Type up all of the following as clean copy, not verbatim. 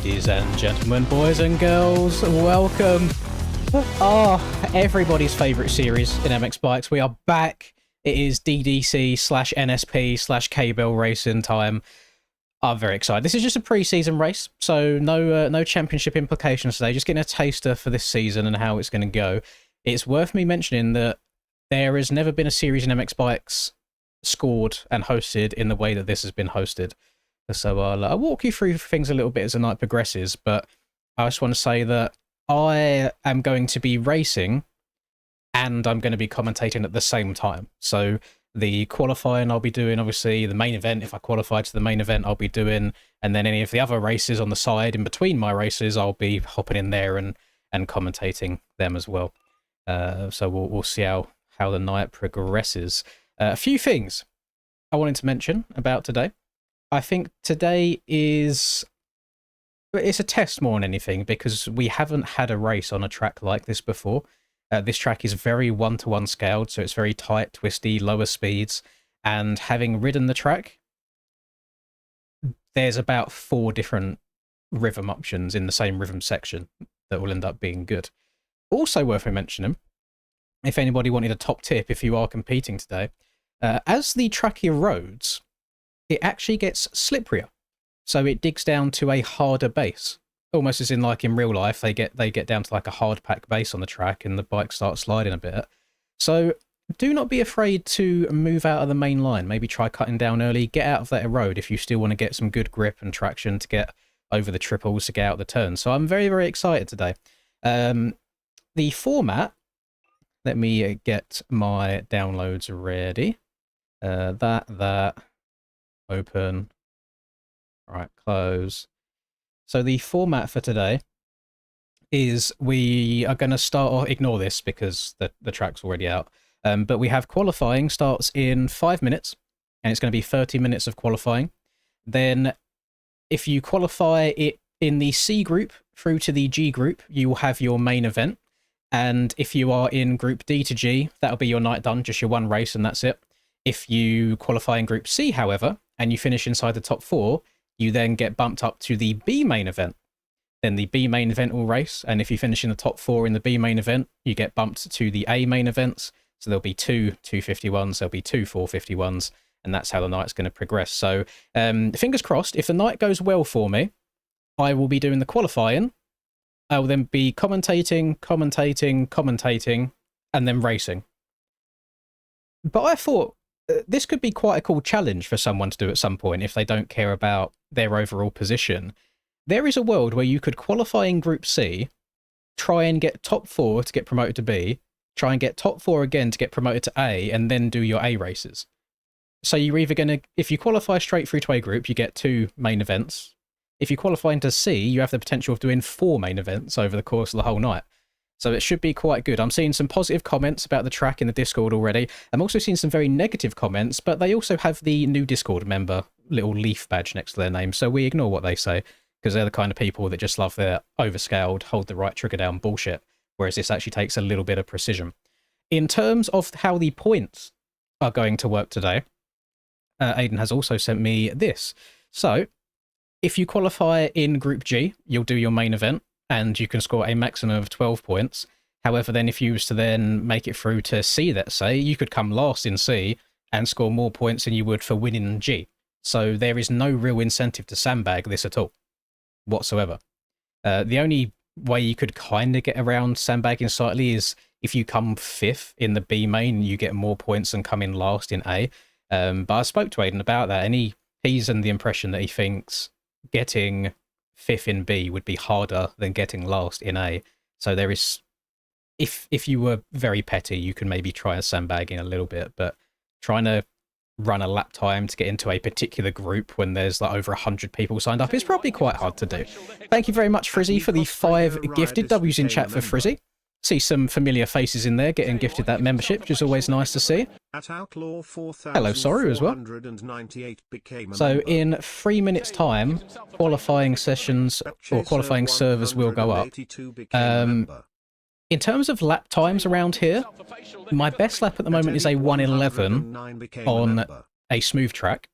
Ladies and gentlemen, boys and girls, welcome. Everybody's favourite series in MX Bikes. We are back. It is DDC / NSP / KBELL racing time. I'm very excited. This is just a pre-season race, so no championship implications today. Just getting a taster for this season and how it's going to go. It's worth me mentioning that there has never been a series in MX Bikes scored and hosted in the way that this has been hosted. So I'll walk you through things a little bit as the night progresses, but I just want to say that I am going to be racing and I'm going to be commentating at the same time. So the qualifying I'll be doing, obviously the main event, if I qualify to the main event, I'll be doing, and then any of the other races on the side in between my races, I'll be hopping in there and commentating them as well. So we'll see how the night progresses. A few things I wanted to mention about today. I think today it's a test more than anything because we haven't had a race on a track like this before. This track is very one-to-one scaled, so it's very tight, twisty, lower speeds. And having ridden the track, there's about 4 different rhythm options in the same rhythm section that will end up being good. Also worth mentioning, if anybody wanted a top tip if you are competing today, as the track erodes, it actually gets slipperier. So it digs down to a harder base. Almost as in like in real life, they get down to like a hard pack base on the track and the bike starts sliding a bit. So do not be afraid to move out of the main line. Maybe try cutting down early, get out of that erode if you still want to get some good grip and traction to get over the triples to get out the turn. So I'm very, very excited today. The format, let me get my downloads ready. That. Open. Right, close. So the format for today is we are going to start off, ignore this because the track's already out, but we have qualifying starts in 5 minutes and it's going to be 30 minutes of qualifying. Then if you qualify it in the C group through to the G group, you will have your main event. And if you are in group D to G, that'll be your night done, just your one race and that's it. If you qualify in group C, however, and you finish inside the top 4, you then get bumped up to the B main event. Then the B main event will race, and if you finish in the top 4 in the B main event, you get bumped to the A main events. So there'll be 2 251s, there'll be 2 451s, and that's how the night's going to progress. So fingers crossed, if the night goes well for me, I will be doing the qualifying. I will then be commentating, and then racing. But I thought this could be quite a cool challenge for someone to do at some point if they don't care about their overall position. There is a world where you could qualify in Group C, try and get top 4 to get promoted to B, try and get top 4 again to get promoted to A, and then do your A races. So you're either going to, if you qualify straight through to A group, you get 2 main events. If you qualify into C, you have the potential of doing 4 main events over the course of the whole night. So it should be quite good. I'm seeing some positive comments about the track in the Discord already. I'm also seeing some very negative comments, but they also have the new Discord member little leaf badge next to their name, so we ignore what they say, because they're the kind of people that just love their overscaled, hold the right trigger down bullshit, whereas this actually takes a little bit of precision. In terms of how the points are going to work today, Aiden has also sent me this. So if you qualify in Group G, you'll do your main event, and you can score a maximum of 12 points. However, then if you was to then make it through to C, let's say, you could come last in C and score more points than you would for winning in G. So there is no real incentive to sandbag this at all, whatsoever. The only way you could kind of get around sandbagging slightly is if you come 5th in the B main, you get more points than coming last in A. But I spoke to Aiden about that, and he's under the impression that he thinks getting 5th in B would be harder than getting last in A. So there is, if you were very petty, you can maybe try a sandbagging a little bit, but trying to run a lap time to get into a particular group when there's like over 100 people signed up is probably quite hard to do. Thank you very much, Frizzy, for the 5 gifted W's in chat for Frizzy. See some familiar faces in there getting gifted that membership, which is always nice to see. Hello, Soru as well. So in 3 minutes time, qualifying sessions or qualifying servers will go up. In terms of lap times around here, my best lap at the moment is a 1:11 on a smooth track.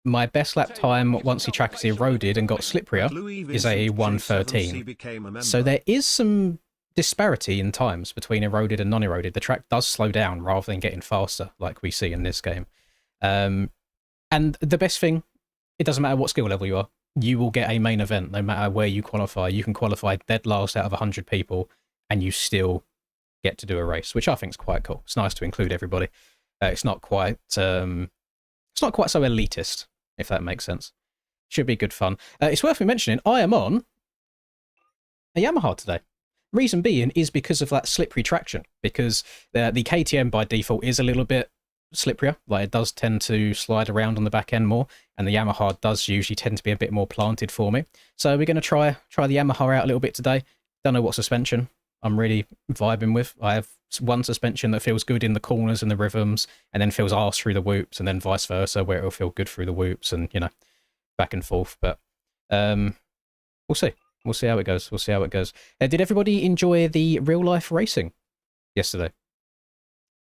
my best lap time once the track is eroded and got slipperier is a 1:13. So there is some disparity in times between eroded and non-eroded. The track does slow down rather than getting faster, like we see in this game. And the best thing, it doesn't matter what skill level you are, you will get a main event no matter where you qualify. You can qualify dead last out of 100 people and you still get to do a race, which I think is quite cool. It's nice to include everybody. It's not quite so elitist, if that makes sense. Should be good fun. It's worth me mentioning, I am on a Yamaha today. Reason being is because of that slippery traction, because the KTM by default is a little bit slipperier. Like, it does tend to slide around on the back end more, and the Yamaha does usually tend to be a bit more planted for me. So we're going to try the Yamaha out a little bit today. Don't know what suspension I'm really vibing with. I have one suspension that feels good in the corners and the rhythms, and then feels arse through the whoops, and then vice versa, where it'll feel good through the whoops, and, you know, back and forth. But we'll see. We'll see how it goes. We'll see how it goes. Did everybody enjoy the real-life racing yesterday?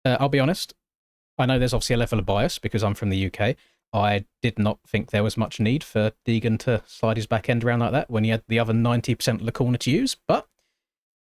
I'll be honest. I know there's obviously a level of bias because I'm from the UK. I did not think there was much need for Deegan to slide his back end around like that when he had the other 90% of the corner to use, but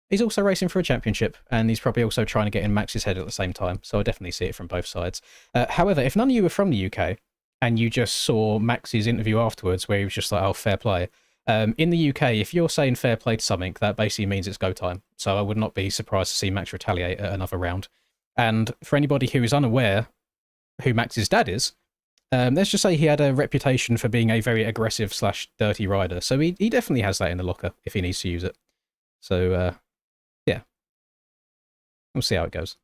he's also racing for a championship, and he's probably also trying to get in Max's head at the same time, so I definitely see it from both sides. However, if none of you were from the UK, and you just saw Max's interview afterwards where he was just like, oh, fair play, in the UK, if you're saying fair play to something, that basically means it's go time, so I would not be surprised to see Max retaliate at another round. And for anybody who is unaware who Max's dad is, let's just say he had a reputation for being a very aggressive / dirty rider, so he definitely has that in the locker if he needs to use it. So, yeah. We'll see how it goes.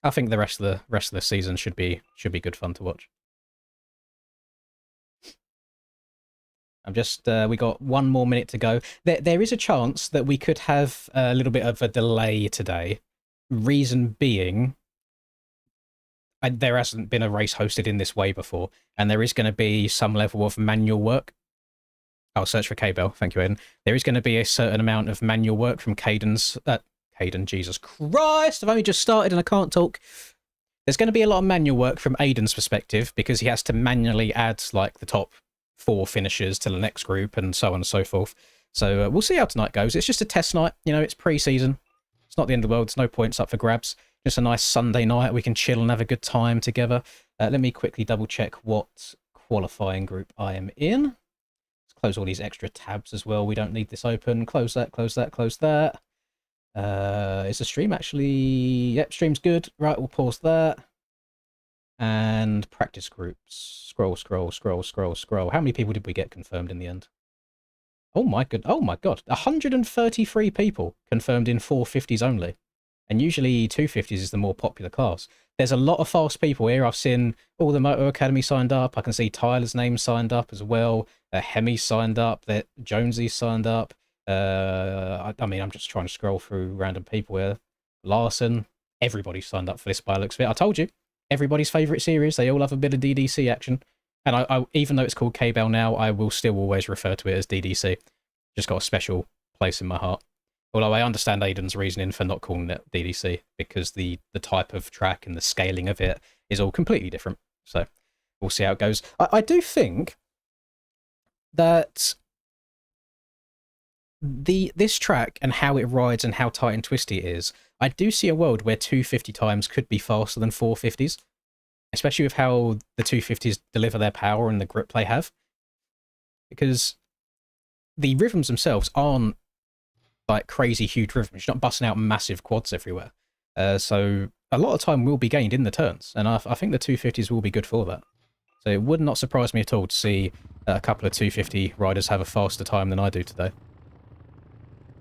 I think the rest of the season should be good fun to watch. I'm just we got one more minute to go. There is a chance that we could have a little bit of a delay today. Reason being, there hasn't been a race hosted in this way before, and there is going to be some level of manual work. I'll search for KBELL. Thank you, Aiden. There is going to be a certain amount of manual work from Caden, Jesus Christ, I've only just started and I can't talk. There's going to be a lot of manual work from Aiden's perspective because he has to manually add like the top 4 finishers to the next group and so on and so forth. So we'll see how tonight goes. It's just a test night. You know, it's pre-season. It's not the end of the world. There's no points up for grabs. Just a nice Sunday night. We can chill and have a good time together. Let me quickly double check what qualifying group I am in. Let's close all these extra tabs as well. We don't need this open. Close that, close that, close that. Is the stream actually... Yep, stream's good. Right, we'll pause that. And practice groups. Scroll, scroll, scroll, scroll, scroll. How many people did we get confirmed in the end? Oh my god. 133 people confirmed in 450s only. And usually 250s is the more popular class. There's a lot of fast people here. I've seen all the Moto Academy signed up. I can see Tyler's name signed up as well. Hemi signed up. Jonesy signed up. I mean, I'm just trying to scroll through random people here. Larson. Everybody signed up for this by the looks of it. I told you. Everybody's favourite series. They all have a bit of DDC action. And I even though it's called KBELL now, I will still always refer to it as DDC. Just got a special place in my heart. Although I understand Aiden's reasoning for not calling it DDC, because the type of track and the scaling of it is all completely different. So we'll see how it goes. I do think that this track and how it rides and how tight and twisty it is, I do see a world where 250 times could be faster than 450s, especially with how the 250s deliver their power and the grip they have. Because the rhythms themselves aren't like crazy huge rhythms. You're not busting out massive quads everywhere. So a lot of time will be gained in the turns, and I think the 250s will be good for that. So it would not surprise me at all to see a couple of 250 riders have a faster time than I do today.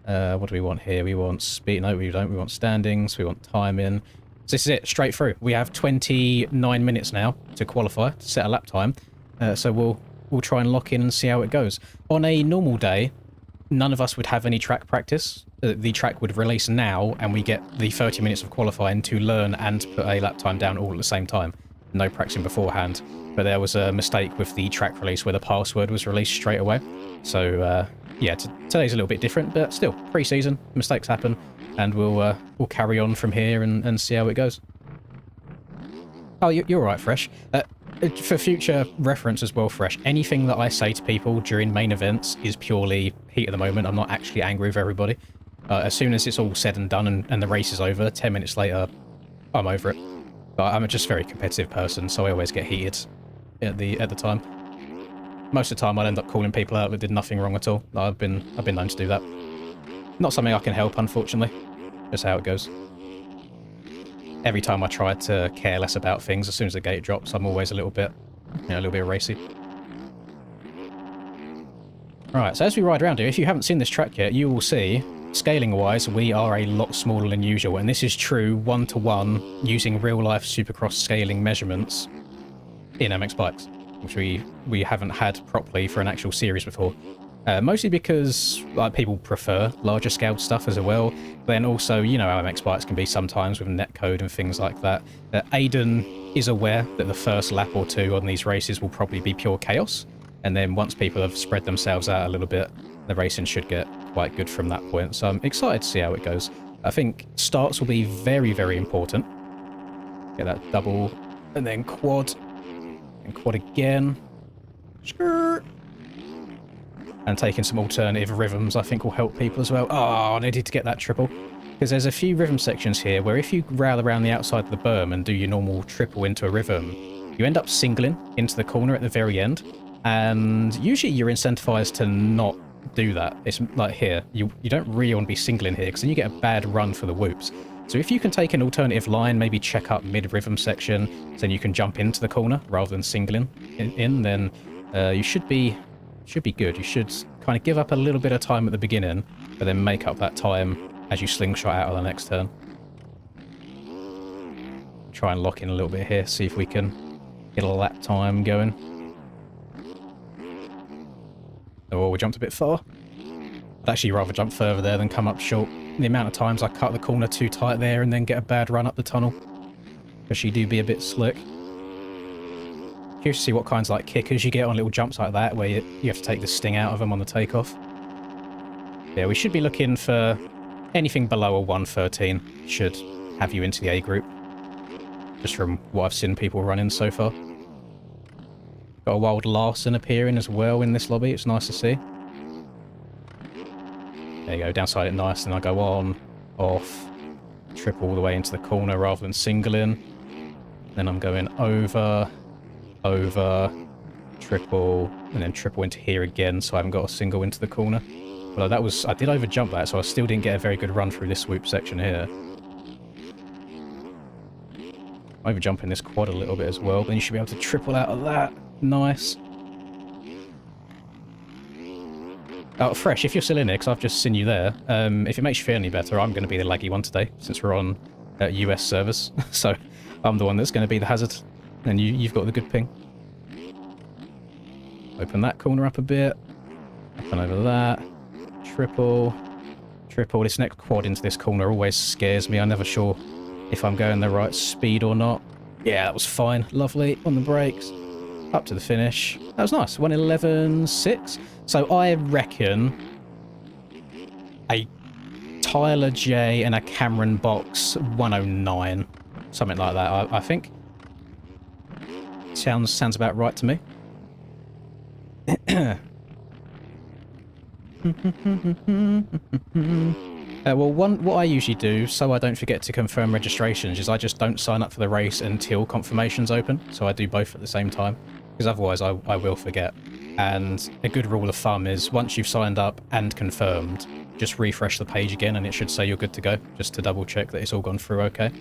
What do we want here? We want speed. No, we don't. We want standings. We want timing. So this is it, straight through. We have 29 minutes now to qualify, to set a lap time. So we'll try and lock in and see how it goes. On a normal day, none of us would have any track practice. The track would release now, and we get the 30 minutes of qualifying to learn and put a lap time down all at the same time. No practicing beforehand. But there was a mistake with the track release where the password was released straight away. So, yeah, today's a little bit different, but still, pre-season, mistakes happen, and we'll carry on from here and see how it goes. Oh, you're all right, Fresh. For future reference as well, Fresh, anything that I say to people during main events is purely heat of the moment. I'm not actually angry with everybody. As soon as it's all said and done and the race is over, 10 minutes later, I'm over it. But I'm just a very competitive person, so I always get heated at the time. Most of the time, I'll end up calling people out that did nothing wrong at all. I've been known to do that. Not something I can help, unfortunately. Just how it goes. Every time I try to care less about things, as soon as the gate drops, I'm always a little bit racy. Right, so as we ride around here, if you haven't seen this track yet, you will see, scaling-wise, we are a lot smaller than usual, and this is true one-to-one using real-life Supercross scaling measurements in MX bikes, which we haven't had properly for an actual series before. Mostly because people prefer larger scaled stuff as well. Then also, you know how MX bikes can be sometimes with netcode and things like that. Aiden is aware that the first lap or two on these races will probably be pure chaos. And then once people have spread themselves out a little bit, the racing should get quite good from that point. So I'm excited to see how it goes. I think starts will be very, very important. Get that double and then quad. And quad again. Skirt. And taking some alternative rhythms I think will help people as well. Oh, I needed to get that triple. Because there's a few rhythm sections here where if you rail around the outside of the berm and do your normal triple into a rhythm, you end up singling into the corner at the very end. And usually you're incentivized to not do that. It's like here, you don't really want to be singling here because then you get a bad run for the whoops. So if you can take an alternative line, maybe check up mid-rhythm section, so then you can jump into the corner rather than singling in, then you should be good. You should kind of give up a little bit of time at the beginning, but then make up that time as you slingshot out of the next turn. Try and lock in a little bit here, see if we can get a lap time going. Oh, we jumped a bit far. I'd actually rather jump further there than come up short. The amount of times I cut the corner too tight there and then get a bad run up the tunnel. Because she do be a bit slick. Curious to see what kinds of like kickers you get on little jumps like that, where you have to take the sting out of them on the takeoff. Yeah, we should be looking for anything below a 113 should have you into the A group. Just from what I've seen people running so far. Got a Wild Larson appearing as well in this lobby, it's nice to see. There you go, downside it nice, and I go on, off, triple all the way into the corner rather than singling. Then I'm going over, triple, and then triple into here again, so I haven't got a single into the corner. Well, that was, I did over jump that, so I still didn't get a very good run through this swoop section here. Over jumping this quad a little bit as well, then you should be able to triple out of that. Nice. Oh, Fresh, if you're still in here, because I've just seen you there, if it makes you feel any better, I'm going to be the laggy one today, since we're on US service. So I'm the one that's going to be the hazard, and you've got the good ping. Open that corner up a bit. Up and over that. Triple. Triple. This next quad into this corner always scares me. I'm never sure if I'm going the right speed or not. Yeah, that was fine. Lovely. On the brakes. Up to the finish. That was nice. 1:11.6. So I reckon a Tyler J and a Cameron Box 109. Something like that, I think. Sounds about right to me. Well, what I usually do, so I don't forget to confirm registrations, is I just don't sign up for the race until confirmation's open. So I do both at the same time, because otherwise I will forget. And a good rule of thumb is once you've signed up and confirmed, just refresh the page again and it should say you're good to go, just to double check that it's all gone through okay.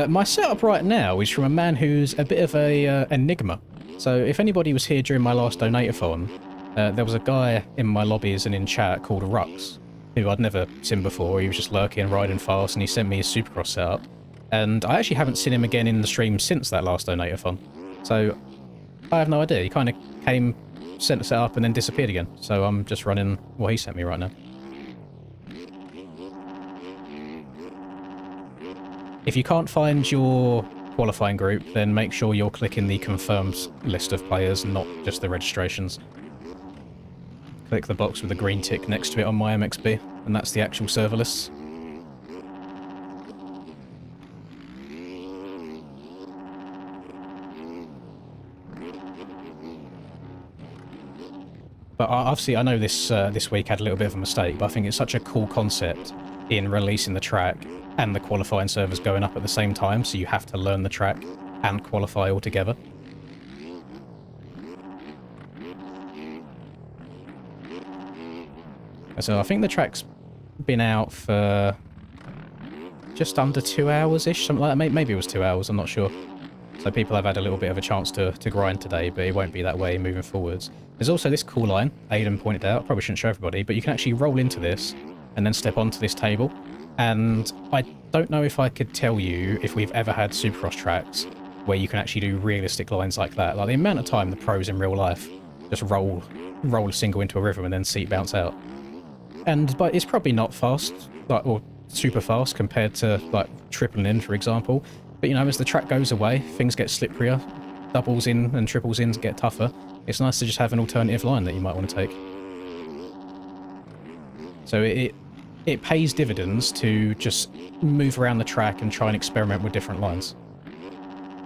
My setup right now is from a man who's a bit of a enigma. So if anybody was here during my last donate-a-thon, there was a guy in my lobbies and in chat called Rux, who I'd never seen before. He was just lurking, riding fast, and he sent me his Supercross setup. And I actually haven't seen him again in the stream since that last donate-a-thon. So I have no idea. He kind of came, sent the setup, and then disappeared again. So I'm just running what he sent me right now. If you can't find your qualifying group, then make sure you're clicking the confirmed list of players, not just the registrations. Click the box with the green tick next to it on my MXB, and that's the actual server list. But obviously, I know this week had a little bit of a mistake, but I think it's such a cool concept in releasing the track and the qualifying servers going up at the same time, so you have to learn the track and qualify all together. So I think the track's been out for just under 2 hours-ish, something like that. Maybe it was 2 hours, I'm not sure. So people have had a little bit of a chance to grind today, but it won't be that way moving forwards. There's also this cool line, Aidan pointed out, probably shouldn't show everybody, but you can actually roll into this and then step onto this table. And I don't know if I could tell you if we've ever had Supercross tracks where you can actually do realistic lines like that. Like the amount of time the pros in real life just roll a single into a rhythm and then seat bounce out. But it's probably not fast, like, or super fast compared to like tripling in, for example. But you know, as the track goes away, things get slipperier, doubles in and triples in get tougher. It's nice to just have an alternative line that you might want to take. So it pays dividends to just move around the track and try and experiment with different lines,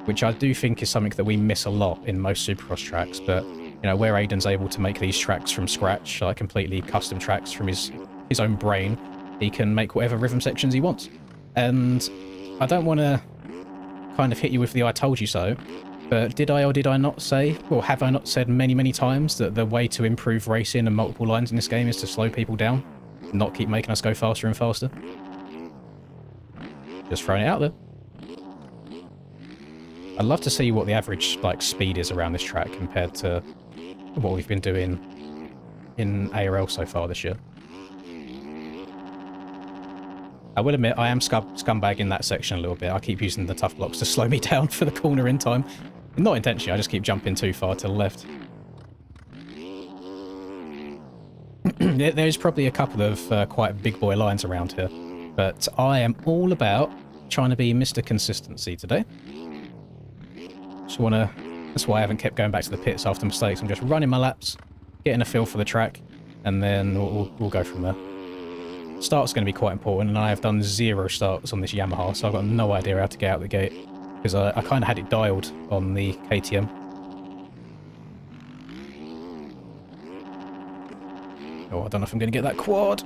which I do think is something that we miss a lot in most Supercross tracks. But you know, where Aidan's able to make these tracks from scratch, like completely custom tracks from his own brain, he can make whatever rhythm sections he wants. And I don't want to kind of hit you with the I told you so, but did I or did I not say, or have I not said many, many times that the way to improve racing and multiple lines in this game is to slow people down, not keep making us go faster and faster? Just throwing it out there. I'd love to see what the average like speed is around this track compared to what we've been doing in ARL so far this year. I will admit, I am scumbag in that section a little bit. I keep using the tough blocks to slow me down for the corner in time. Not intentionally, I just keep jumping too far to the left. There's probably a couple of quite big boy lines around here, but I am all about trying to be Mr. Consistency today. That's why I haven't kept going back to the pits after mistakes. I'm just running my laps, getting a feel for the track, and then we'll go from there. Start's going to be quite important, and I have done 0 starts on this Yamaha, so I've got no idea how to get out the gate, because I kind of had it dialed on the KTM. Oh, I don't know if I'm going to get that quad.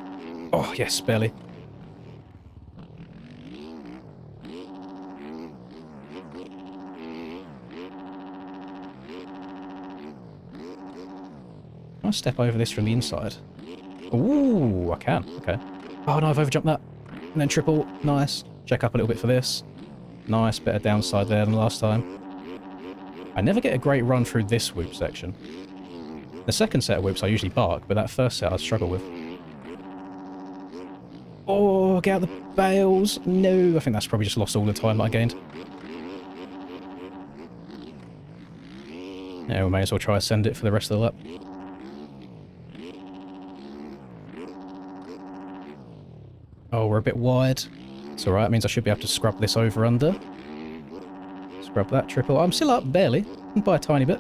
Oh, yes, barely. Can I step over this from the inside? Ooh, I can. Okay. Oh no, I've overjumped that. And then triple. Nice. Check up a little bit for this. Nice. Better downside there than last time. I never get a great run through this whoop section. The second set of whoops I usually bark, but that first set I struggle with. Oh, get out the bales. No, I think that's probably just lost all the time that I gained. Yeah, we may as well try to send it for the rest of the lap. Oh, we're a bit wide. It's alright, it means I should be able to scrub this over under. Scrub that triple. I'm still up, barely. By a tiny bit.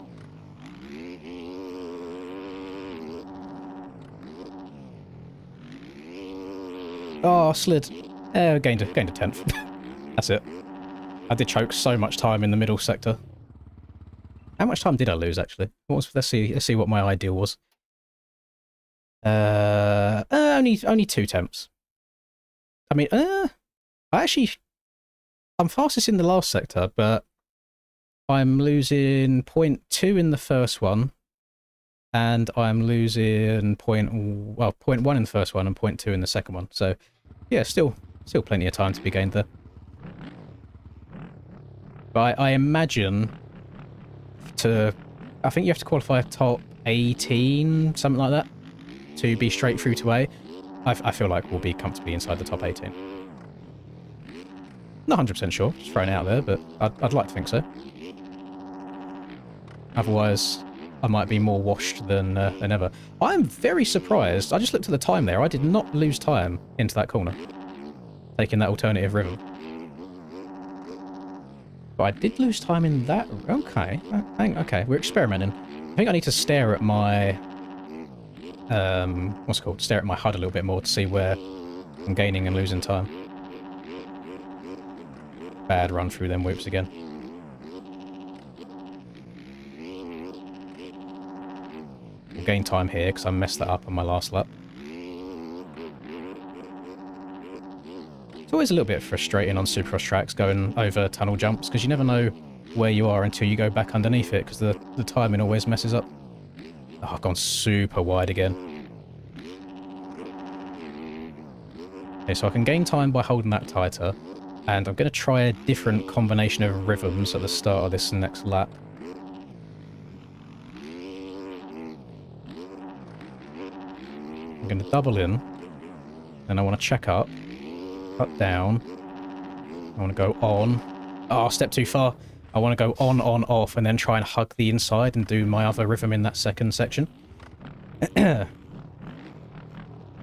Oh, slid. Gained a 10th. That's it. I did choke so much time in the middle sector. How much time did I lose, actually? Let's see what my ideal was. Only 2 temps. I mean, I'm fastest in the last sector, but I'm losing 0.2 in the first one, and I'm losing 0.1 in the first one and 0.2 in the second one. So, yeah, still plenty of time to be gained there. But I imagine I think you have to qualify top 18, something like that, to be straight through to A. I feel like we'll be comfortably inside the top 18. Not 100% sure, just throwing it out there, but I'd like to think so. Otherwise, I might be more washed than ever. I'm very surprised. I just looked at the time there. I did not lose time into that corner, taking that alternative rhythm. But I did lose time in that. Okay, okay, we're experimenting. I think I need to stare at my what's it called? Stare at my HUD a little bit more to see where I'm gaining and losing time. Bad run through them whoops again. I'll gain time here because I messed that up on my last lap. It's always a little bit frustrating on Supercross tracks going over tunnel jumps because you never know where you are until you go back underneath it because the timing always messes up. Oh, I've gone super wide again. Okay, so I can gain time by holding that tighter, and I'm going to try a different combination of rhythms at the start of this next lap. I'm going to double in, and I want to check up, cut down, I want to go on. Oh, step too far. I want to go on, off, and then try and hug the inside and do my other rhythm in that second section.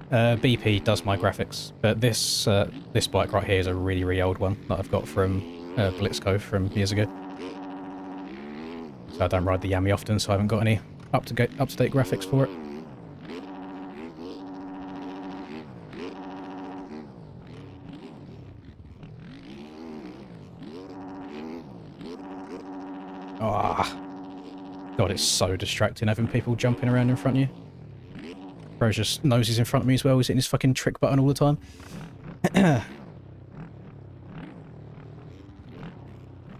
BP does my graphics, but this bike right here is a really, really old one that I've got from Blitzco from years ago. So I don't ride the Yami often, so I haven't got any up-to-date graphics for it. Ah, God, it's so distracting having people jumping around in front of you. Bro's just knows he's in front of me as well. He's hitting his fucking trick button all the time.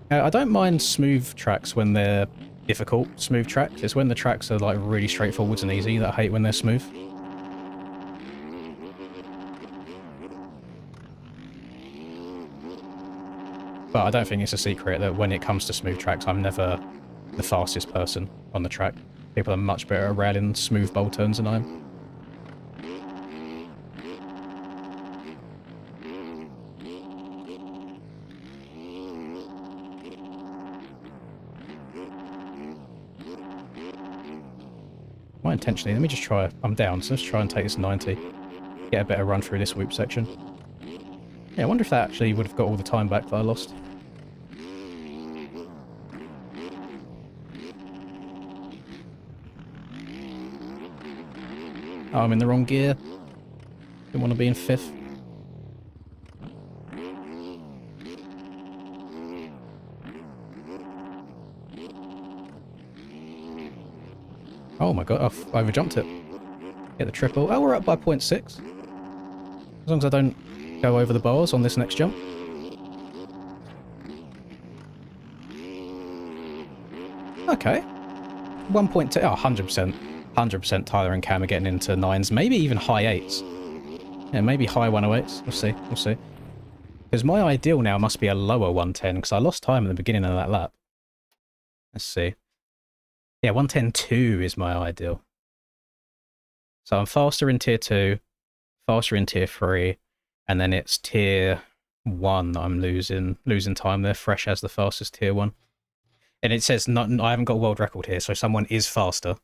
I don't mind smooth tracks when they're difficult smooth tracks. It's when the tracks are like really straightforward and easy that I hate when they're smooth. But I don't think it's a secret that when it comes to smooth tracks, I'm never the fastest person on the track. People are much better at railing smooth bowl turns than I am. Might intentionally, let me just try, I'm down, so let's try and take this 90. Get a better run through this whoop section. Yeah, I wonder if that actually would have got all the time back that I lost. Oh, I'm in the wrong gear. Didn't want to be in fifth. Oh my god, I've overjumped it. Get the triple. Oh, we're up by 0.6. As long as I don't go over the bars on this next jump. Okay. 1.2. Oh, 100%. 100% Tyler and Cam are getting into 9s, maybe even high 8s. Yeah, maybe high 108s. We'll see. We'll see. Because my ideal now must be a lower 110, because I lost time at the beginning of that lap. Let's see. Yeah, 110.2 is my ideal. So I'm faster in tier 2, faster in tier 3, and then it's tier 1 that I'm losing time there, fresh as the fastest tier 1. And it says I haven't got a world record here, so someone is faster,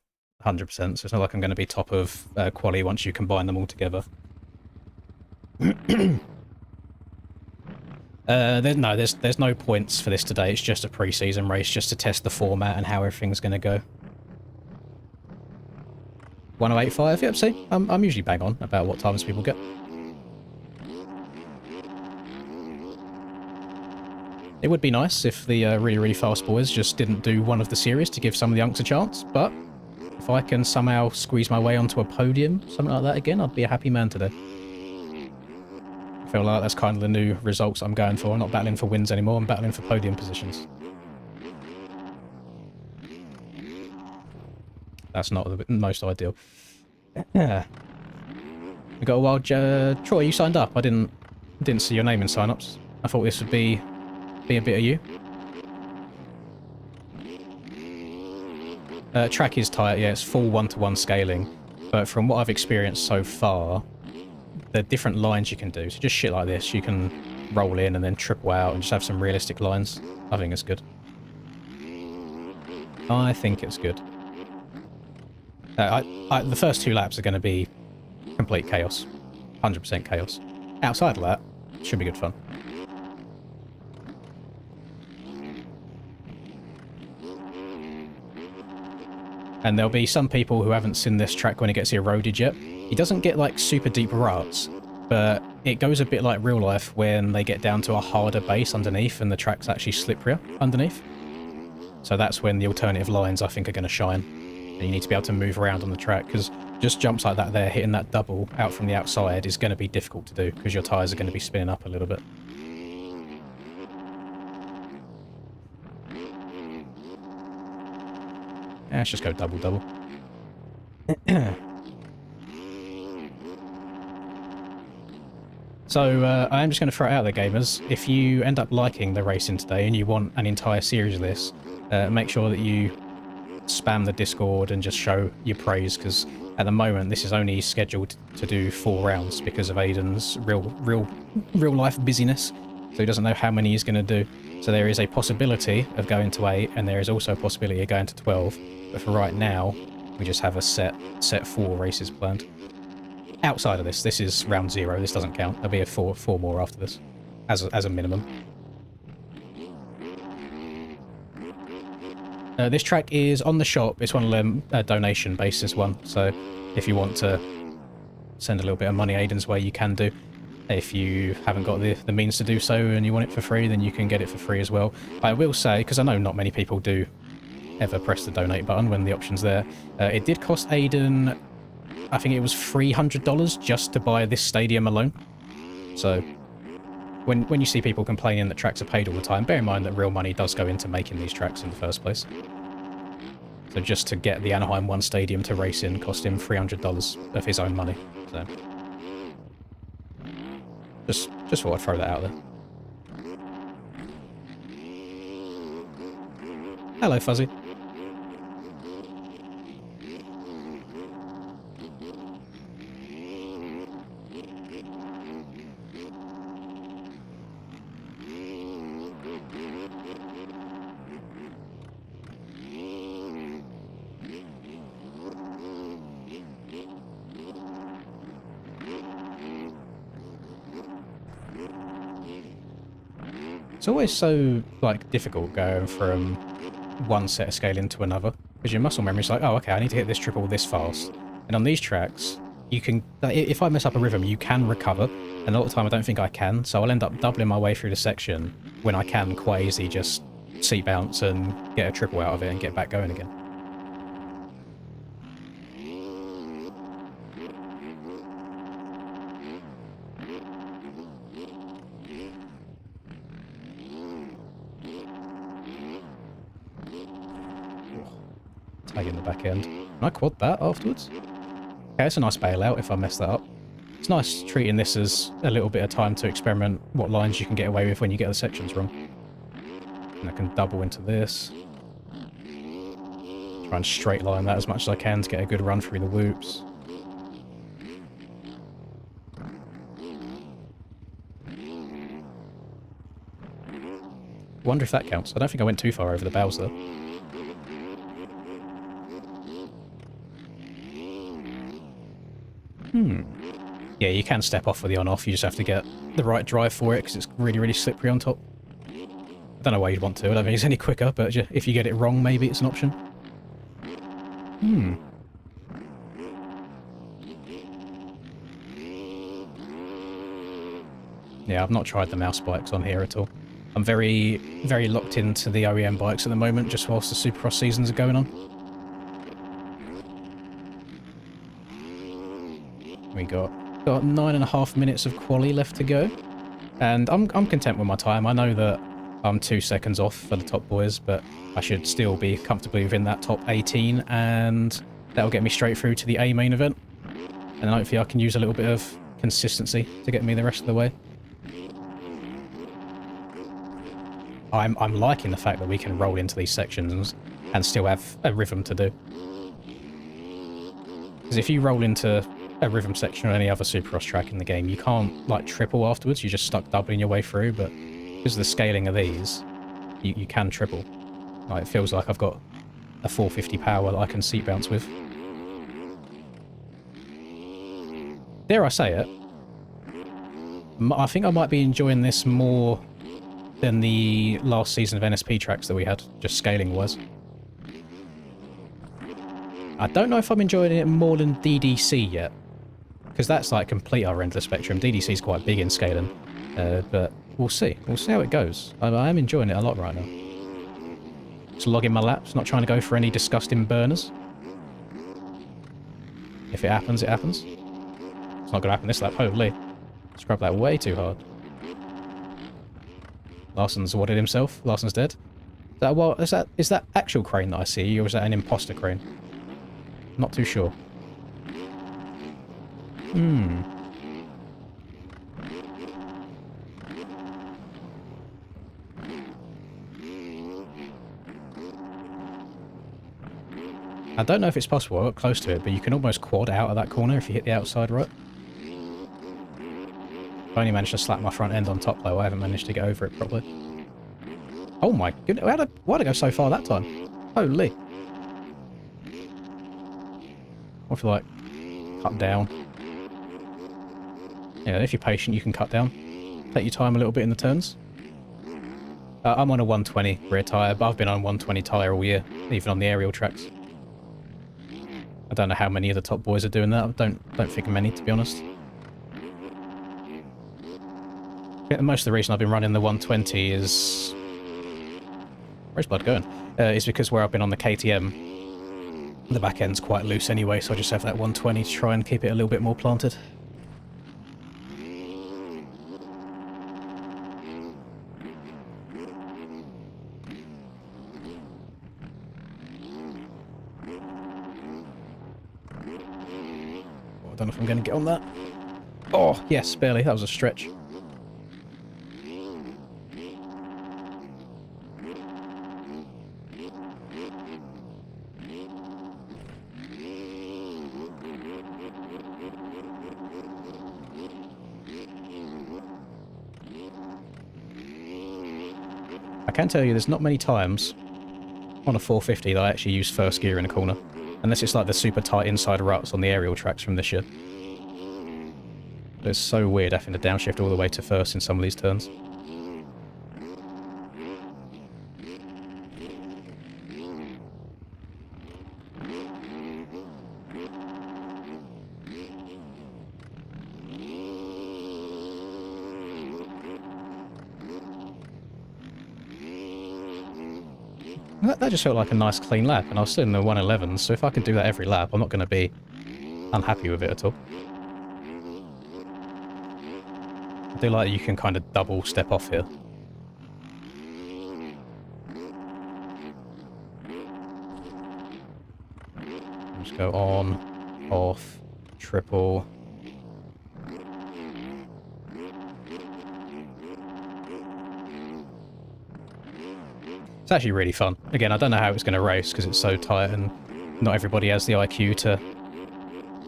100%. So it's not like I'm going to be top of quali once you combine them all together. No, there's no points for this today. It's just a pre-season race, just to test the format and how everything's going to go. 108.5. Yep. See, I'm usually bang on about what times people get. It would be nice if the really, really fast boys just didn't do one of the series to give some of the unks a chance, but if I can somehow squeeze my way onto a podium, something like that again, I'd be a happy man today. I feel like that's kind of the new results I'm going for. I'm not battling for wins anymore, I'm battling for podium positions. That's not the most ideal. Yeah. We got a wild... Troy, you signed up. I didn't see your name in sign-ups. I thought this would be a bit of you. Track is tight, yeah, it's full 1-to-1 scaling. But from what I've experienced so far, there are different lines you can do. So just shit like this, you can roll in and then triple out and just have some realistic lines. I think it's good. I think it's good. The first 2 laps are going to be complete chaos. 100% chaos. Outside of that, should be good fun. And there'll be some people who haven't seen this track when it gets eroded yet. It doesn't get like super deep ruts, but it goes a bit like real life when they get down to a harder base underneath and the track's actually slipperier underneath. So that's when the alternative lines I think are going to shine. And you need to be able to move around on the track, because just jumps like that there, hitting that double out from the outside is going to be difficult to do, because your tyres are going to be spinning up a little bit. Yeah, let's just go double. So, I am just going to throw it out there, gamers. If you end up liking the racing today and you want an entire series of this, make sure that you spam the Discord and just show your praise, because at the moment this is only scheduled to do 4 rounds because of Aiden's real life busyness, so he doesn't know how many he's going to do. So there is a possibility of going to 8, and there is also a possibility of going to 12, but for right now we just have a set 4 races planned. Outside of this is round 0. This doesn't count. There'll be a 4 more after this, as a minimum. This track is on the shop. It's one of them donation basis one. So if you want to send a little bit of money Aiden's way, you can do. If you haven't got the means to do so and you want it for free, then you can get it for free as well. I will say, because I know not many people do ever press the donate button when the option's there, it did cost Aiden, I think it was $300 just to buy this stadium alone. So when you see people complaining that tracks are paid all the time, bear in mind that real money does go into making these tracks in the first place. So just to get the Anaheim 1 stadium to race in cost him $300 of his own money. So just thought I'd throw that out there. Hello, Fuzzy. It's always so, like, difficult going from one set of scaling to another, because your muscle memory is like, oh, okay, I need to hit this triple this fast. And on these tracks, you can, if I mess up a rhythm, you can recover, and a lot of the time I don't think I can, so I'll end up doubling my way through the section when I can quite easily just seat bounce and get a triple out of it and get back going again. Tag in the back end. Can I quad that afterwards? Okay, it's a nice bailout if I mess that up. It's nice treating this as a little bit of time to experiment what lines you can get away with when you get the sections wrong. And I can double into this. Try and straight line that as much as I can to get a good run through the whoops. Wonder if that counts. I don't think I went too far over the bows there. Yeah, you can step off with the on-off, you just have to get the right drive for it, because it's really, really slippery on top. I don't know why you'd want to, I don't think it's any quicker, but if you get it wrong, maybe it's an option. Yeah, I've not tried the mouse bikes on here at all. I'm very, very locked into the OEM bikes at the moment, just whilst the Supercross seasons are going on. We got 9.5 minutes of quali left to go, and I'm content with my time. I know that I'm 2 seconds off for the top boys, but I should still be comfortably within that top 18, and that'll get me straight through to the A main event, and hopefully I can use a little bit of consistency to get me the rest of the way. I'm liking the fact that we can roll into these sections and still have a rhythm to do, because if you roll into a rhythm section or any other Supercross track in the game, you can't, like, triple afterwards. You're just stuck doubling your way through, but because of the scaling of these, you can triple. Like, it feels like I've got a 450 power that I can seat bounce with. Dare I say it, I think I might be enjoying this more than the last season of NSP tracks that we had, just scaling-wise. I don't know if I'm enjoying it more than DDC yet, because that's like complete other end of the spectrum. DDC is quite big in scaling, but we'll see. We'll see how it goes. I am enjoying it a lot right now. Just logging my laps, not trying to go for any disgusting burners. If it happens, it happens. It's not going to happen this lap. Holy. Scrub that way too hard. Larson's awarded himself. Larson's dead. Is that actual crane that I see, or is that an imposter crane? Not too sure. I don't know if it's possible. I got close to it, but you can almost quad out of that corner if you hit the outside right. I only managed to slap my front end on top though. I haven't managed to get over it properly. Oh my goodness. Why'd I go so far that time? Holy. What if you, like, cut down? Yeah, if you're patient, you can cut down. Take your time a little bit in the turns. I'm on a 120 rear tyre, but I've been on 120 tyre all year, even on the aerial tracks. I don't know how many of the top boys are doing that. I don't think many, to be honest. I think most of the reason I've been running the 120 is... Where's blood going? Is because where I've been on the KTM, the back end's quite loose anyway, so I just have that 120 to try and keep it a little bit more planted. I don't know if I'm going to get on that. Oh, yes, barely. That was a stretch. I can tell you there's not many times on a 450 that I actually use first gear in a corner. Unless it's like the super tight inside ruts on the aerial tracks from this year. But it's so weird having to downshift all the way to first in some of these turns. That just felt like a nice clean lap, and I was still in the 111, so if I can do that every lap, I'm not going to be unhappy with it at all. I do like that you can kind of double step off here. Just go on, off, triple. It's actually really fun. Again, I don't know how it's going to race because it's so tight and not everybody has the IQ to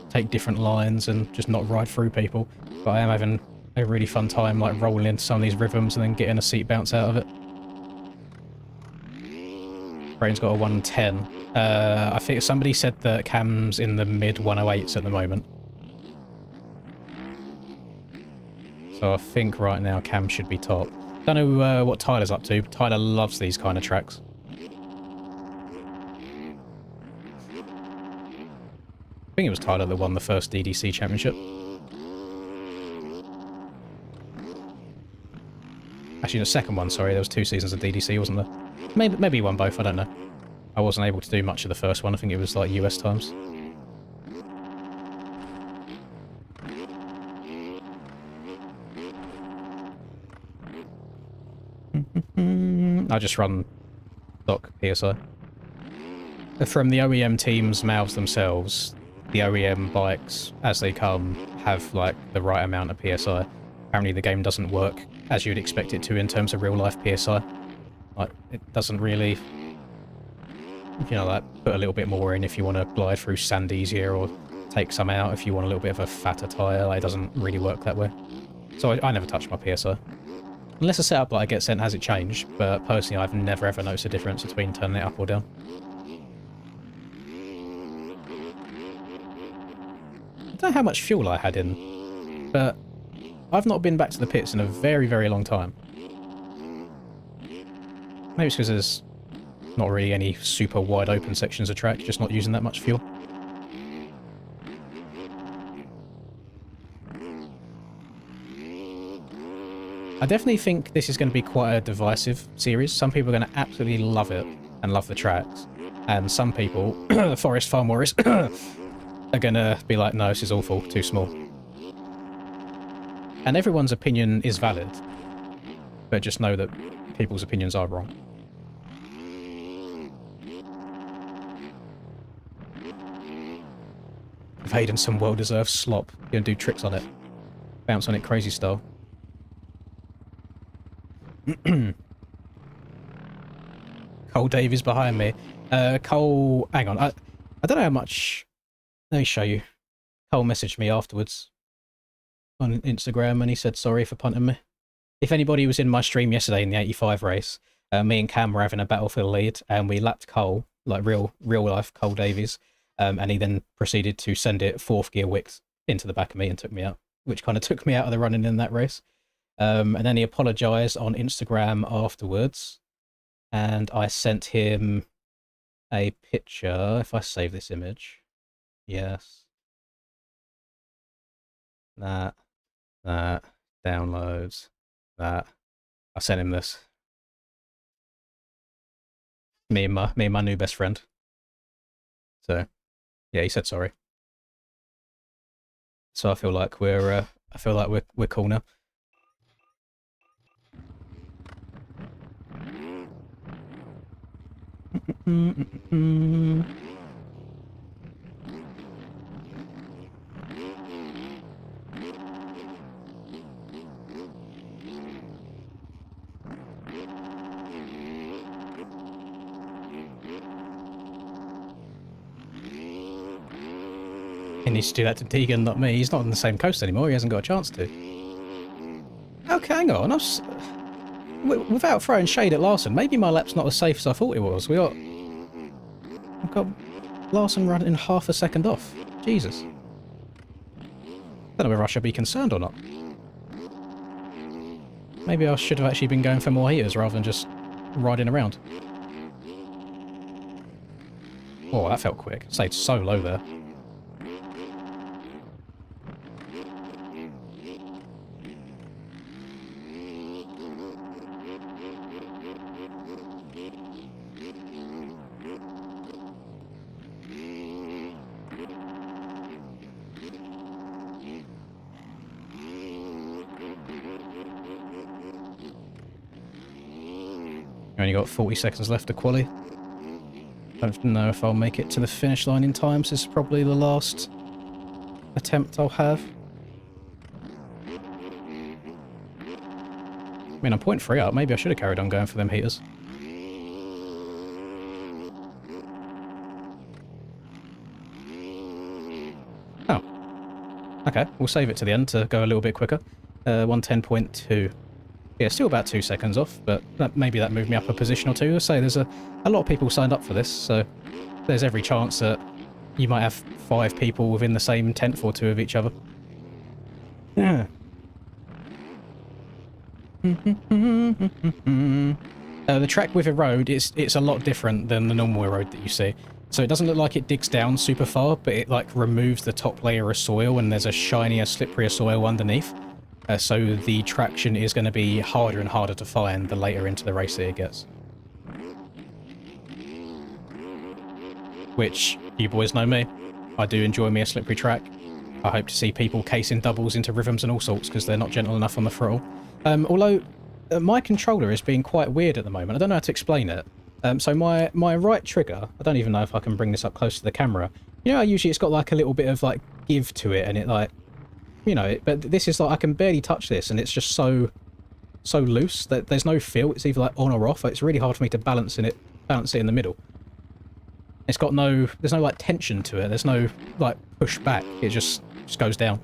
take different lines and just not ride through people. But I am having a really fun time like rolling into some of these rhythms and then getting a seat bounce out of it. Brain's got a 110. I think somebody said that Cam's in the mid 108s at the moment. So I think right now Cam should be top. Don't know what Tyler's up to. Tyler loves these kind of tracks. I think it was Tyler that won the first DDC championship. Actually, the second one, sorry. There was 2 seasons of DDC, wasn't there? Maybe he won both, I don't know. I wasn't able to do much of the first one. I think it was like US times. I just run stock PSI. From the OEM teams' mouths themselves, the OEM bikes, as they come, have like the right amount of PSI. Apparently the game doesn't work as you'd expect it to in terms of real-life PSI. Like, it doesn't really, you know, like, put a little bit more in if you want to glide through sand easier, or take some out if you want a little bit of a fatter tyre. Like, it doesn't really work that way. So I never touch my PSI. Unless the setup that I get sent hasn't changed, but personally I've never ever noticed a difference between turning it up or down. I don't know how much fuel I had in, but I've not been back to the pits in a very, very long time. Maybe it's because there's not really any super wide open sections of track, just not using that much fuel. I definitely think this is going to be quite a divisive series. Some people are going to absolutely love it and love the tracks. And some people, the Forest Farm Warriors, are going to be like, no, this is awful, too small. And everyone's opinion is valid, but just know that people's opinions are wrong. Evading some well-deserved slop. Gonna do tricks on it. Bounce on it crazy style. Cole Davies behind me. Cole, hang on. I don't know how much... Let me show you. Cole messaged me afterwards on Instagram and he said sorry for punting me. If anybody was in my stream yesterday in the 85 race, me and Cam were having a battle for the lead and we lapped Cole, like real life Cole Davies, and he then proceeded to send it 4th gear wicked into the back of me and took me out, which kind of took me out of the running in that race. And then he apologised on Instagram afterwards, and I sent him a picture. If I save this image, yes, that downloads, that I sent him this. Me and my new best friend. So, yeah, he said sorry. So I feel like we're cool now. He needs to do that to Deegan, not me. He's not on the same coast anymore. He hasn't got a chance to. Okay, hang on. Without throwing shade at Larson, maybe my lap's not as safe as I thought it was. I've got Larson running half a second off. Jesus. Don't know whether I should be concerned or not. Maybe I should have actually been going for more heaters rather than just riding around. Oh, that felt quick. It stayed so low there. Only got 40 seconds left to quali. Don't know if I'll make it to the finish line in time, so this is probably the last attempt I'll have. I mean, I'm 0.3 up. Maybe I should have carried on going for them heaters. Oh. Okay, we'll save it to the end to go a little bit quicker. 110.2. Yeah, still about 2 seconds off, but maybe that moved me up a position or two. I say there's a lot of people signed up for this, so there's every chance that you might have 5 people within the same tenth or 2 of each other. Yeah. The track with a road, it's a lot different than the normal road that you see. So it doesn't look like it digs down super far, but it like removes the top layer of soil and there's a shinier, slipperier soil underneath. So the traction is going to be harder and harder to find the later into the race that it gets. Which, you boys know me, I do enjoy me a slippery track. I hope to see people casing doubles into rhythms and all sorts because they're not gentle enough on the throttle. Although my controller is being quite weird at the moment. I don't know how to explain it. So my right trigger, I don't even know if I can bring this up close to the camera. You know, usually it's got like a little bit of like give to it and it like, you know, but this is like I can barely touch this and it's just so loose that there's no feel. It's either like on or off. It's really hard for me to balance it in the middle. It's got there's no like tension to it. There's no like push back. It just goes down.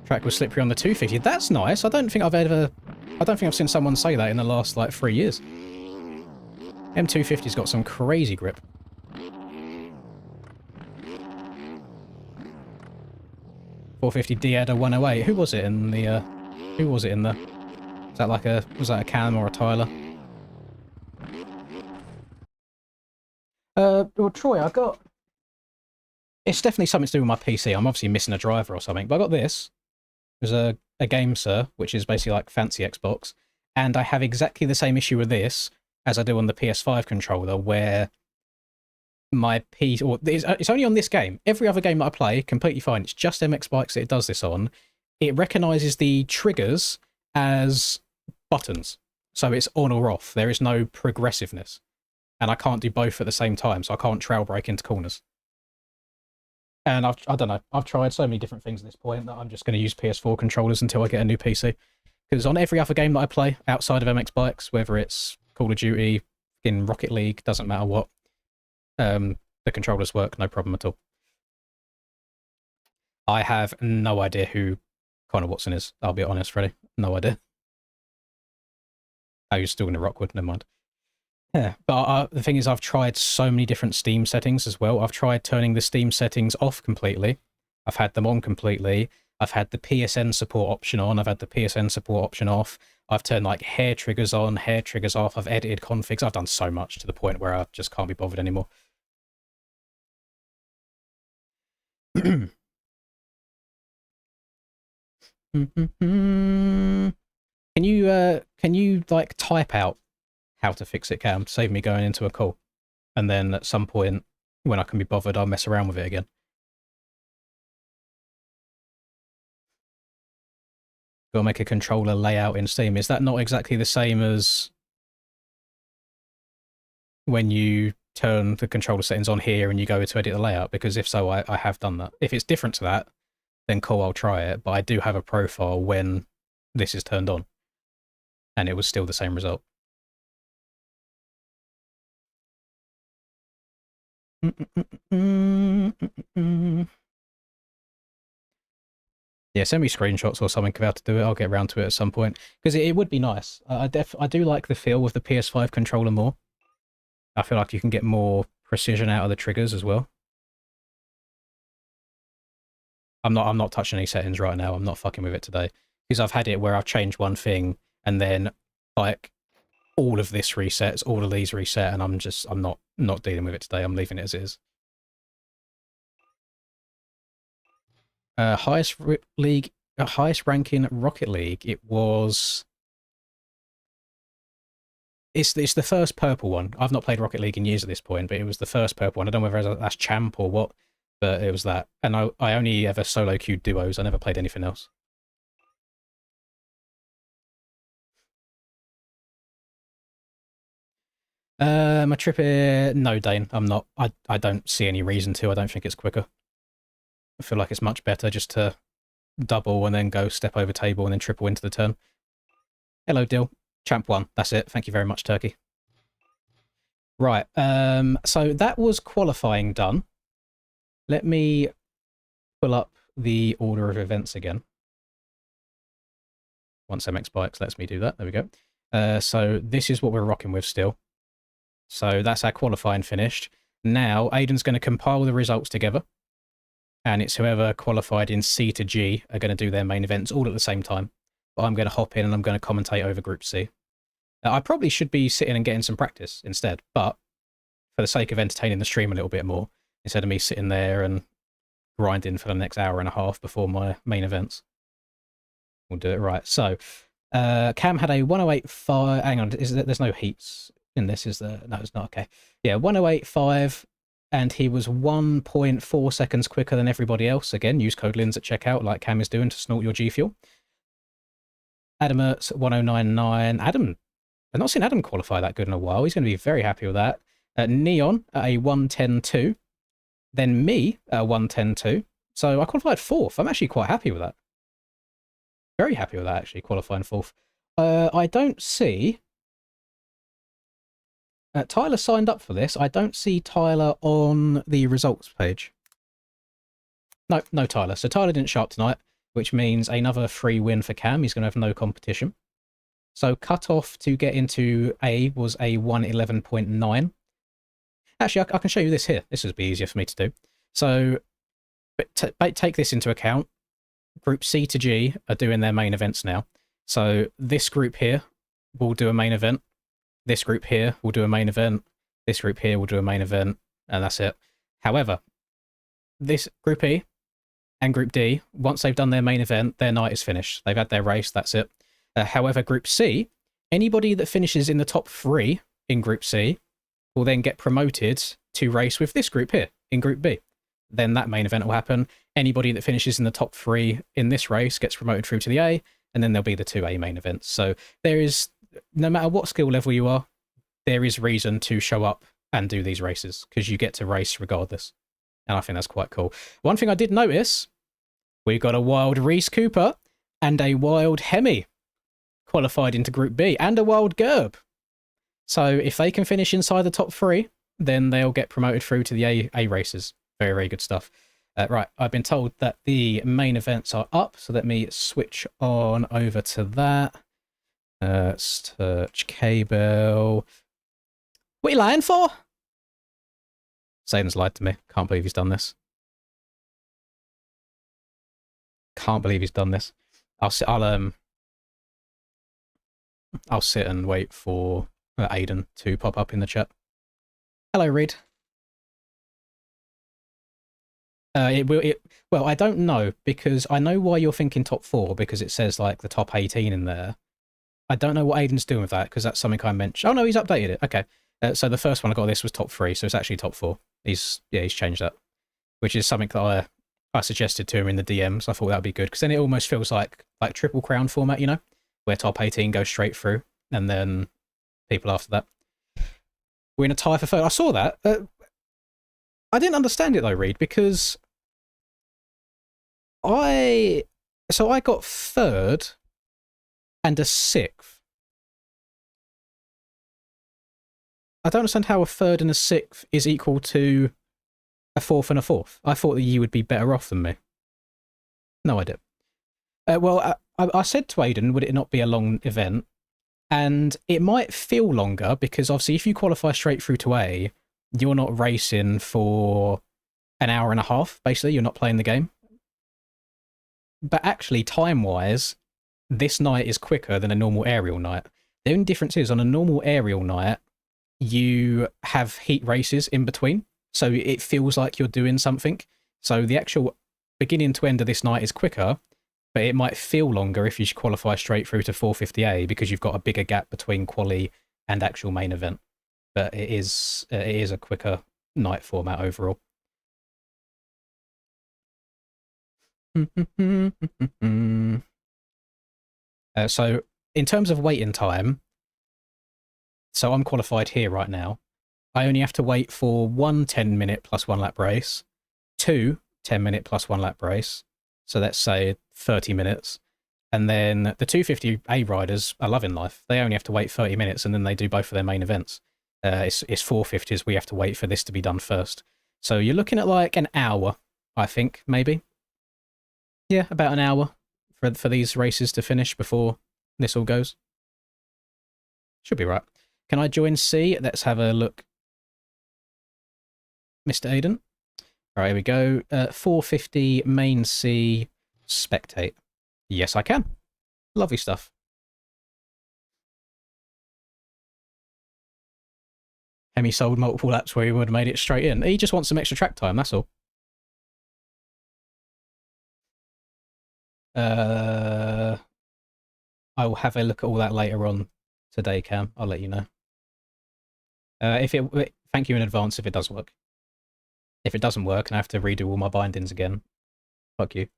Track was slippery on the 250. That's nice. I don't think I've seen someone say that in the last like 3 years. M250's got some crazy grip. .450D had a 108. Who was it in the? Was that a Cam or a Tyler? Well, Troy, I got. It's definitely something to do with my PC. I'm obviously missing a driver or something, but I got this. There's a Game Sir, which is basically like fancy Xbox, and I have exactly the same issue with this as I do on the PS5 controller, where my it's only on this game. Every other game that I play, completely fine. It's just MX Bikes that it does this on. It recognizes the triggers as buttons. So it's on or off. There is no progressiveness. And I can't do both at the same time, so I can't trail brake into corners. And I don't know, I've tried so many different things at this point that I'm just going to use PS4 controllers until I get a new PC. Because on every other game that I play outside of MX Bikes, whether it's Call of Duty, in Rocket League, doesn't matter what, the controllers work, no problem at all. I have no idea who Connor Watson is, I'll be honest, Freddie. No idea. Oh, you're still in the Rockwood, never mind. Yeah, but the thing is, I've tried so many different Steam settings as well. I've tried turning the Steam settings off completely. I've had them on completely. I've had the PSN support option on. I've had the PSN support option off. I've turned like hair triggers on, hair triggers off. I've edited configs. I've done so much to the point where I just can't be bothered anymore. Can you like type out how to fix it, Cam, to save me going into a call? And then at some point, when I can be bothered, I'll mess around with it again. Go make a controller layout in Steam. Is that not exactly the same as when you turn the controller settings on here and you go to edit the layout? Because if so, I have done that. If it's different to that, then cool, I'll try it. But I do have a profile when this is turned on. And it was still the same result. Yeah, send me screenshots or something about to do it. I'll get around to it at some point. Because it would be nice. I do like the feel with the PS5 controller more. I feel like you can get more precision out of the triggers as well. I'm not touching any settings right now. I'm not fucking with it today. Because I've had it where I've changed one thing and then like all of this resets, all of these reset, and I'm not dealing with it today. I'm leaving it as it is. Highest ranking Rocket League. It was. It's the first purple one. I've not played Rocket League in years at this point, but it was the first purple one. I don't know whether that's champ or what, but it was that. And I only ever solo queued duos. I never played anything else. My trip here, no, Dane, I'm not. I don't see any reason to. I don't think it's quicker. I feel like it's much better just to double and then go step over table and then triple into the turn. Hello, Dill. Champ 1. That's it. Thank you very much, Turkey. Right. So that was qualifying done. Let me pull up the order of events again. Once MX Bikes lets me do that. There we go. So this is what we're rocking with still. So that's our qualifying finished. Now, Aiden's going to compile the results together. And it's whoever qualified in C to G are going to do their main events all at the same time. But I'm going to hop in and I'm going to commentate over Group C. I probably should be sitting and getting some practice instead, but for the sake of entertaining the stream a little bit more, instead of me sitting there and grinding for the next hour and a half before my main events, we'll do it right. So, Cam had a 108.5. Hang on, there's no heats in this, is there? No, it's not. Okay. Yeah, 108.5. And he was 1.4 seconds quicker than everybody else. Again, use code LINS at checkout like Cam is doing to snort your G Fuel. Adam at 109.9. Adam, I've not seen Adam qualify that good in a while. He's going to be very happy with that. Neon at a 110.2. Then me at a 110.2. So I qualified 4th. I'm actually quite happy with that. Very happy with that, actually, qualifying 4th. I don't see... Tyler signed up for this. I don't see Tyler on the results page. No, Tyler. So Tyler didn't show up tonight, which means another free win for Cam. He's going to have no competition. So cut-off to get into A was a 111.9. Actually, I can show you this here. This would be easier for me to do. So take this into account. Group C to G are doing their main events now. So this group here will do a main event. This group here will do a main event. This group here will do a main event. And that's it. However, this Group E and Group D, once they've done their main event, their night is finished. They've had their race. That's it. However, Group C, anybody that finishes in the top 3 in Group C will then get promoted to race with this group here in Group B. Then that main event will happen. Anybody that finishes in the top 3 in this race gets promoted through to the A, and then there'll be the 2A main events. So there is, no matter what skill level you are, there is reason to show up and do these races because you get to race regardless. And I think that's quite cool. One thing I did notice, we've got a wild Reese Cooper and a wild Hemi qualified into Group B, and a wild Gerb. So if they can finish inside the top 3, then they'll get promoted through to the A races. Very, very good stuff. Right, I've been told that the main events are up, so let me switch on over to that. Search KBELL. What are you lying for? Satan's lied to me. Can't believe he's done this. Can't believe he's done this. I'll sit and wait for Aiden to pop up in the chat. Hello, Reed. Well, I don't know, because I know why you're thinking top 4, because it says like the top 18 in there. I don't know what Aiden's doing with that, because that's something I mentioned. Oh no, he's updated it. Okay. So the first one I got this was top 3, so it's actually top 4. He's changed that, which is something that I suggested to him in the DMs. I thought that would be good, because then it almost feels like Triple Crown format, you know, where top 18 goes straight through, and then people after that. We're in a tie for third. I saw that. I didn't understand it though, Reed, because I got 3rd and a 6th. I don't understand how a 3rd and a 6th is equal to a 4th and a 4th. I thought that you would be better off than me. No idea. Well, I said to Aiden, would it not be a long event? And it might feel longer, because obviously if you qualify straight through to A, you're not racing for an hour and a half, basically. You're not playing the game. But actually, time-wise, this night is quicker than a normal aerial night. The only difference is, on a normal aerial night, you have heat races in between, so it feels like you're doing something. So the actual beginning to end of this night is quicker, but it might feel longer if you qualify straight through to 450A, because you've got a bigger gap between quali and actual main event. But it is a quicker night format overall. So in terms of waiting time, so I'm qualified here right now. I only have to wait for 1 10-minute plus 1 lap race, 2 10-minute plus 1 lap race. So let's say 30 minutes. And then the 250A riders are loving life. They only have to wait 30 minutes, and then they do both of their main events. It's 450s. We have to wait for this to be done first. So you're looking at like an hour, I think, maybe. Yeah, about an hour for these races to finish before this all goes. Should be right. Can I join C? Let's have a look. Mr. Aiden. All right, here we go. 450 main C spectate. Yes, I can. Lovely stuff. Hemi sold multiple laps where he would have made it straight in. He just wants some extra track time, that's all. I will have a look at all that later on today, Cam. I'll let you know. Thank you in advance if it does work. If it doesn't work and I have to redo all my bindings again, fuck you.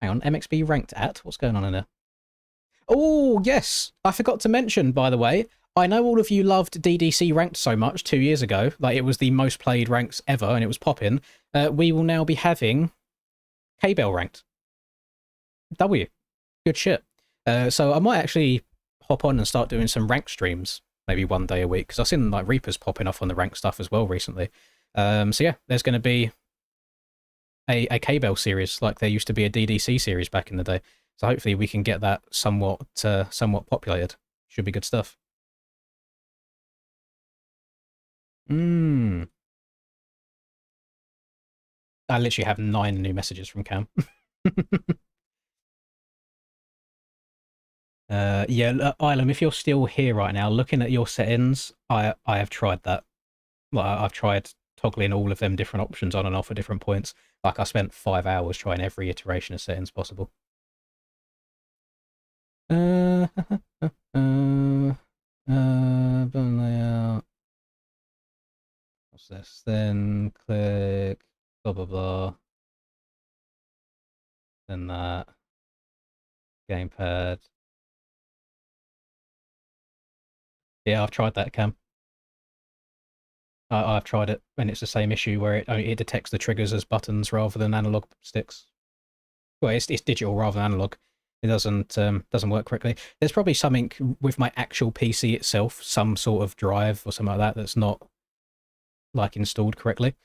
Hang on, MXB ranked at? What's going on in there? Oh, yes! I forgot to mention, by the way, I know all of you loved DDC ranked so much 2 years ago. Like, it was the most played ranks ever and it was popping. We will now be having KBELL ranked. W. Good shit. So I might actually hop on and start doing some rank streams, maybe 1 day a week, because I've seen like Reapers popping off on the rank stuff as well recently. So yeah, there's going to be a KBELL series, like there used to be a DDC series back in the day. So hopefully we can get that somewhat populated. Should be good stuff. I literally have 9 new messages from Cam. Yeah, Ilum, if you're still here right now, looking at your settings, I have tried that. Like, I've tried toggling all of them different options on and off at different points. Like, I spent 5 hours trying every iteration of settings possible. Button layout. What's this? Then click blah blah blah. Then that. Gamepad. Yeah, I've tried that, Cam. I've tried it, and it's the same issue where it detects the triggers as buttons rather than analog sticks. Well, it's digital rather than analog. It doesn't work correctly. There's probably something with my actual PC itself, some sort of drive or something like that that's not like installed correctly.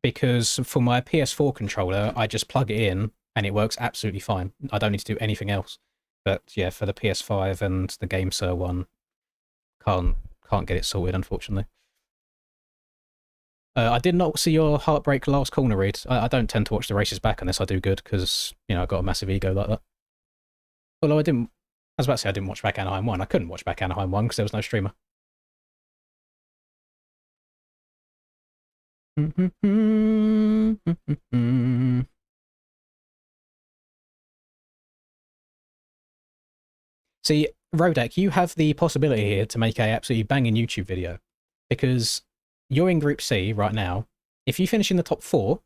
Because for my PS4 controller, I just plug it in and it works absolutely fine. I don't need to do anything else. But yeah, for the PS5 and the GameSir one, can't get it sorted, unfortunately. I did not see your Heartbreak last corner read. I don't tend to watch the races back unless I do good, because, you know, I've got a massive ego like that. Although I was about to say I didn't watch back Anaheim 1. I couldn't watch back Anaheim 1 because there was no streamer. See, Rodak, you have the possibility here to make a absolutely banging YouTube video, because you're in Group C right now. If you finish in the top 4,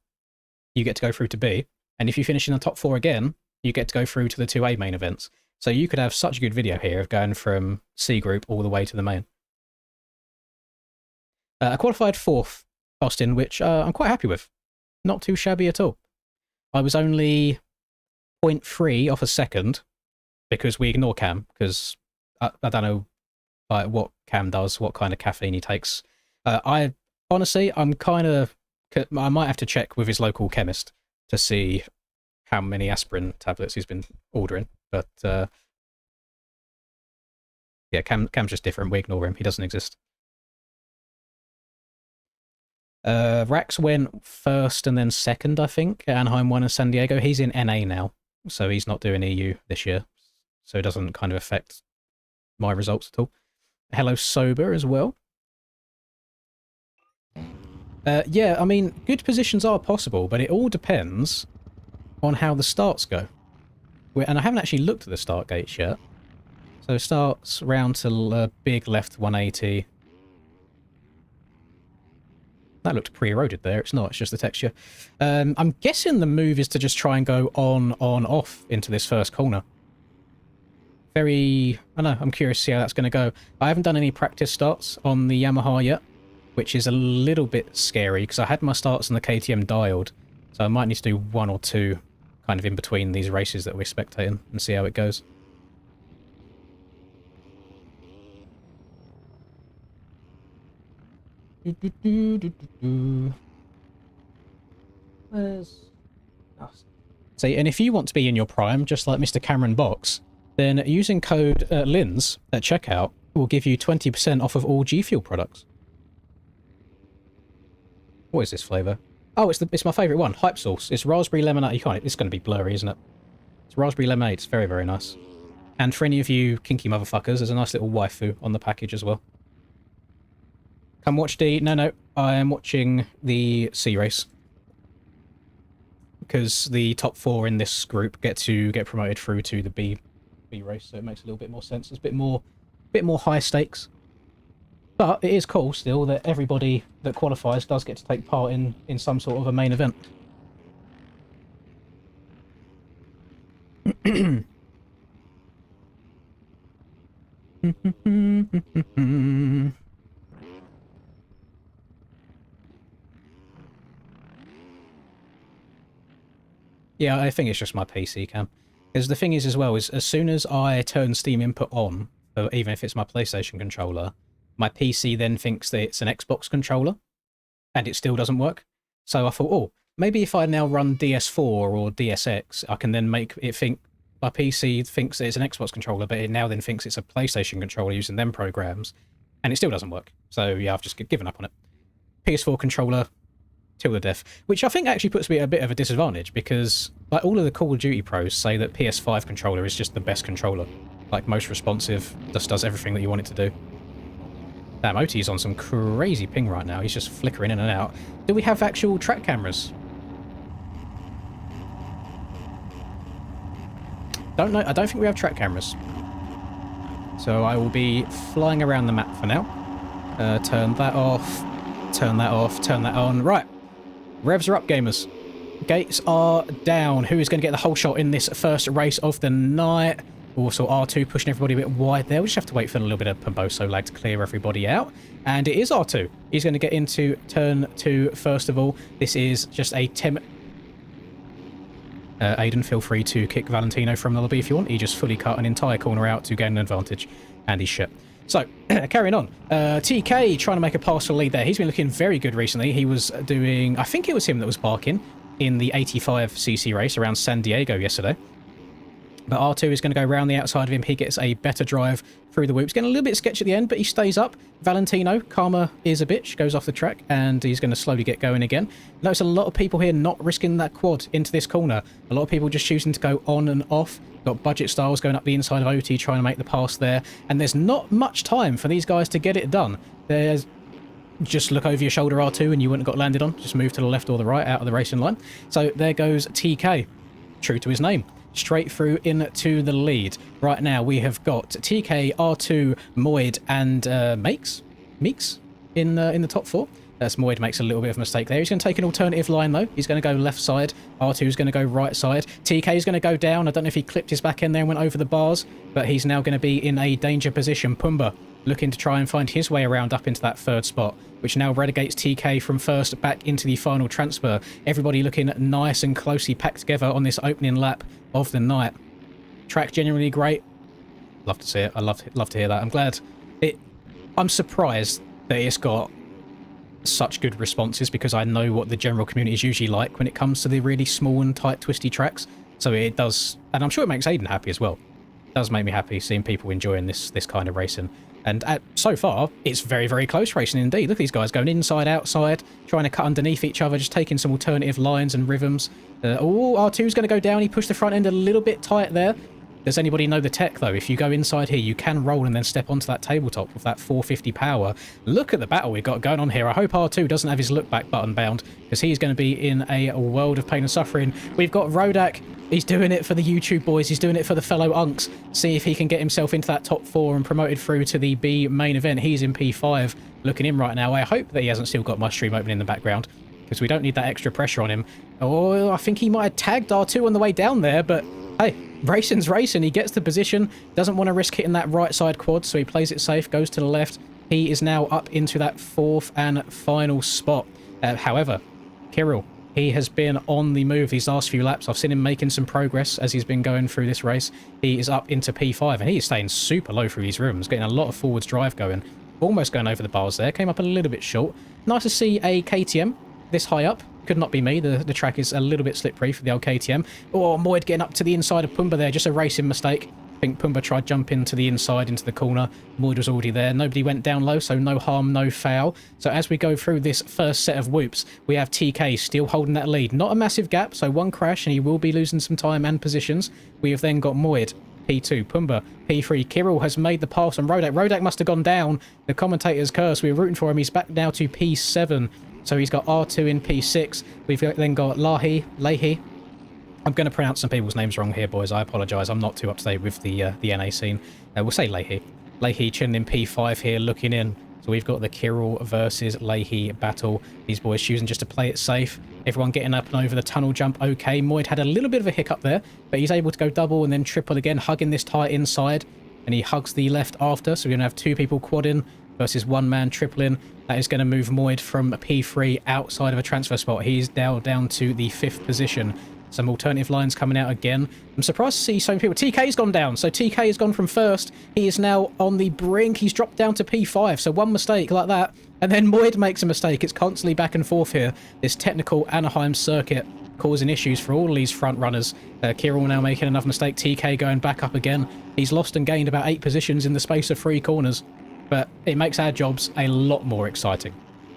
you get to go through to B, and if you finish in the top 4 again, you get to go through to the 2A main events. So you could have such a good video here of going from C group all the way to the main. I qualified 4th, Austin, which I'm quite happy with. Not too shabby at all. I was only 0.3 off a second, because we ignore Cam, because I don't know what Cam does, what kind of caffeine he takes. I might have to check with his local chemist to see how many aspirin tablets he's been ordering. But yeah, Cam's just different. We ignore him. He doesn't exist. Rax went 1st and then 2nd, I think, at Anaheim 1 and San Diego. He's in NA now, so he's not doing EU this year. So it doesn't kind of affect my results at all. Hello, Sober, as well. Yeah, I mean, good positions are possible, but it all depends on how the starts go. And I haven't actually looked at the start gates yet. So it starts round to big left 180. That looked pre-eroded there. It's not, it's just the texture. I'm guessing the move is to just try and go on, off into this first corner. I don't know, I'm curious to see how that's going to go. I haven't done any practice starts on the Yamaha yet, which is a little bit scary, because I had my starts on the KTM dialed, so I might need to do 1 or 2 kind of in between these races that we're spectating and see how it goes. See, and if you want to be in your prime, just like Mr. Cameron Box, then using code LINS at checkout will give you 20% off of all G Fuel products. What is this flavour? Oh, it's my favourite one, Hype Sauce. It's raspberry lemonade. It's going to be blurry, isn't it? It's raspberry lemonade. It's very, very nice. And for any of you kinky motherfuckers, there's a nice little waifu on the package as well. Come watch the... No, I am watching the C race. Because the top 4 in this group get promoted through to the B race, so it makes a little bit more sense. It's a bit more high stakes. But it is cool still that everybody that qualifies does get to take part in some sort of a main event. Yeah, I think it's just my PC cam. Because the thing is as well, is as soon as I turn Steam input on, even if it's my PlayStation controller, my PC then thinks that it's an Xbox controller, and it still doesn't work. So I thought, oh, maybe if I now run DS4 or DSX, I can then make it think my PC thinks that it's an Xbox controller, but it now then thinks it's a PlayStation controller using them programs, and it still doesn't work. So yeah, I've just given up on it. PS4 controller, till the death, which I think actually puts me at a bit of a disadvantage, because like all of the Call of Duty pros say that PS5 controller is just the best controller, like most responsive, just does everything that you want it to do. Damn, OT is on some crazy ping right now. He's just flickering in and out. Do we have actual track cameras? Don't know. I don't think we have track cameras. So I will be flying around the map for now. Turn that off, turn that off, turn that on. Right, revs are up, gamers. Gates are down. Who is going to get the whole shot in this first race of the night? Also, R2 pushing everybody a bit wide there. We just have to wait for a little bit of Pomboso lag to clear everybody out. And it is R2. He's going to get into turn 2 first of all. This is just a 10... Aiden, feel free to kick Valentino from the lobby if you want. He just fully cut an entire corner out to gain an advantage. And he's shit. So, carrying on. TK trying to make a pass for lead there. He's been looking very good recently. He was doing... I think it was him that was barking in the 85cc race around San Diego yesterday. But R2 is going to go around the outside of him. He gets a better drive through the whoops. Getting a little bit sketchy at the end, but he stays up. Valentino, karma is a bitch, goes off the track, and he's going to slowly get going again. Notice a lot of people here not risking that quad into this corner. A lot of people just choosing to go on and off. Got Budget Styles going up the inside of OT, trying to make the pass there. And there's not much time for these guys to get it done. There's... Just look over your shoulder, R2, and you wouldn't have got landed on. Just move to the left or the right out of the racing line. So there goes TK. True to his name. Straight through into the lead. Right now we have got TK, R2, Moid, and Meeks in the top 4. Moid makes a little bit of a mistake there. He's going to take an alternative line though. He's going to go left side. R2 is going to go right side. TK is going to go down. I don't know if he clipped his back end there and went over the bars, but he's now going to be in a danger position. Pumba looking to try and find his way around up into that third spot, which now relegates TK from first back into the final transfer. Everybody looking nice and closely packed together on this opening lap of the night. Track genuinely great. Love to see it. I love to hear that. I'm glad it... I'm surprised that it's got such good responses, because I know what the general community is usually like when it comes to the really small and tight twisty tracks. So it does, and I'm sure it makes Aiden happy as well. It does make me happy seeing people enjoying this kind of racing. And so far, it's very, very close racing indeed. Look at these guys going inside, outside, trying to cut underneath each other, just taking some alternative lines and rhythms. Oh, R2's going to go down. He pushed the front end a little bit tight there. Does anybody know the tech, though? If you go inside here, you can roll and then step onto that tabletop with that 450 power. Look at the battle we've got going on here. I hope R2 doesn't have his look back button bound, because he's going to be in a world of pain and suffering. We've got Rodak. He's doing it for the YouTube boys. He's doing it for the fellow unks. See if he can get himself into that top 4 and promoted through to the B main event. He's in P5, looking in right now. I hope that he hasn't still got my stream open in the background, because we don't need that extra pressure on him. Oh, I think he might have tagged R2 on the way down there, but hey, racing's racing. He gets the position, doesn't want to risk hitting that right side quad, so he plays it safe, goes to the left. He is now up into that 4th and final spot. However, Kirill, he has been on the move these last few laps. I've seen him making some progress as he's been going through this race. He is up into P5, and he is staying super low through these rooms, getting a lot of forwards drive going. Almost going over the bars there. Came up a little bit short. Nice to see a KTM this high up. Could not be me. The track is a little bit slippery for the old KTM. Oh, Moid getting up to the inside of Pumba there. Just a racing mistake. I think Pumba tried jumping to the inside into the corner. Moid was already there. Nobody went down low, so no harm, no foul. So as we go through this first set of whoops, we have TK still holding that lead. Not a massive gap, so one crash and he will be losing some time and positions. We have then got Moid, P2, Pumba, P3. Kirill has made the pass on Rodak. Rodak must have gone down. The commentator's curse. We were rooting for him. He's back now to P7. So he's got R2 in P6. We've then got Leahy. I'm going to pronounce some people's names wrong here, boys. I apologise. I'm not too up to date with the NA scene. We'll say Leahy. Leahy chilling in P5 here, looking in. So we've got the Kirill versus Leahy battle. These boys choosing just to play it safe. Everyone getting up and over the tunnel jump okay. Moid had a little bit of a hiccup there, but he's able to go double and then triple again, hugging this tyre inside. And he hugs the left after, so we're going to have 2 people quadding versus 1 man tripling. That is going to move Moid from P3 outside of a transfer spot. He's now down to the 5th position. Some alternative lines coming out again. I'm surprised to see so many people. TK's gone down. So TK has gone from first. He is now on the brink. He's dropped down to P5. So one mistake like that. And then Moid makes a mistake. It's constantly back and forth here. This technical Anaheim circuit causing issues for all these front runners. Kirill now making another mistake. TK going back up again. He's lost and gained about 8 positions in the space of 3 corners. But it makes our jobs a lot more exciting.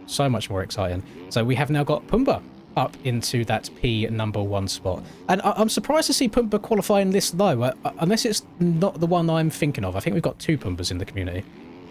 So much more exciting. So we have now got Pumba up into that P1 spot. And I'm surprised to see Pumba qualifying this low, unless it's not the one I'm thinking of. I think we've got 2 Pumbas in the community.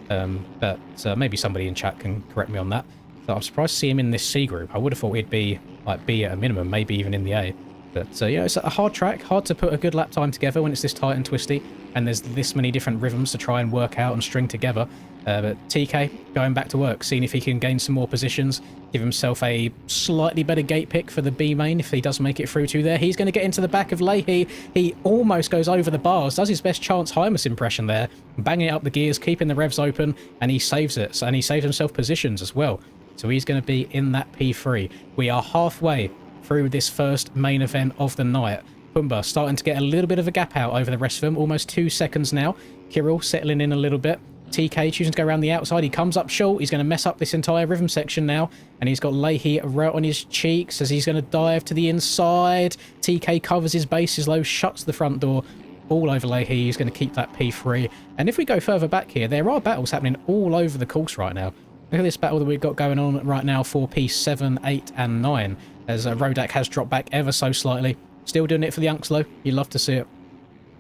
But maybe somebody in chat can correct me on that. So I'm surprised to see him in this C group. I would have thought he'd be like B at a minimum, maybe even in the A. But, yeah, it's a hard track, hard to put a good lap time together when it's this tight and twisty, and there's this many different rhythms to try and work out and string together. But TK going back to work, seeing if he can gain some more positions, give himself a slightly better gate pick for the B main if he does make it through to there. He's going to get into the back of Leahy. He almost goes over the bars, does his best Chance Hymus impression there, banging up the gears, keeping the revs open, and he saves it. And he saves himself positions as well. So he's going to be in that P3. We are halfway through this first main event of the night. Pumbaa starting to get a little bit of a gap out over the rest of them, almost 2 seconds now. Kirill settling in a little bit. TK choosing to go around the outside. He comes up short. He's going to mess up this entire rhythm section now. And he's got Leahy right on his cheeks as he's going to dive to the inside. TK covers his bases low, shuts the front door all over Leahy. He's going to keep that P3. And if we go further back here, there are battles happening all over the course right now. Look at this battle that we've got going on right now for P7, 8 and 9. As Rodak has dropped back ever so slightly. Still doing it for the Unks though. You love to see it.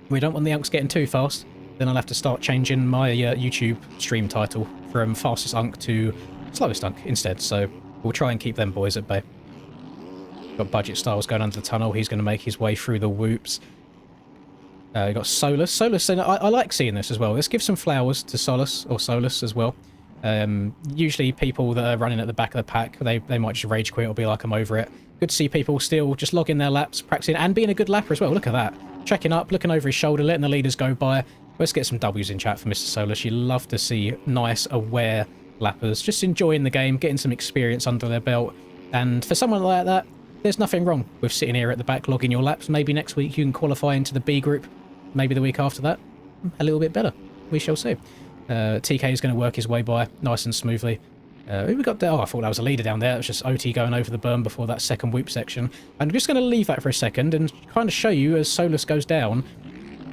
We don't want the Unks getting too fast. Then I'll have to start changing my YouTube stream title from Fastest Unk to Slowest Unk instead. So we'll try and keep them boys at bay. Got Budget Styles going under the tunnel. He's going to make his way through the whoops. We've got Solus. Solus, and I like seeing this as well. Let's give some flowers to Solus, or Solus as well. Usually people that are running at the back of the pack, they might just rage quit or be like, I'm over it. Good to see people still just logging their laps, practicing, and being a good lapper as well. Look at that. Checking up, looking over his shoulder, letting the leaders go by. Let's get some W's in chat for Mr. Solus. You love to see nice, aware lappers, just enjoying the game, getting some experience under their belt. And for someone like that, there's nothing wrong with sitting here at the back logging your laps. Maybe next week you can qualify into the B group. Maybe the week after that, a little bit better. We shall see. TK is going to work his way by nice and smoothly. Who we got there? Oh, I thought that was a leader down there. It was just OT going over the berm before that second whoop section. I'm just going to leave that for a second and kind of show you as Solus goes down.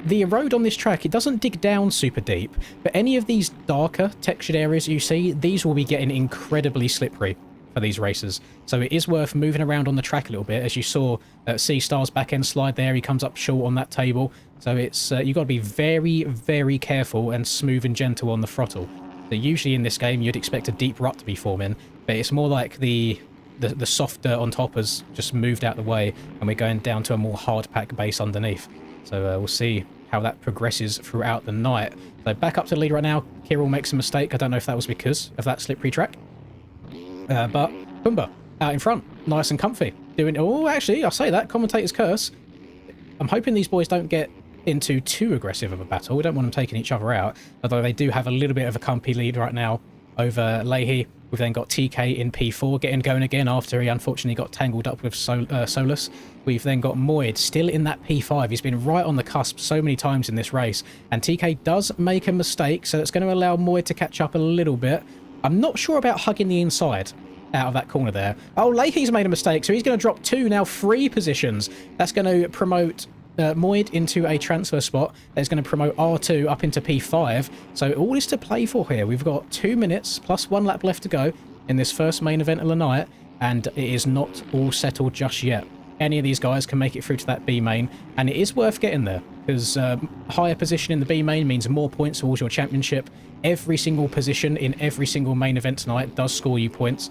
The road on this track, it doesn't dig down super deep, but any of these darker textured areas you see, these will be getting incredibly slippery for these races. So it is worth moving around on the track a little bit. As you saw C-Star's back end slide there, he comes up short on that table. So it's you've got to be very, very careful and smooth and gentle on the throttle. So usually in this game, you'd expect a deep rut to be forming, but it's more like the soft dirt on top has just moved out the way, and we're going down to a more hard pack base underneath. So we'll see how that progresses throughout the night. So back up to the lead right now. Kirill makes a mistake. I don't know if that was because of that slippery track. But Pumbaa out in front. Nice and comfy. Doing... Oh, actually, I'll say that. Commentator's curse. I'm hoping these boys don't get into too aggressive of a battle. We don't want them taking each other out. Although they do have a little bit of a comfy lead right now over Leahy. We've then got TK in P4 getting going again after he unfortunately got tangled up with Solus. We've then got Moid still in that P5. He's been right on the cusp so many times in this race. And TK does make a mistake, so it's going to allow Moid to catch up a little bit. I'm not sure about hugging the inside out of that corner there. Oh, Leahy's made a mistake, so he's going to drop 2, now 3 positions. That's going to promote Moid into a transfer spot. That's going to promote R2 up into P5. So all is to play for here. We've got 2 minutes plus 1 lap left to go in this first main event of the night, and it is not all settled just yet. Any of these guys can make it through to that B main, and it is worth getting there because higher position in the B main means more points towards your championship. Every single position in every single main event tonight does score you points.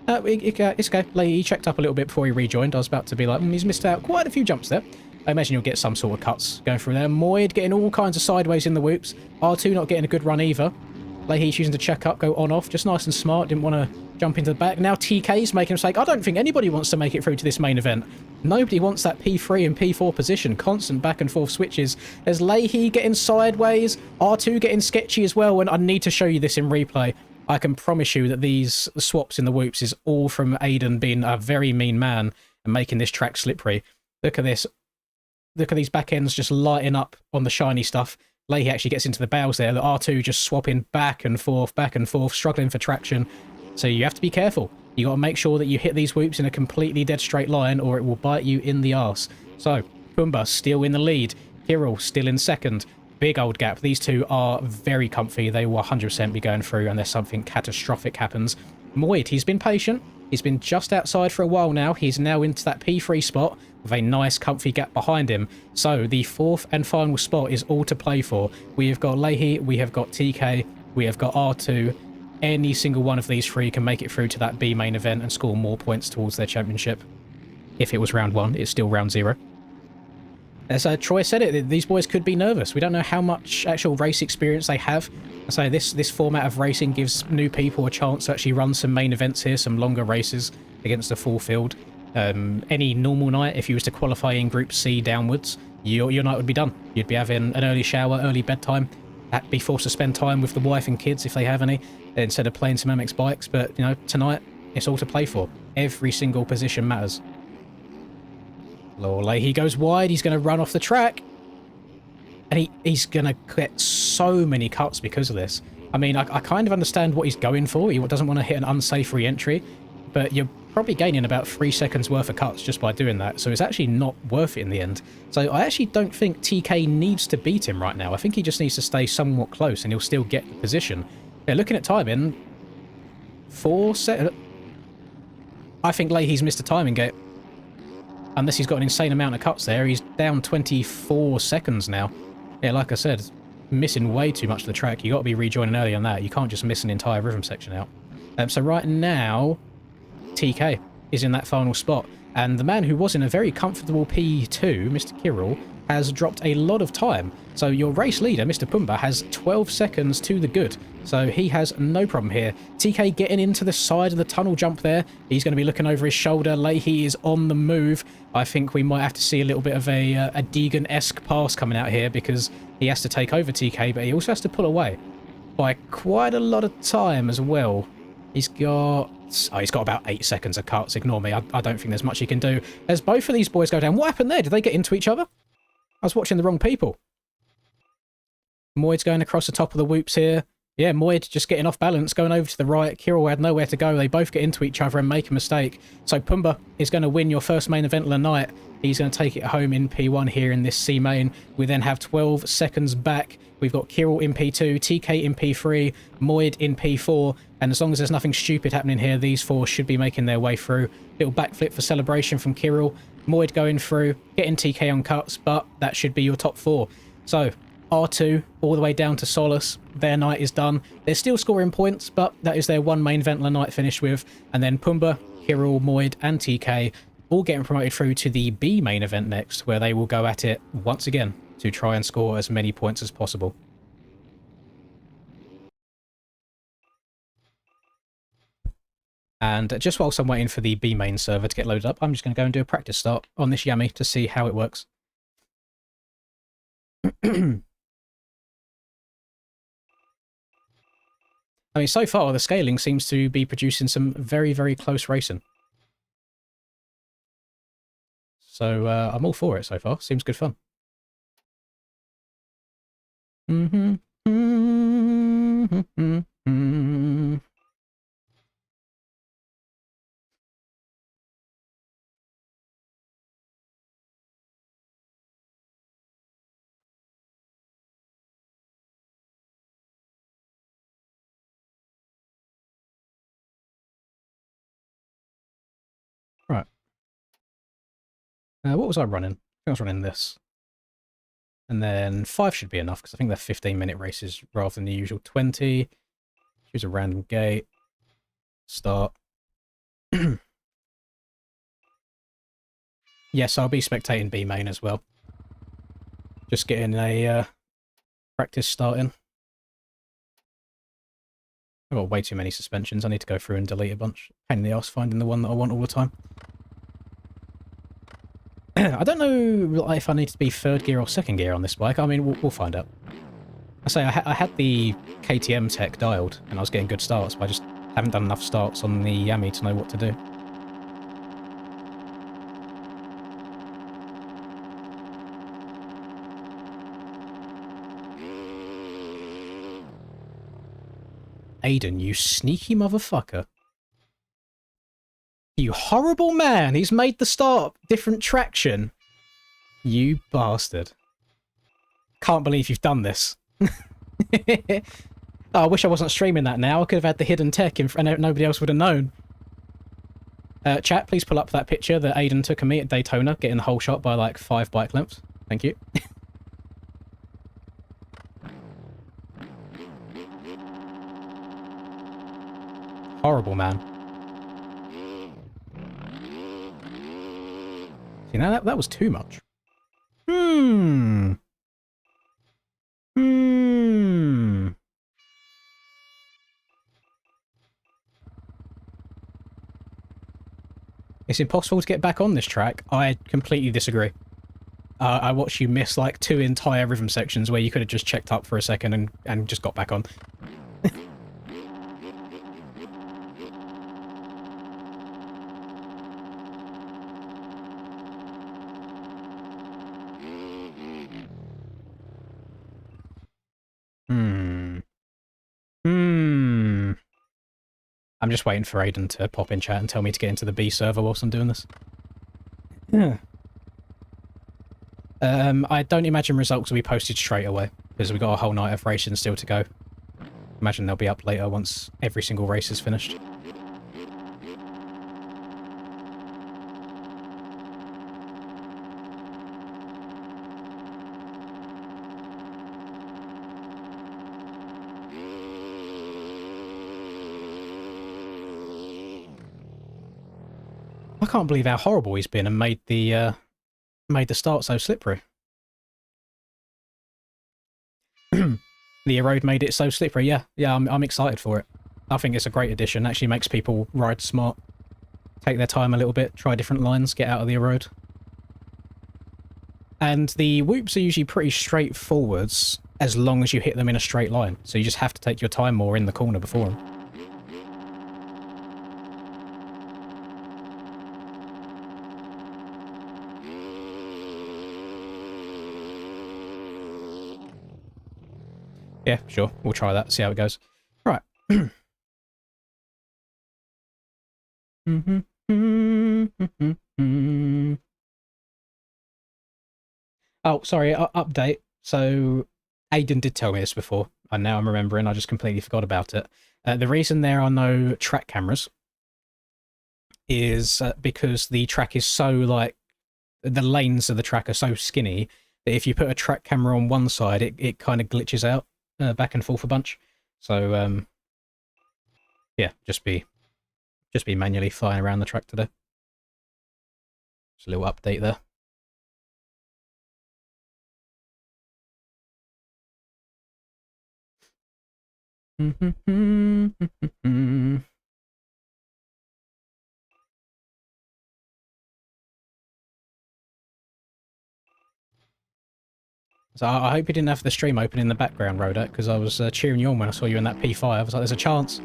It's okay. He checked up a little bit before he rejoined. I was about to be like, he's missed out quite a few jumps there. I imagine you'll get some sort of cuts going through there. Moid getting all kinds of sideways in the whoops. R2 not getting a good run either. Leahy choosing to check up, go on-off. Just nice and smart. Didn't want to jump into the back. Now TK's making a mistake. I don't think anybody wants to make it through to this main event. Nobody wants that P3 and P4 position. Constant back and forth switches. There's Leahy getting sideways. R2 getting sketchy as well. And I need to show you this in replay. I can promise you that these swaps in the whoops is all from Aiden being a very mean man and making this track slippery. Look at this. Look at these back ends just lighting up on the shiny stuff. Leahy actually gets into the bows there. The R2 just swapping back and forth, struggling for traction. So you have to be careful. You got to make sure that you hit these whoops in a completely dead straight line or it will bite you in the arse. So Pumbaa still in the lead. Kirill still in second. Big old gap. These two are very comfy. They will 100% be going through unless something catastrophic happens. Moid, he's been patient. He's been just outside for a while now. He's now into that P3 spot with a nice comfy gap behind him. So the 4th and final spot is all to play for. We have got Leahy, we have got TK, we have got R2. Any single one of these 3 can make it through to that B main event and score more points towards their championship. If it was round 1, it's still round 0. As Troy said it, these boys could be nervous. We don't know how much actual race experience they have. So this format of racing gives new people a chance to actually run some main events here, some longer races against a full field. Any normal night, if you was to qualify in Group C downwards, your night would be done. You'd be having an early shower, early bedtime, be forced to spend time with the wife and kids if they have any, instead of playing some MX bikes. But, you know, tonight, it's all to play for. Every single position matters. He goes wide. He's going to run off the track. And he's going to get so many cuts because of this. I mean, I kind of understand what he's going for. He doesn't want to hit an unsafe re-entry. But you're probably gaining about 3 seconds worth of cuts just by doing that. So it's actually not worth it in the end. So I actually don't think TK needs to beat him right now. I think he just needs to stay somewhat close and he'll still get the position. Yeah, looking at timing, 4 seconds. I think Leahy's missed a timing gate. Unless he's got an insane amount of cuts there. He's down 24 seconds now. Yeah, like I said, missing way too much of the track. You got to be rejoining early on that. You can't just miss an entire rhythm section out. So right now, TK is in that final spot. And the man who was in a very comfortable P2, Mr. Kirill, has dropped a lot of time. So your race leader, Mr. Pumba, has 12 seconds to the good. So he has no problem here. TK getting into the side of the tunnel jump there. He's going to be looking over his shoulder. Leahy is on the move. I think we might have to see a little bit of a Deegan-esque pass coming out here because he has to take over TK, but he also has to pull away by quite a lot of time as well. He's got about 8 seconds of cuts. Ignore me. I don't think there's much he can do. As both of these boys go down. What happened there? Did they get into each other? I was watching the wrong people. Moyd's going across the top of the whoops here. Yeah, Moyd just getting off balance, going over to the right. Kirill had nowhere to go. They both get into each other and make a mistake. So Pumba is going to win your first main event of the night. He's going to take it home in P1 here in this C main. We then have 12 seconds back. We've got Kirill in P2, TK in P3, Moyd in P4. And as long as there's nothing stupid happening here, these four should be making their way through. Little backflip for celebration from Kirill. Moyd going through, getting TK on cuts, but that should be your top four. So R2 all the way down to Solus. Their night is done. They're still scoring points, but that is their one main event of the night finished with. And then Pumba, Kirill, Moyd, and TK all getting promoted through to the B main event next, where they will go at it once again to try and score as many points as possible. And just whilst I'm waiting for the B main server to get loaded up, I'm just going to go and do a practice start on this Yami to see how it works. I mean, so far, the scaling seems to be producing some very, very close racing. So, I'm all for it so far. Seems good fun. Right. What was I running? I think I was running this. And then 5 should be enough, because I think they're 15-minute races rather than the usual 20. Choose a random gate. Start. Yes, I'll be spectating B main as well. Just getting a practice starting. I've got way too many suspensions. I need to go through and delete a bunch. Pain in the ass finding the one that I want all the time. I don't know if I need to be third gear or second gear on this bike. I mean, we'll find out. I say I had the KTM tech dialed and I was getting good starts, but I just haven't done enough starts on the Yami to know what to do. Aiden, you sneaky motherfucker. You horrible man! He's made the start different traction. You bastard. Can't believe you've done this. Oh, I wish I wasn't streaming that now. I could have had the hidden tech and nobody else would have known. Chat, please pull up that picture that Aiden took of me at Daytona, getting the whole shot by like 5 bike lengths. Thank you. Horrible man. You know, that was too much. Hmm. Hmm. It's impossible to get back on this track. I completely disagree. I watched you miss like 2 entire rhythm sections where you could have just checked up for a second and just got back on. I'm just waiting for Aiden to pop in chat and tell me to get into the B server whilst I'm doing this. Yeah. I don't imagine results will be posted straight away, because we've got a whole night of racing still to go. Imagine they'll be up later once every single race is finished. I can't believe how horrible he's been and made the start so slippery. The erode made it so slippery. Yeah, I'm excited for it. I think it's a great addition. Actually makes people ride smart, take their time a little bit, try different lines, get out of the erode. And the whoops are usually pretty straightforwards as long as you hit them in a straight line. So you just have to take your time more in the corner before them. Yeah, sure. We'll try that, see how it goes. Right. Oh, sorry, update. So, Aiden did tell me this before, and now I'm remembering, I just completely forgot about it. The reason there are no track cameras is because the track is so, like, the lanes of the track are so skinny that if you put a track camera on one side, it kind of glitches out back and forth a bunch. So, yeah, just be manually flying around the track today. Just a little update there. So I hope you didn't have the stream open in the background, Rodak, because I was cheering you on when I saw you in that P5. I was like, there's a chance.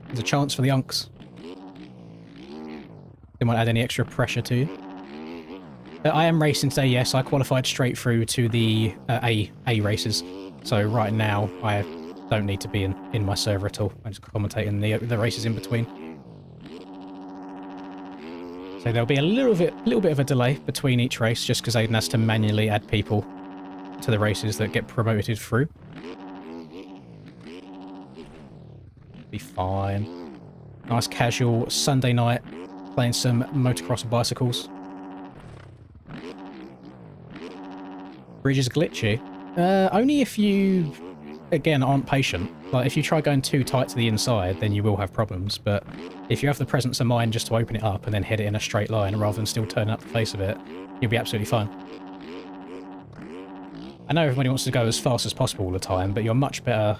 There's a chance for the unks. Didn't want to add any extra pressure to you. I am racing today, yes. I qualified straight through to the A races. So right now, I don't need to be in my server at all. I'm just commentating the races in between. So there'll be a little bit of a delay between each race, just because Aiden has to manually add people to the races that get promoted through. Be fine. Nice casual Sunday night, playing some motocross bicycles. Bridge is glitchy. Only if you, again, aren't patient. Like, if you try going too tight to the inside, then you will have problems. But if you have the presence of mind just to open it up and then hit it in a straight line rather than still turning up the face of it, you'll be absolutely fine. I know everybody wants to go as fast as possible all the time, but you're much better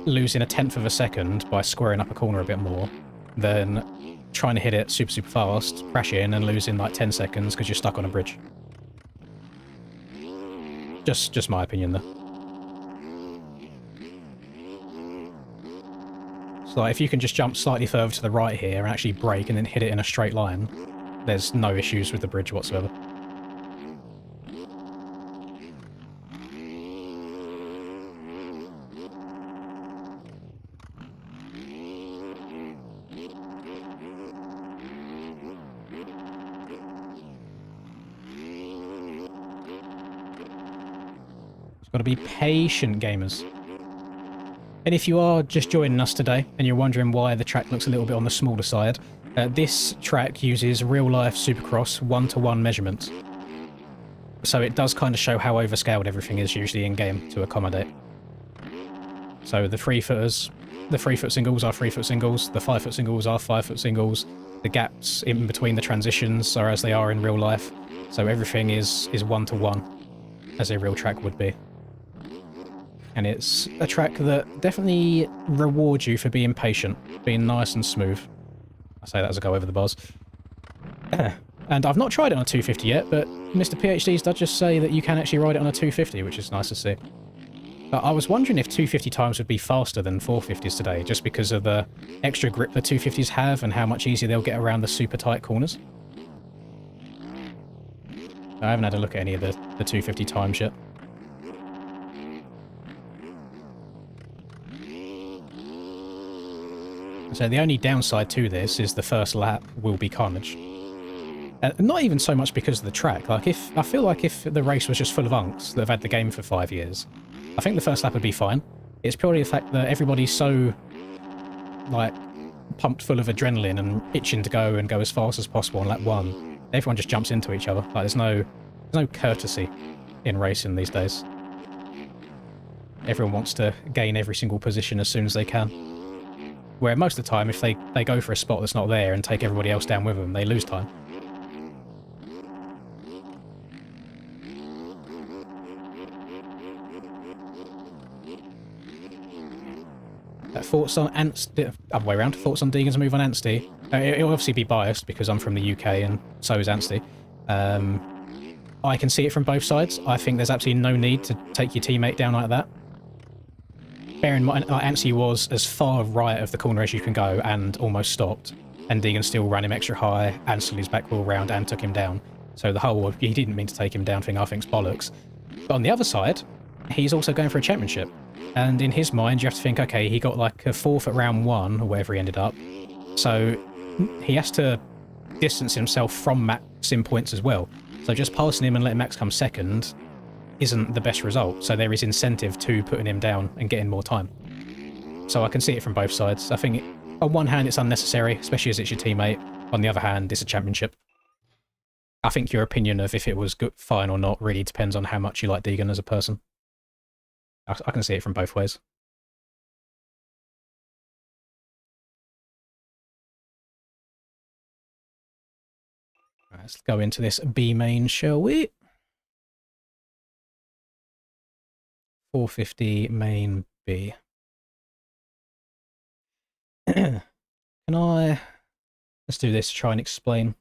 losing 1/10 of a second by squaring up a corner a bit more than trying to hit it super, super fast, crash in, and losing like 10 seconds because you're stuck on a bridge. Just my opinion, though. So like, if you can just jump slightly further to the right here and actually brake and then hit it in a straight line, there's no issues with the bridge whatsoever. Got to be patient, gamers. And if you are just joining us today and you're wondering why the track looks a little bit on the smaller side, this track uses real-life Supercross 1-to-1 measurements. So it does kind of show how overscaled everything is usually in-game to accommodate. So the 3-footers, the 3-foot singles are 3-foot singles, the 5-foot singles are 5-foot singles, The gaps in between the transitions are as they are in real life, so everything is one-to-one, as a real track would be. And it's a track that definitely rewards you for being patient, being nice and smooth. I say that as I go over the bars. And I've not tried it on a 250 yet, but Mr. PhDs does just say that you can actually ride it on a 250, which is nice to see. But I was wondering if 250 times would be faster than 450s today, just because of the extra grip the 250s have and how much easier they'll get around the super tight corners. I haven't had a look at any of the 250 times yet. So the only downside to this is the first lap will be carnage. Not even so much because of the track. Like, I feel like if the race was just full of unks that have had the game for 5 years, I think the first lap would be fine. It's purely the fact that everybody's so, like, pumped full of adrenaline and itching to go and go as fast as possible on lap 1. Everyone just jumps into each other. Like, there's no courtesy in racing these days. Everyone wants to gain every single position as soon as they can. Where most of the time, if they go for a spot that's not there and take everybody else down with them, they lose time. Thoughts on Anstey? Other way around. Thoughts on Deegan's move on Anstey? It'll obviously be biased because I'm from the UK and so is Anstey. I can see it from both sides. I think there's absolutely no need to take your teammate down like that. Bear in mind, Anstey was as far right of the corner as you can go and almost stopped. And Deegan still ran him extra high and slid his back wheel round and took him down. So the whole he didn't mean to take him down thing I think's bollocks. But on the other side, he's also going for a championship. And in his mind, you have to think, okay, he got like a 4th at round 1, or wherever he ended up. So he has to distance himself from Max in points as well. So just passing him and letting Max come second isn't the best result. So there is incentive to putting him down and getting more time. So I can see it from both sides. I think on one hand, it's unnecessary, especially as it's your teammate. On the other hand, it's a championship. I think your opinion of if it was good, fine or not really depends on how much you like Deegan as a person. I can see it from both ways. Right, let's go into this B main, shall we? 450 main B. Can I... Let's do this to try and explain.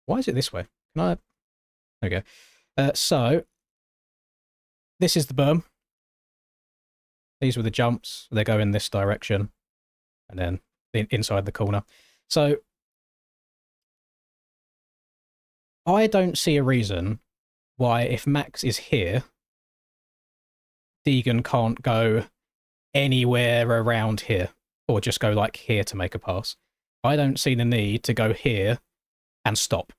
Why is it this way? Can I... There we go. So... This is the berm. These were the jumps. They go in this direction. And then inside the corner. So, I don't see a reason why if Max is here, Deegan can't go anywhere around here. Or just go like here to make a pass. I don't see the need to go here and stop.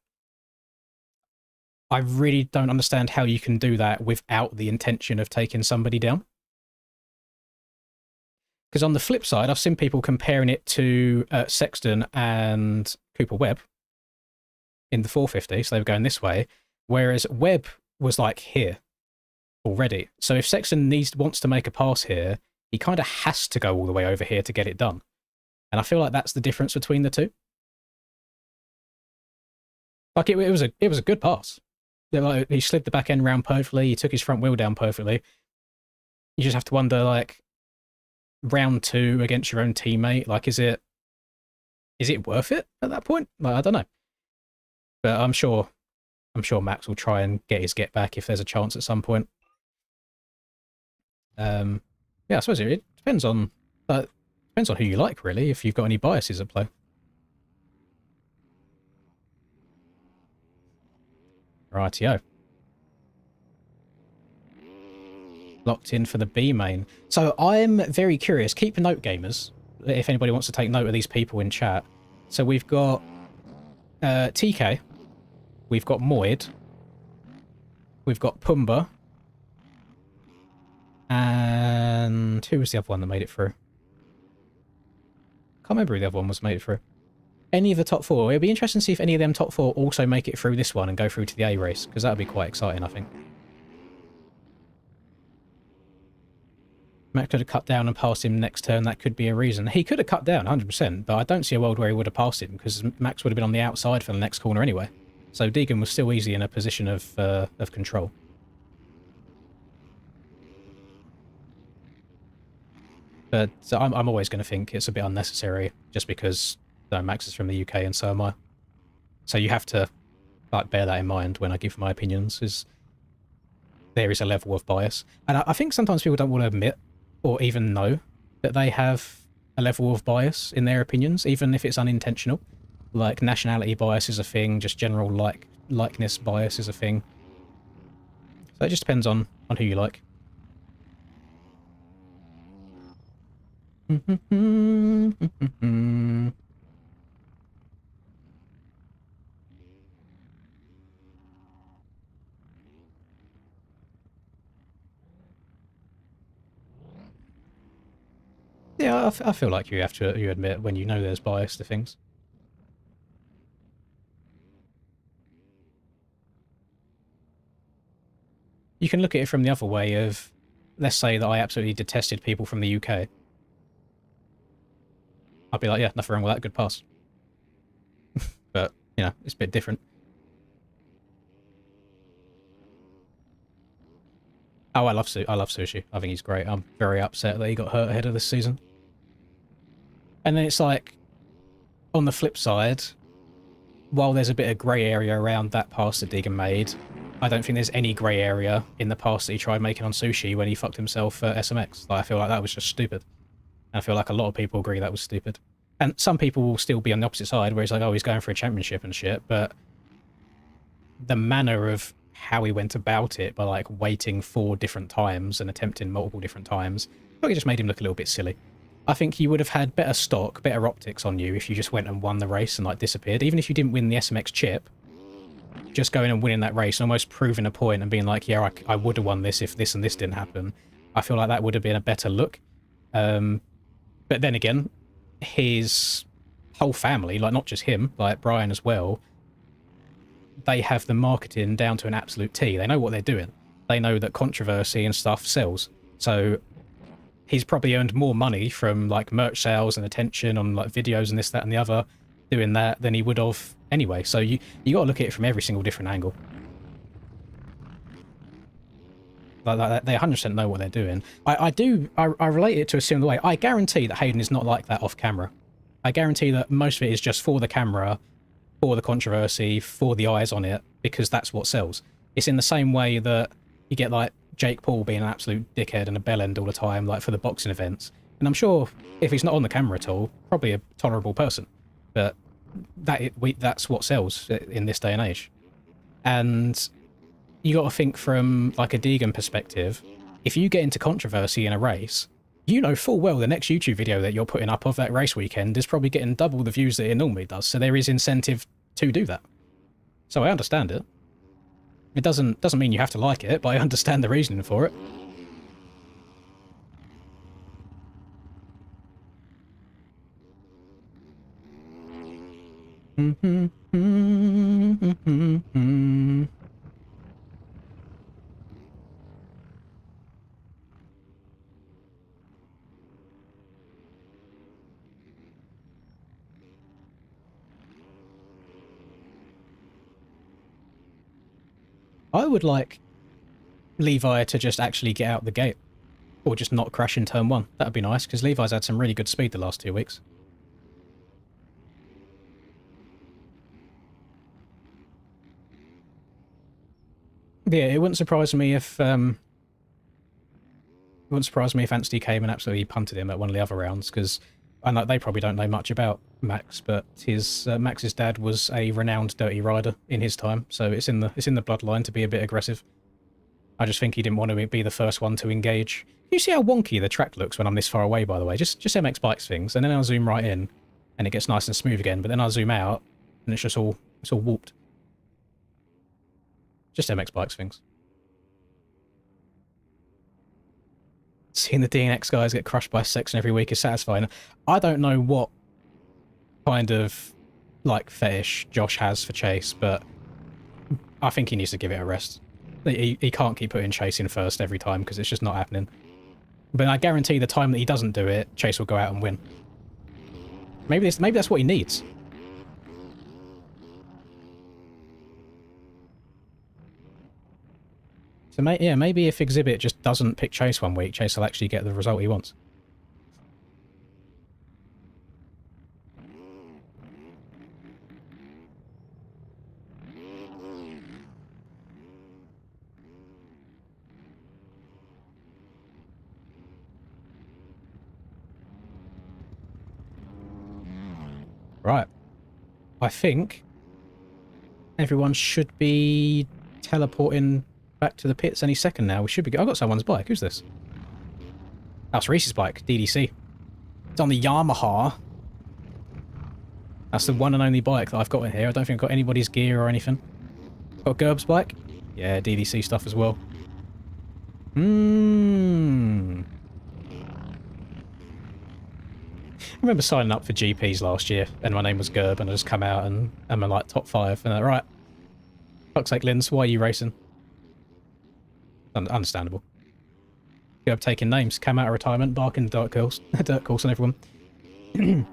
I really don't understand how you can do that without the intention of taking somebody down. Because on the flip side, I've seen people comparing it to Sexton and Cooper Webb in the 450, so they were going this way, whereas Webb was like here already. So if Sexton wants to make a pass here, he kind of has to go all the way over here to get it done. And I feel like that's the difference between the two. Like it was a good pass. Like, he slid the back end round perfectly. He took his front wheel down perfectly. You just have to wonder, like, round 2 against your own teammate. Like, is it worth it at that point? Like, I don't know. But I'm sure Max will try and get his get back if there's a chance at some point. Yeah, I suppose it depends on who you like, really. If you've got any biases at play. Rightio. Locked in for the B main. So I'm very curious. Keep a note, gamers, if anybody wants to take note of these people in chat. So we've got TK. We've got Moid. We've got Pumbaa. And who was the other one that made it through? Can't remember who the other one was made it through. Any of the top 4. It'll be interesting to see if any of them top 4 also make it through this one and go through to the A race, because that would be quite exciting, I think. Max could have cut down and passed him next turn. That could be a reason. He could have cut down 100%, but I don't see a world where he would have passed him because Max would have been on the outside for the next corner anyway. So Deegan was still easy in a position of control. But I'm always going to think it's a bit unnecessary just because Max is from the UK and so am I. So you have to like bear that in mind when I give my opinions, is there is a level of bias. And I think sometimes people don't want to admit or even know that they have a level of bias in their opinions, even if it's unintentional. Like nationality bias is a thing, just general likeness bias is a thing. So it just depends on who you like. Yeah, I feel like you have to admit when you know there's bias to things. You can look at it from the other way of, let's say that I absolutely detested people from the UK. I'd be like, yeah, nothing wrong with that, good pass. But, you know, it's a bit different. Oh, I love Sushi. I think he's great. I'm very upset that he got hurt ahead of this season. And then it's like, on the flip side, while there's a bit of grey area around that pass that Deegan made, I don't think there's any grey area in the pass that he tried making on Sushi when he fucked himself at SMX. Like, I feel like that was just stupid. And I feel like a lot of people agree that was stupid. And some people will still be on the opposite side, where it's like, oh, he's going for a championship and shit, but the manner of how he went about it by, like, waiting 4 different times and attempting multiple different times, I think it just made him look a little bit silly. I think you would have had better stock, better optics on you if you just went and won the race and, like, disappeared. Even if you didn't win the SMX chip, just going and winning that race and almost proving a point and being like, yeah, I would have won this if this and this didn't happen. I feel like that would have been a better look. But then again, his whole family, like not just him, like Brian as well, they have the marketing down to an absolute T. They know what they're doing. They know that controversy and stuff sells. So he's probably earned more money from like merch sales and attention on like videos and this, that and the other doing that than he would have anyway. So you got to look at it from every single different angle. Like they 100% know what they're doing. I relate it to a similar way. I guarantee that Hayden is not like that off camera. I guarantee that most of it is just for the camera, for the controversy, for the eyes on it, because that's what sells. It's in the same way that you get like Jake Paul being an absolute dickhead and a bellend all the time, like for the boxing events. And I'm sure if he's not on the camera at all, probably a tolerable person. But that's what sells in this day and age. And you got to think from like a Deegan perspective. If you get into controversy in a race, you know full well the next YouTube video that you're putting up of that race weekend is probably getting double the views that it normally does. So there is incentive to do that. So I understand it. It doesn't mean you have to like it, but I understand the reasoning for it. I would like Levi to just actually get out the gate. Or just not crash in turn 1. That'd be nice, because Levi's had some really good speed the last 2 weeks. Yeah, it wouldn't surprise me if Anstey came and absolutely punted him at one of the other rounds, because I know they probably don't know much about Max, but Max's dad was a renowned dirty rider in his time, so it's in the bloodline to be a bit aggressive. I just think he didn't want to be the first one to engage. You see how wonky the track looks when I'm this far away, by the way? Just MX bikes things, and then I'll zoom right in, and it gets nice and smooth again, but then I'll zoom out, and it's all warped. Just MX bikes things. Seeing the DNX guys get crushed by Sexton every week is satisfying. I don't know what kind of like fetish Josh has for Chase, but I think he needs to give it a rest. He can't keep putting Chase in first every time because it's just not happening. But I guarantee the time that he doesn't do it, Chase will go out and win. Maybe that's what he needs. So yeah, maybe if Exhibit just doesn't pick Chase one week, Chase will actually get the result he wants. Right. I think everyone should be teleporting back to the pits any second now. We should be... I've got someone's bike. Who's this? That's Reese's bike, DDC. It's on the Yamaha. That's the one and only bike that I've got in here. I don't think I've got anybody's gear or anything. Got Gerb's bike? Yeah, DDC stuff as well. I remember signing up for GPs last year, and my name was Gerb, and I just come out and I'm in like top 5. And right, fuck's sake, Linz, why are you racing? Understandable. Gerb taking names, came out of retirement, barking dirt course on everyone. I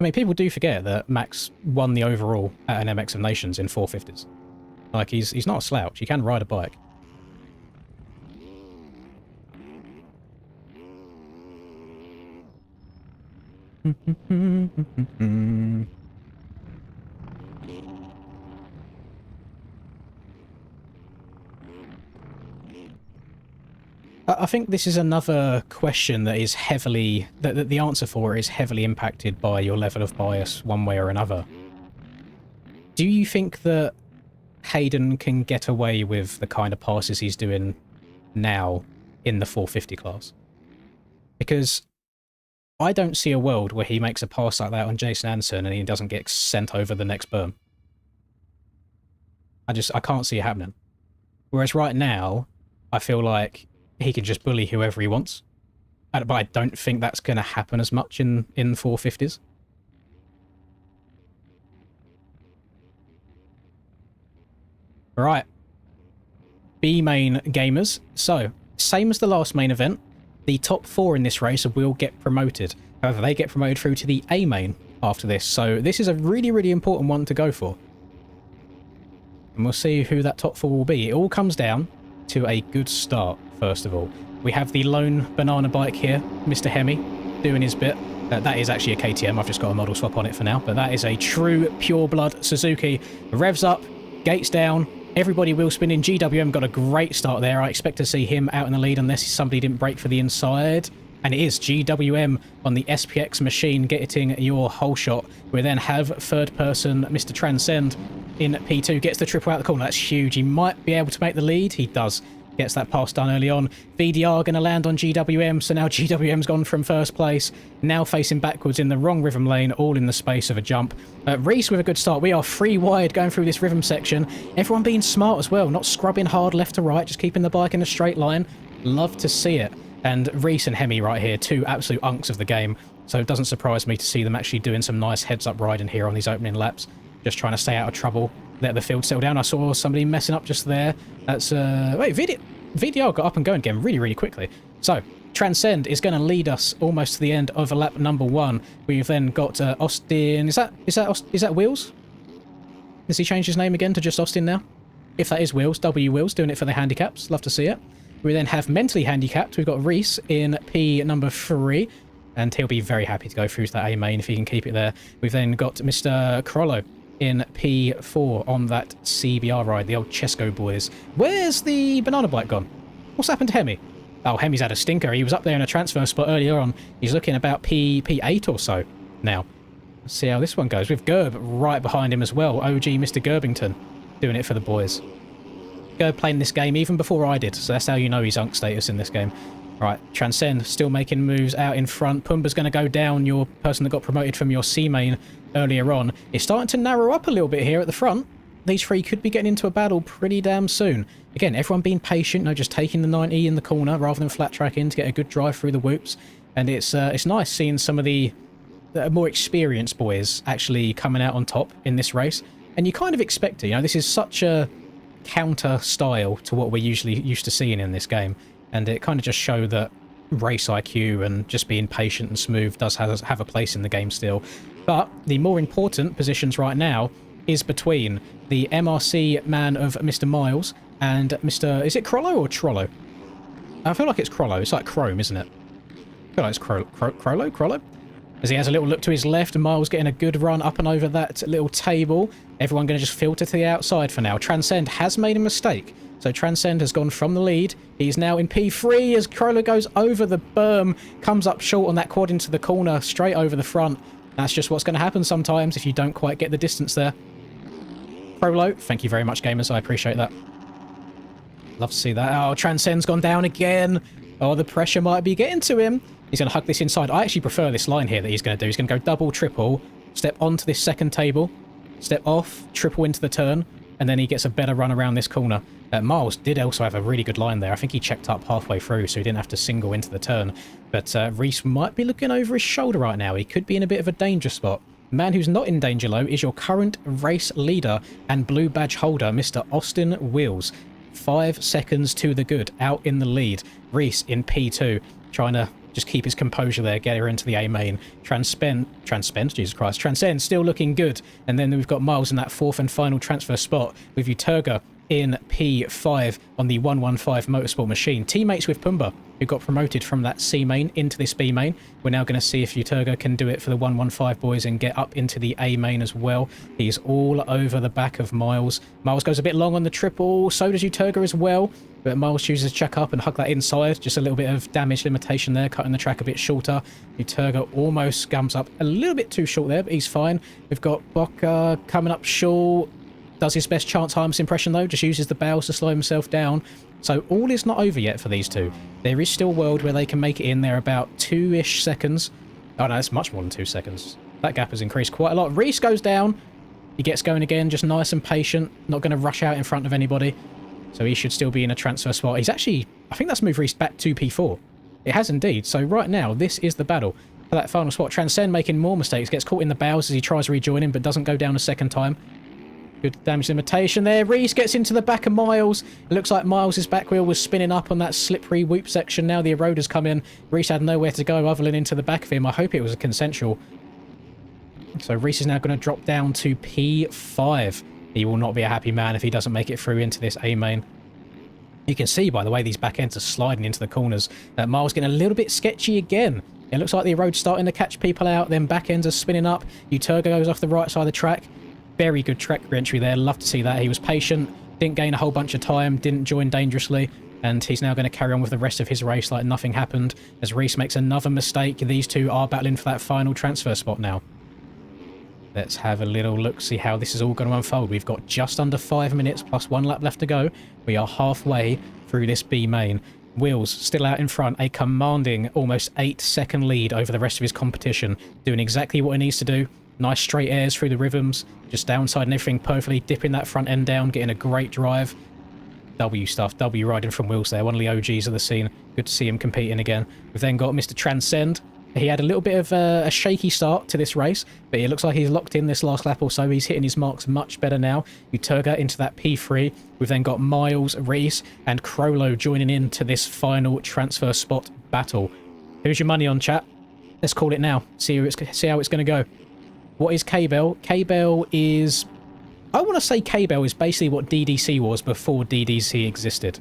mean, people do forget that Max won the overall at an MX of Nations in 450s. Like, he's not a slouch. He can ride a bike. I think this is another question that is heavily... that the answer for is heavily impacted by your level of bias one way or another. Do you think that Hayden can get away with the kind of passes he's doing now in the 450 class? Because I don't see a world where he makes a pass like that on Jason Anson and he doesn't get sent over the next berm. I can't see it happening. Whereas right now, I feel like he can just bully whoever he wants. But I don't think that's going to happen as much in 450s. Right. B main gamers. So, same as the last main event, the top 4 in this race will get promoted. However, they get promoted through to the A main after this. So this is a really, really important one to go for. And we'll see who that top 4 will be. It all comes down to a good start, first of all. We have the lone banana bike here, Mr. Hemi, doing his bit. That is actually a KTM. I've just got a model swap on it for now. But that is a true pure blood Suzuki. Revs up, gates down. Everybody wheel spinning. GWM got a great start there. I expect to see him out in the lead unless somebody didn't break for the inside. And it is GWM on the SPX machine getting your whole shot. We then have third person Mr. Transcend in P2. Gets the triple out the corner. That's huge. He might be able to make the lead. He does. Gets that pass done early on. VDR going to land on GWM. So now GWM's gone from first place. Now facing backwards in the wrong rhythm lane, all in the space of a jump. Reese with a good start. We are 3 wide going through this rhythm section. Everyone being smart as well. Not scrubbing hard left to right. Just keeping the bike in a straight line. Love to see it. And Reese and Hemi right here, 2 absolute unks of the game. So it doesn't surprise me to see them actually doing some nice heads-up riding here on these opening laps. Just trying to stay out of trouble. Let the field settle down. I saw somebody messing up just there. That's, wait, VDR got up and going again really, really quickly. So, Transcend is going to lead us almost to the end of lap number 1. We've then got Austin... Is that Wheels? Has he changed his name again to just Austin now? If that is Wheels, W Wheels, doing it for the handicaps. Love to see it. We then have mentally handicapped. We've got Reese in P number 3. And he'll be very happy to go through to that A main if he can keep it there. We've then got Mr. Corollo in P4 on that CBR ride, the old Chesco boys. Where's the banana bike gone? What's happened to Hemi? Oh, Hemi's had a stinker. He was up there in a transfer spot earlier on. He's looking about P8 or so now. Let's see how this one goes. With Gerb right behind him as well. OG Mr. Gerbington doing it for the boys. Gerb playing this game even before I did, so that's how you know he's unk status in this game. Right, Transcend still making moves out in front. Pumbaa's going to go down, your person that got promoted from your C main earlier on. It's starting to narrow up a little bit here at the front. These 3 could be getting into a battle pretty damn soon. Again, everyone being patient, just taking the 90 in the corner rather than flat tracking to get a good drive through the whoops. And it's nice seeing some of the more experienced boys actually coming out on top in this race. And you kind of expect it. This is such a counter style to what we're usually used to seeing in this game. And it kind of just show that race IQ and just being patient and smooth does have a place in the game still. But the more important positions right now is between the MRC man of Mr. Miles and Mr. Is it Crollo or Trollo? I feel like it's Crollo. It's like Chrome, isn't it? I feel like it's Crollo? As he has a little look to his left, Miles getting a good run up and over that little table. Everyone going to just filter to the outside for now. Transcend has made a mistake. So Transcend has gone from the lead. He's now in P3 as Crollo goes over the berm, comes up short on that quad into the corner, straight over the front. That's just what's going to happen sometimes if you don't quite get the distance there. Crollo, thank you very much, gamers. I appreciate that. Love to see that. Oh, Transcend's gone down again. Oh, the pressure might be getting to him. He's going to hug this inside. I actually prefer this line here that he's going to do. He's going to go double, triple, step onto this second table, step off, triple into the turn, and then he gets a better run around this corner. Miles did also have a really good line there. I think he checked up halfway through, so he didn't have to single into the turn. But Reese might be looking over his shoulder right now. He could be in a bit of a danger spot. The man who's not in danger, though, is your current race leader and blue badge holder, Mr. Austin Wills. 5 seconds to the good, out in the lead. Reese in P2, trying to just keep his composure there, get her into the A main. Transcend, Jesus Christ. Transcend still looking good. And then we've got Miles in that 4th and final transfer spot with Uturga in P5 on the 115 Motorsport machine. Teammates with Pumbaa, who got promoted from that C main into this B main. We're now going to see if Uturga can do it for the 115 boys and get up into the A main as well. He's all over the back of Miles. Miles goes a bit long on the triple, so does Uturga as well. But Miles chooses to check up and hug that inside. Just a little bit of damage limitation there, cutting the track a bit shorter. Uturga almost gums up a little bit too short there, but he's fine. We've got Boca coming up short. Does his best chance harmless impression though, just uses the barrels to slow himself down. So all is not over yet for these two. There is still a world where they can make it in there about 2-ish seconds. Oh no, it's much more than 2 seconds. That gap has increased quite a lot. Reese goes down. He gets going again, just nice and patient, not going to rush out in front of anybody. So he should still be in a transfer spot. He's actually, I think that's moved Reese back to P4. It has indeed. So right now, this is the battle for that final spot. Transcend making more mistakes, gets caught in the bows as he tries to rejoin him, but doesn't go down a second time. Good damage limitation there. Reese gets into the back of Miles. It looks like Miles' back wheel was spinning up on that slippery whoop section. Now the eroder's come in. Reese had nowhere to go other than into the back of him. I hope it was a consensual. So Reese is now going to drop down to P5. He will not be a happy man if he doesn't make it through into this A main. You can see, by the way, these back ends are sliding into the corners. Miles getting a little bit sketchy again. It looks like the erode's starting to catch people out. Then back ends are spinning up. Uturga goes off the right side of the track. Very good track re-entry there. Love to see that. He was patient, didn't gain a whole bunch of time, didn't join dangerously, and he's now going to carry on with the rest of his race like nothing happened. As Reese makes another mistake, these two are battling for that final transfer spot now. Let's have a little look, see how this is all going to unfold. We've got just under 5 minutes plus 1 lap left to go. We are halfway through this B main. Wills still out in front, a commanding almost 8-second lead over the rest of his competition, doing exactly what he needs to do. Nice straight airs through the rhythms, just downside and everything perfectly, dipping that front end down, getting a great drive. W stuff, W riding from Wills there, one of the OGs of the scene. Good to see him competing again. We've then got Mr. Transcend. He had a little bit of a shaky start to this race, but it looks like he's locked in this last lap or so. He's hitting his marks much better now. Uturga into that P3. We've then got Miles, Reese, and Crollo joining in to this final transfer spot battle. Who's your money on, chat? Let's call it now. See how it's going to go. What is KBELL? KBELL is... I want to say KBELL is basically what DDC was before DDC existed.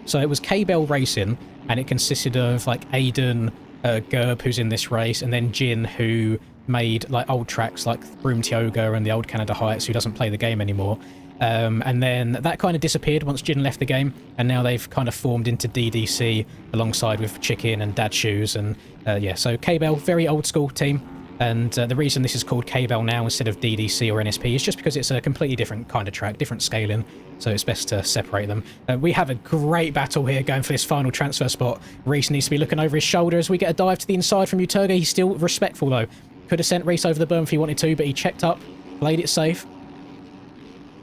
So it was KBELL Racing, and it consisted of like Aiden, Gerb, who's in this race, and then Jin, who made like old tracks like Broom Tioga and the old Canada Heights, who doesn't play the game anymore. And then that kind of disappeared once Jin left the game, and now they've kind of formed into DDC alongside with Chicken and Dad Shoes, and yeah, so KBELL, very old school team. And the reason this is called KBELL now instead of DDC or NSP is just because it's a completely different kind of track, different scaling, so it's best to separate them. We have a great battle here going for this final transfer spot. Reese needs to be looking over his shoulder as we get a dive to the inside from Uturga. He's still respectful though. Could have sent Reese over the berm if he wanted to, but he checked up, played it safe.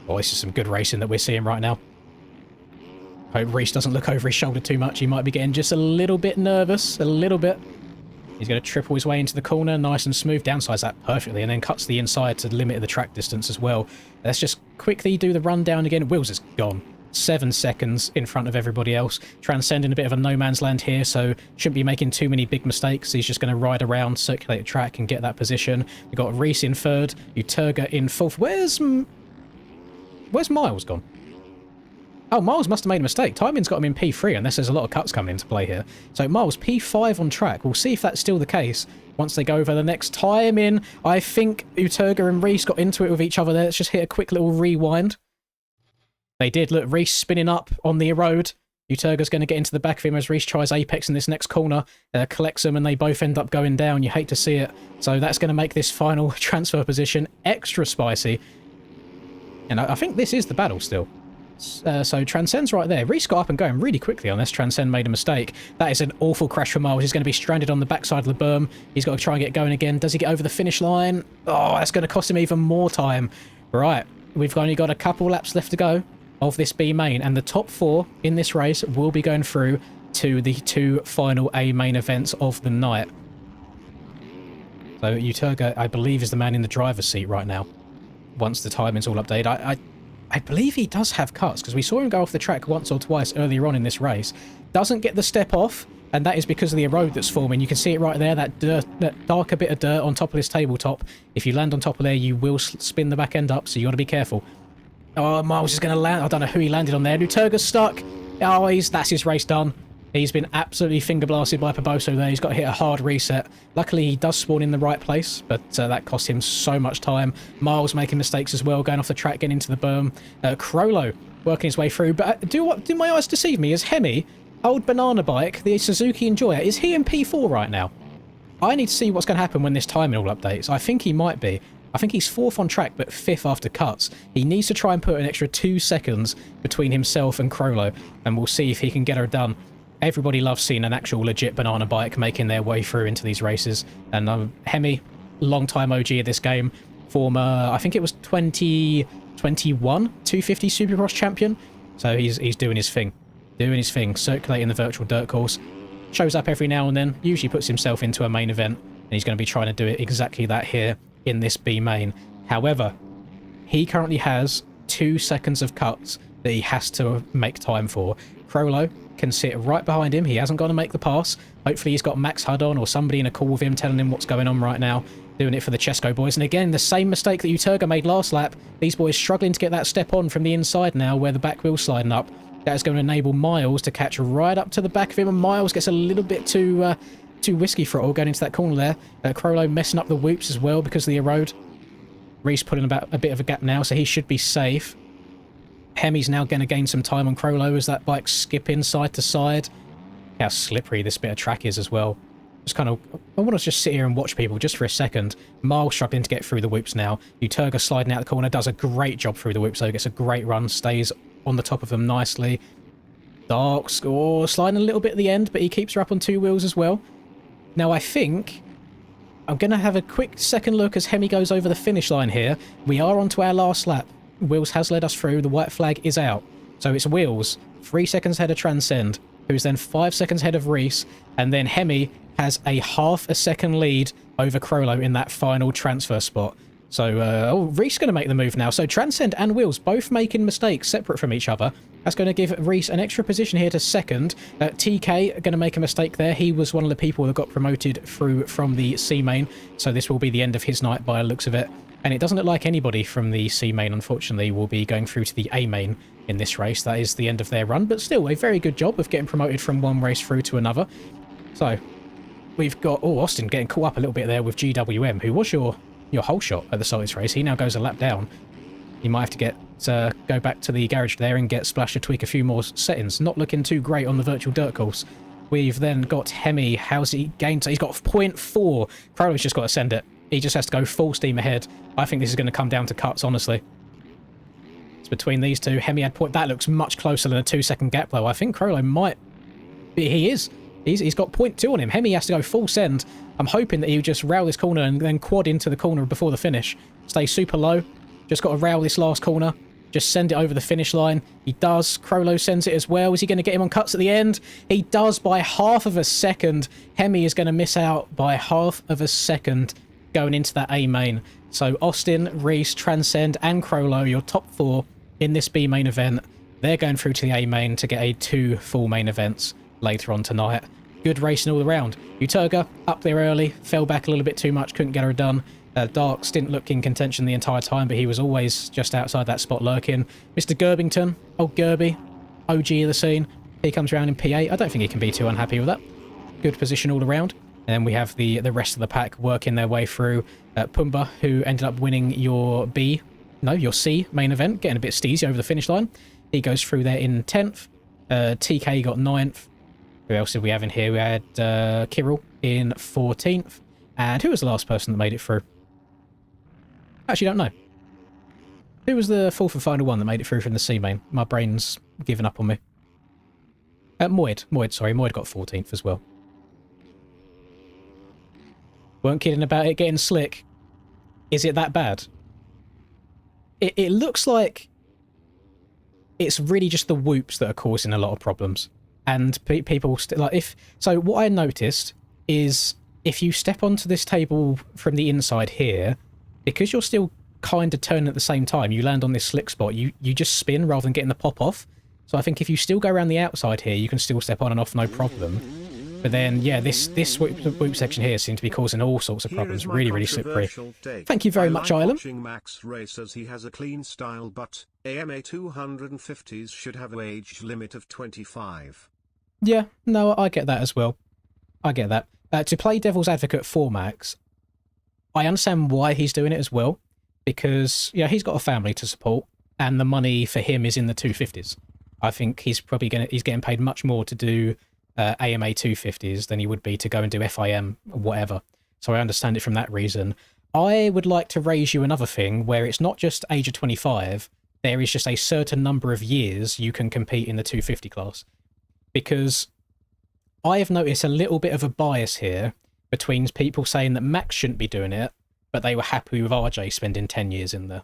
Oh, this is some good racing that we're seeing right now. Hope Reese doesn't look over his shoulder too much. He might be getting just a little bit nervous, a little bit. He's going to triple his way into the corner, nice and smooth, downsides that perfectly, and then cuts the inside to limit the track distance as well. Let's just quickly do the rundown again. Wills is gone. 7 seconds in front of everybody else. Transcending a bit of a no man's land here, so shouldn't be making too many big mistakes. He's just going to ride around, circulate the track, and get that position. We've got Reese in third, Uturga in fourth. Where's Miles gone? Oh, Miles must have made a mistake. Timing's got him in P3, unless there's a lot of cuts coming into play here. So Miles, P5 on track. We'll see if that's still the case once they go over the next time in. I think Uturga and Reese got into it with each other there. Let's just hit a quick little rewind. They did. Look, Reese spinning up on the road. Uturga's going to get into the back of him as Reese tries apex in this next corner. Collects them and they both end up going down. You hate to see it. So that's going to make this final transfer position extra spicy. And I think this is the battle still. So Transcend's right there. Reese got up and going really quickly unless Transcend made a mistake. That is an awful crash for Miles. He's going to be stranded on the backside of the berm. He's got to try and get going again. Does he get over the finish line? Oh, that's going to cost him even more time. Right, we've only got a couple laps left to go of this B main, and the top 4 in this race will be going through to the 2 final A main events of the night. So Uturga, I believe, is the man in the driver's seat right now. Once the timing's all updated, I believe he does have cuts, because we saw him go off the track once or twice earlier on in this race. Doesn't get the step off, and that is because of the road that's forming. You can see it right there, that dirt, that darker bit of dirt on top of this tabletop. If you land on top of there, you will spin the back end up, so you got to be careful. Oh, Miles is going to land. I don't know who he landed on there. Uturga's stuck. Oh, that's his race done. He's been absolutely finger blasted by Paboso there. He's got to hit a hard reset. Luckily, he does spawn in the right place, but that cost him so much time. Miles making mistakes as well, going off the track, getting into the berm. Crollo working his way through. But do my eyes deceive me? Is Hemi, old banana bike, the Suzuki Enjoyer, is he in P4 right now? I need to see what's going to happen when this timing all updates. I think he might be. I think he's 4th on track, but 5th after cuts. He needs to try and put an extra 2 seconds between himself and Crollo, and we'll see if he can get her done. Everybody loves seeing an actual legit banana bike making their way through into these races. And Hemi, long-time OG of this game, former, I think it was 2021 250 Supercross champion. So he's doing his thing. Circulating the virtual dirt course. Shows up every now and then, usually puts himself into a main event, and he's going to be trying to do it exactly that here in this B main. However, he currently has 2 seconds of cuts that he has to make time for. Crollo can sit right behind him. He hasn't got to make the pass. Hopefully he's got Max HUD on or somebody in a call with him telling him what's going on right now. Doing it for the Chesco boys. And again, the same mistake that Uturga made last lap. These boys struggling to get that step on from the inside now where the back wheel's sliding up. That is going to enable Miles to catch right up to the back of him, and Miles gets a little bit too whiskey throttle going into that corner there. Crollo messing up the whoops as well because of the erode. Reese putting about a bit of a gap now, so he should be safe. Hemi's now going to gain some time on Crollo as that bike's skipping side to side. How slippery this bit of track is as well. Just kind of, I want to just sit here and watch people just for a second. Miles struggling to get through the whoops now. Uturga sliding out the corner, does a great job through the whoops, so gets a great run, stays on the top of them nicely. Dark score, sliding a little bit at the end, but he keeps her up on 2 wheels as well. Now I think I'm going to have a quick second look as Hemi goes over the finish line here. We are onto our last lap. Wheels has led us through. The white flag is out. So it's Wheels, 3 seconds ahead of Transcend, who's then 5 seconds ahead of Reese, and then Hemi has a half a second lead over Crollo in that final transfer spot. So, Reese going to make the move now. So Transcend and Wheels both making mistakes separate from each other. That's going to give Reese an extra position here to second. TK going to make a mistake there. He was one of the people that got promoted through from the C main. So this will be the end of his night by the looks of it. And it doesn't look like anybody from the C main, unfortunately, will be going through to the A main in this race. That is the end of their run. But still, a very good job of getting promoted from one race through to another. So we've got, Austin getting caught up a little bit there with GWM, who was your whole shot at the start of this race. He now goes a lap down. You might have to go back to the garage there and get Splash to tweak a few more settings. Not looking too great on the virtual dirt course. We've then got Hemi. How's he gained? So he's got 0.4. Crowley's just got to send it. He just has to go full steam ahead. I think this is going to come down to cuts, honestly. It's between these two. Hemi had point. That looks much closer than a 2-second gap, though. I think Crowley might... He is. He's got 0.2 on him. Hemi has to go full send. I'm hoping that he'll just rail this corner and then quad into the corner before the finish. Stay super low. Just got to rail this last corner. Just send it over the finish line. He does. Crollo sends it as well. Is he going to get him on cuts at the end? He does by half of a second. Hemi is going to miss out by half of a second going into that A main. So Austin, Reese, Transcend, and Crollo, your top 4 in this B main event. They're going through to the A main to get 2 full main events later on tonight. Good racing all around. Uturga up there early, fell back a little bit too much, couldn't get her done. Darks didn't look in contention the entire time, but he was always just outside that spot lurking. Mr. Gerbington, old Gerby, OG of the scene. He comes around in P8. I don't think he can be too unhappy with that. Good position all around. And then we have the rest of the pack working their way through. Pumbaa, who ended up winning your C main event, getting a bit steezy over the finish line. He goes through there in 10th. TK got 9th. Who else did we have in here? We had Kirill in 14th. And who was the last person that made it through? Actually, don't know. Who was the 4th and final one that made it through from the C main? My brain's given up on me. Moid, sorry. Moid got 14th as well. Weren't kidding about it getting slick. Is it that bad? It looks like it's really just the whoops that are causing a lot of problems. And people... So what I noticed is if you step onto this table from the inside here, because you're still kind of turning at the same time, you land on this slick spot, you just spin rather than getting the pop off. So I think if you still go around the outside here, you can still step on and off no problem. But then, yeah, this whoop section here seems to be causing all sorts of problems. Really, really slippery. Thank you very much, Ireland. Max race as he has a clean style, but AMA 250s should have an age limit of 25. Yeah, no, I get that as well. I get that. To play devil's advocate for Max, I understand why he's doing it as well, because he's got a family to support, and the money for him is in the 250s. I think he's getting paid much more to do AMA 250s than he would be to go and do FIM or whatever. So I understand it from that reason. I would like to raise you another thing where it's not just age of 25, there is just a certain number of years you can compete in the 250 class. Because I have noticed a little bit of a bias here between people saying that Max shouldn't be doing it, but they were happy with RJ spending 10 years in there.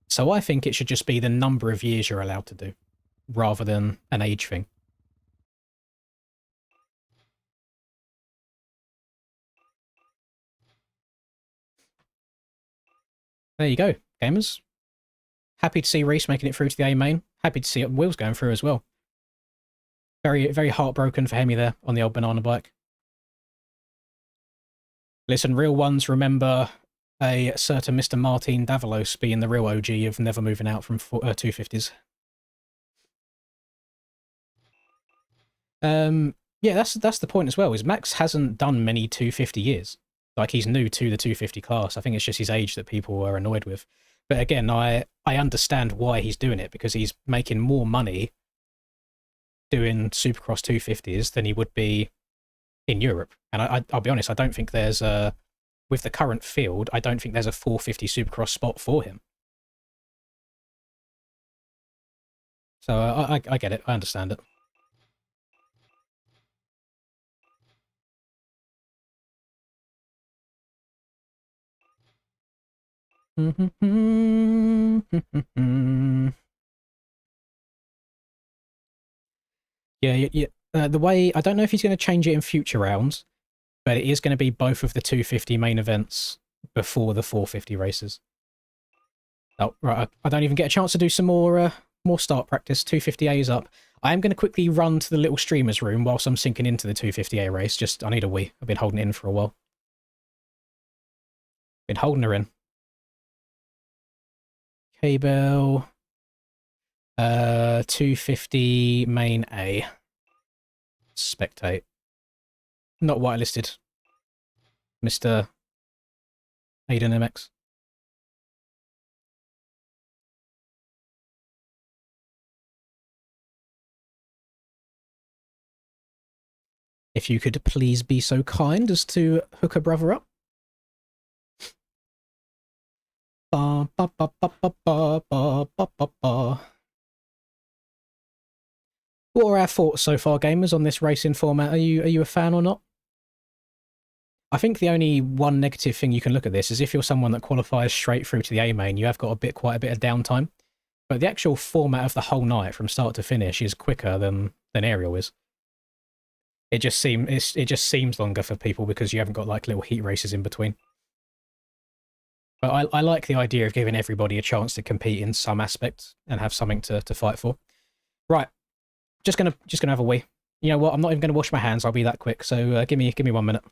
So I think it should just be the number of years you're allowed to do, rather than an age thing. There you go, gamers. Happy to see Reese making it through to the A main. Happy to see Will's going through as well. Very, very heartbroken for Hemi there on the old banana bike. Listen, real ones remember a certain Mr. Martin Davalos being the real OG of never moving out from 250s. Yeah, that's the point as well, is Max hasn't done many 250 years. Like, he's new to the 250 class. I think it's just his age that people are annoyed with. But again, I understand why he's doing it, because he's making more money doing Supercross 250s than he would be in Europe. And I'll be honest, I don't think there's a... With the current field, I don't think there's a 450 Supercross spot for him. So I get it. I understand it. Yeah. The way... I don't know if he's going to change it in future rounds, but it is going to be both of the 250 main events before the 450 races. Oh, right. I don't even get a chance to do some more start practice. 250A is up. I am going to quickly run to the little streamer's room whilst I'm sinking into the 250A race. Just, I need a wee. I've been holding it in for a while. Been holding her in. KBELL. 250 main A. Spectate. Not whitelisted, Mr. Aiden MX. If you could please be so kind as to hook a brother up. Ba, ba, ba, ba, ba, ba, ba, ba, ba, ba. What are our thoughts so far, gamers, on this racing format? Are you a fan or not? I think the only one negative thing you can look at this is if you're someone that qualifies straight through to the A main, you have got quite a bit of downtime. but the actual format of the whole night from start to finish is quicker than aerial is. It just seems longer for people because you haven't got like little heat races in between. But I like the idea of giving everybody a chance to compete in some aspects and have something to fight for. Right, just gonna have a wee. You know what? I'm not even gonna wash my hands. I'll be that quick. So give me 1 minute.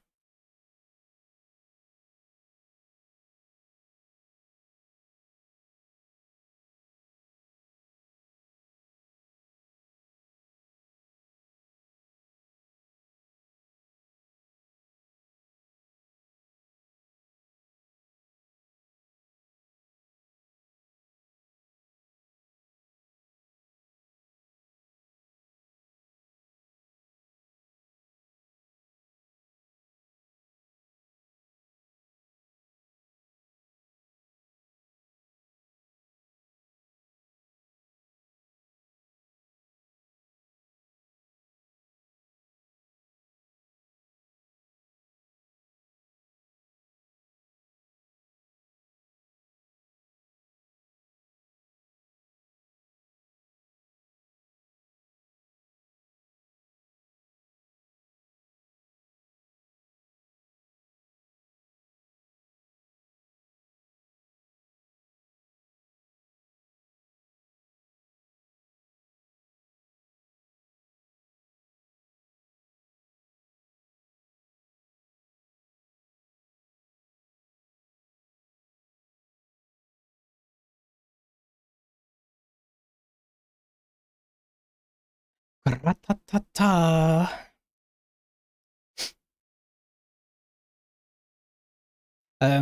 Ra-ta-ta-ta.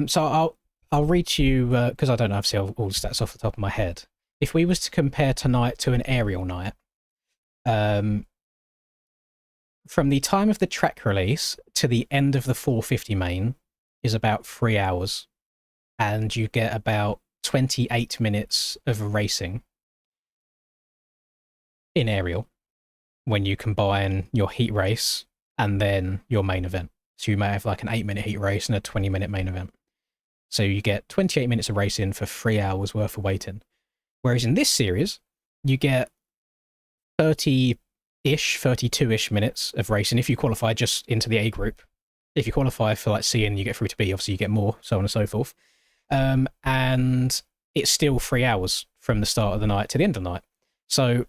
So I'll read to you because I don't have all the stats off the top of my head. If we was to compare tonight to an aerial night, from the time of the track release to the end of the 450 main is about 3 hours, and you get about 28 minutes of racing in aerial when you combine your heat race and then your main event. So you may have like an 8-minute heat race and a 20-minute main event. So you get 28 minutes of racing for 3 hours worth of waiting. Whereas in this series, you get 30-ish, 32-ish minutes of racing if you qualify just into the A group. If you qualify for like C and you get through to B, obviously you get more, so on and so forth. And it's still 3 hours from the start of the night to the end of the night. So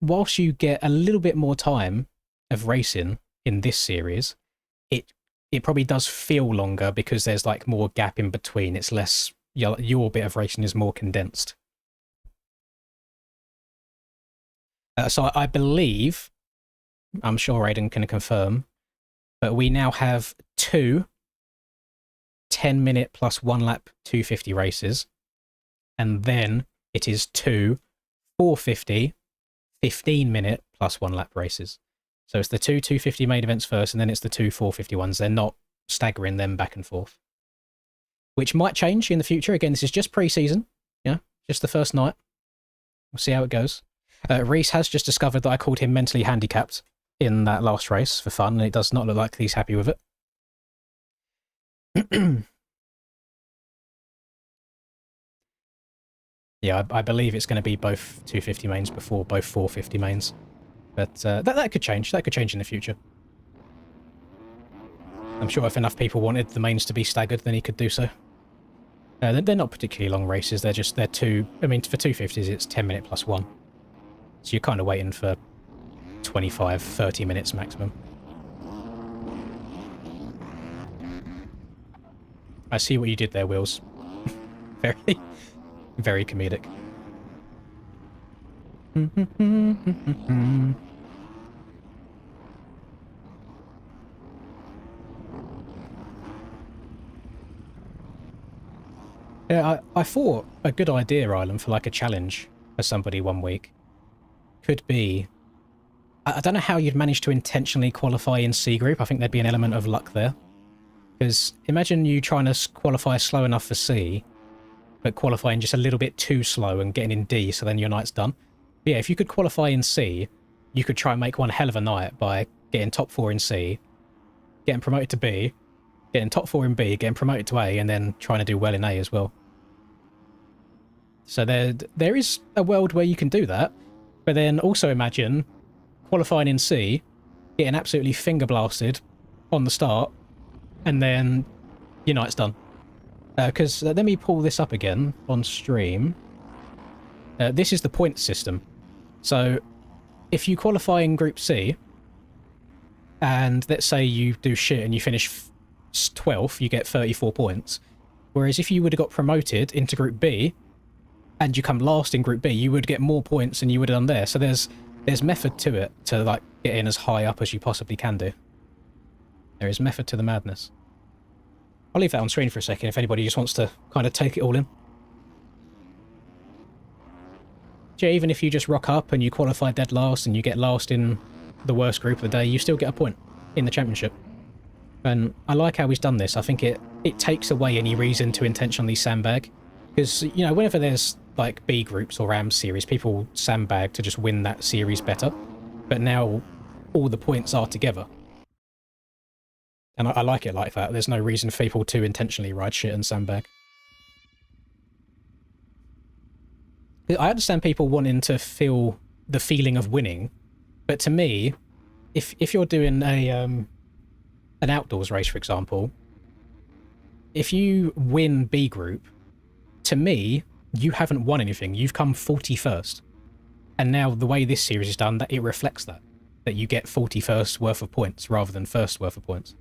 whilst you get a little bit more time of racing in this series, it probably does feel longer because there's like more gap in between. It's less, your bit of racing is more condensed. So I believe, I'm sure Aiden can confirm, but we now have 2 10-minute plus 1 lap 250 races, and then it is 2 450 15-minute plus 1 lap races. So it's the 2 250 main events first, and then it's the 2 450 ones. They're not staggering them back and forth, which might change in the future. Again, this is just pre-season, yeah, just the first night. We'll see how it goes. Reese has just discovered that I called him mentally handicapped in that last race for fun, and it does not look like he's happy with it. Yeah, I believe it's going to be both 250 mains before both 450 mains. But that could change. That could change in the future. I'm sure if enough people wanted the mains to be staggered, then he could do so. They're not particularly long races. They're 2... I mean, for 250s, it's 10-minute plus 1. So you're kind of waiting for 25, 30 minutes maximum. I see what you did there, Wills. Very, very comedic. Yeah, I thought a good idea, Ireland, for like a challenge for somebody one week could be... I don't know how you'd manage to intentionally qualify in C group. I think there'd be an element of luck there. Because imagine you trying to qualify slow enough for C, but qualifying just a little bit too slow and getting in D, so then your night's done. But yeah, if you could qualify in C, you could try and make one hell of a night by getting top 4 in C, getting promoted to B, getting top 4 in B, getting promoted to A, and then trying to do well in A as well. So there is a world where you can do that, but then also imagine qualifying in C, getting absolutely finger blasted on the start, and then your night's done. Because let me pull this up again on stream. This is the point system. So if you qualify in Group C, and let's say you do shit and you finish 12th, you get 34 points. Whereas if you would have got promoted into Group B, and you come last in Group B, you would get more points than you would have done there. So there's method to it to like get in as high up as you possibly can do. There is method to the madness. I'll leave that on screen for a second if anybody just wants to kind of take it all in. Yeah, even if you just rock up and you qualify dead last and you get last in the worst group of the day, you still get a point in the championship. And I like how he's done this. I think it takes away any reason to intentionally sandbag. Because, you know, whenever there's like B groups or RAM series, people sandbag to just win that series better. But now all the points are together. And I like it like that. There's no reason for people to intentionally ride shit and sandbag. I understand people wanting to feel the feeling of winning, but to me, if you're doing an outdoors race, for example, if you win B group, to me, you haven't won anything. You've come 41st. And now the way this series is done, that it reflects that you get 41st worth of points rather than first worth of points.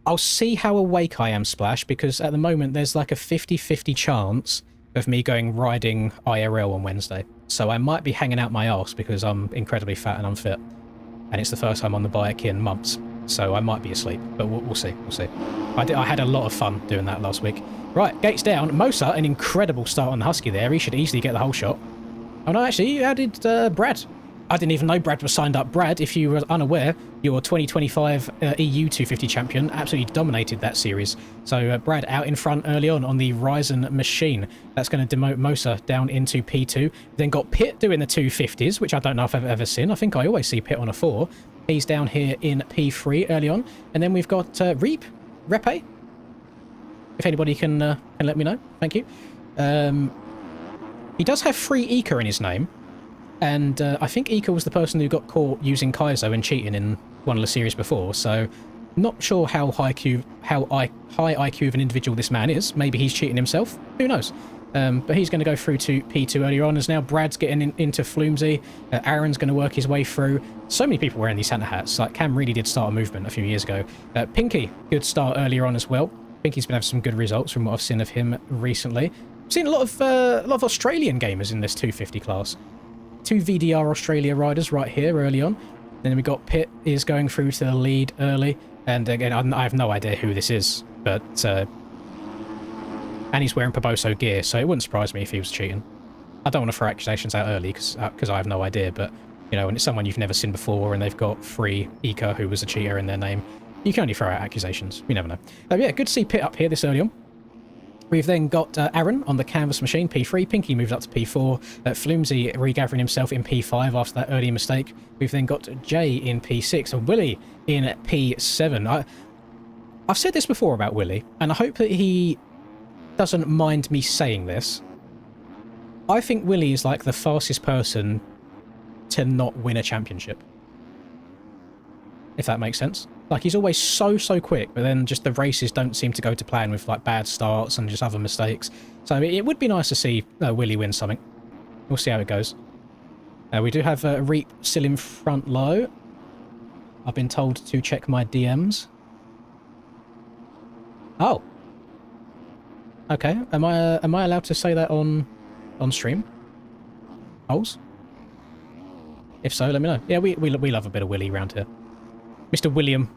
I'll see how awake I am, Splash, because at the moment there's like a 50-50 chance of me going riding IRL on Wednesday. So I might be hanging out my arse because I'm incredibly fat and unfit. And it's the first time on the bike in months. So I might be asleep, but we'll see. We'll see. I had a lot of fun doing that last week. Right, gates down. Mosa, an incredible start on the Husky there. He should easily get the whole shot. Oh no, actually, how did Brad? I didn't even know Brad was signed up. Brad, if you were unaware, your 2025 EU 250 champion absolutely dominated that series. So Brad out in front early on the Ryzen machine. That's going to demote Mosa down into P2. Then got Pitt doing the 250s, which I don't know if I've ever seen. I think I always see Pitt on a 4. He's down here in P3 early on. And then we've got Repe. If anybody can let me know. Thank you. He does have 3 Ika in his name. And I think Ika was the person who got caught using Kaizo and cheating in one of the series before, so not sure how high IQ of an individual this man is. Maybe he's cheating himself. Who knows? But he's going to go through to P2 earlier on, as now Brad's getting into Flumsy. Aaron's going to work his way through. So many people wearing these Santa hats. Like Cam really did start a movement a few years ago. Pinky, good start earlier on as well. Pinky's been having some good results from what I've seen of him recently. I've seen a lot of Australian gamers in this 250 class. 2 VDR Australia riders right here early on. Then we got Pitt is going through to the lead early. And again, I have no idea who this is, but and he's wearing Paboso gear, so it wouldn't surprise me if he was cheating. I don't want to throw accusations out early because I have no idea, but you know, when it's someone you've never seen before and they've got 3 Ika who was a cheater in their name, you can only throw out accusations. You never know. Yeah, good to see Pitt up here this early on. We've then got Aaron on the canvas machine, P3. Pinky moved up to P4. Flumsy regathering himself in P5 after that early mistake. We've then got Jay in P6 and Willie in P7. I've said this before about Willie, and I hope that he doesn't mind me saying this. I think Willie is like the fastest person to not win a championship. If that makes sense. Like, he's always so quick, but then just the races don't seem to go to plan with, like, bad starts and just other mistakes. So it would be nice to see Willie win something. We'll see how it goes. We do have Reap still in front low. I've been told to check my DMs. Oh. Okay. Am I allowed to say that on stream? Holes? If so, let me know. Yeah, we love a bit of Willie around here. Mr. William.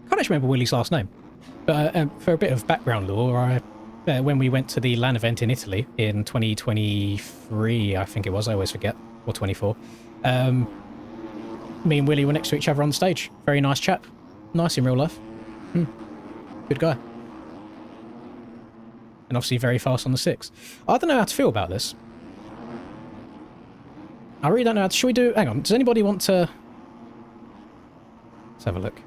I can't actually remember Willie's last name. But for a bit of background lore, when we went to the LAN event in Italy in 2023, I think it was, I always forget, or 24, me and Willie were next to each other on stage. Very nice chap. Nice in real life. Good guy. And obviously very fast on the 6. I don't know how to feel about this. I really don't know how to... Should we do... Hang on. Does anybody want to... Let's have a look.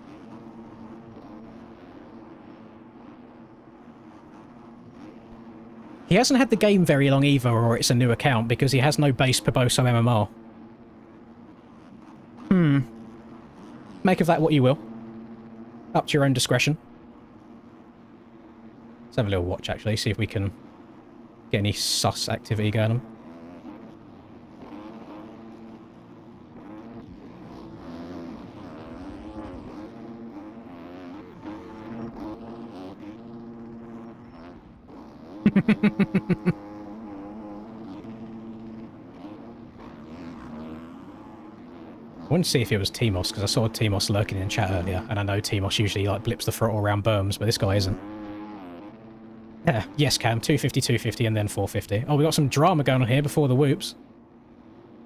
He hasn't had the game very long either, or it's a new account, because he has no base Poboso MMR. Make of that what you will. Up to your own discretion. Let's have a little watch, actually, see if we can get any sus activity going on. I wanted to see if it was Timos, because I saw Timos lurking in chat earlier, and I know Timos usually like blips the throttle around berms, but this guy isn't. Yeah, yes, Cam, 250, 250, and then 450. Oh, we got some drama going on here before the whoops.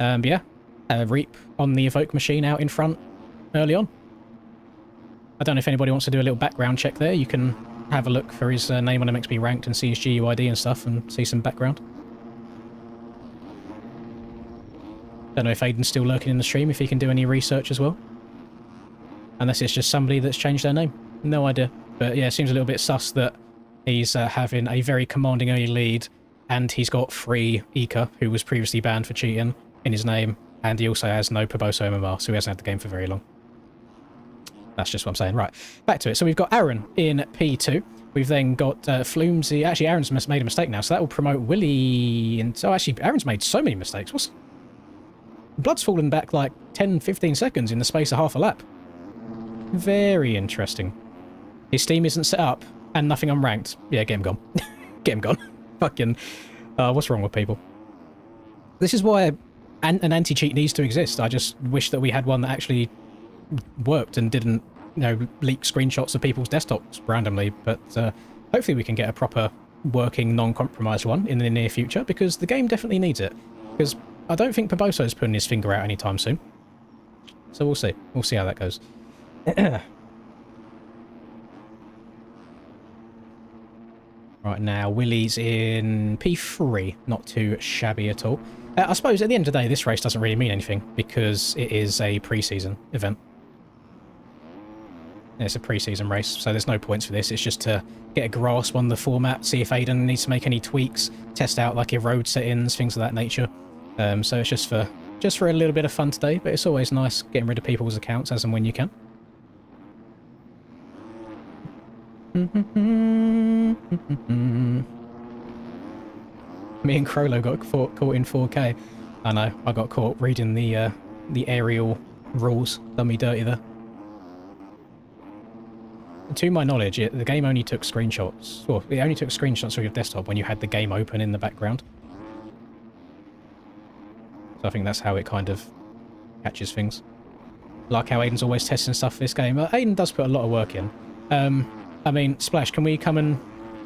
Yeah, Reap on the Evoke machine out in front early on. I don't know if anybody wants to do a little background check there. You can have a look for his name on MXB Ranked and see his GUID and stuff and see some background. Don't know if Aiden's still lurking in the stream, if he can do any research as well. Unless it's just somebody that's changed their name. No idea. But yeah, it seems a little bit sus that he's having a very commanding early lead, and he's got free Ika, who was previously banned for cheating, in his name, and he also has no Poboso MMR, so he hasn't had the game for very long. That's just what I'm saying. Right, back to it. So we've got Aaron in P2. We've then got Floomsy. Actually, Aaron's made a mistake now, so that will promote Willie. And so actually, Aaron's made so many mistakes. What's... Blood's fallen back like 10, 15 seconds in the space of half a lap. Very interesting. His Steam isn't set up, and nothing unranked. Yeah, get him gone. Get him gone. Fucking... what's wrong with people? This is why an anti-cheat needs to exist. I just wish that we had one that actually worked and didn't, you know, leak screenshots of people's desktops randomly. But hopefully we can get a proper working, non-compromised one in the near future, because the game definitely needs it. Because I don't think Poboso's putting his finger out anytime soon. So we'll see. We'll see how that goes. Right now, Willie's in P3. Not too shabby at all. I suppose at the end of the day, this race doesn't really mean anything because it is a pre-season event. It's a pre-season race, so there's no points for this. It's just to get a grasp on the format, see if Aiden needs to make any tweaks, test out like your road settings, things of that nature. So it's just for a little bit of fun today, but it's always nice getting rid of people's accounts as and when you can. Me and Crollo got caught in 4K. I know, I got caught reading the aerial rules. Done me dirty there. To my knowledge, the game only took screenshots. Well, it only took screenshots of your desktop when you had the game open in the background. So I think that's how it kind of catches things. Like how Aiden's always testing stuff for this game. Aiden does put a lot of work in. I mean, Splash, can we come and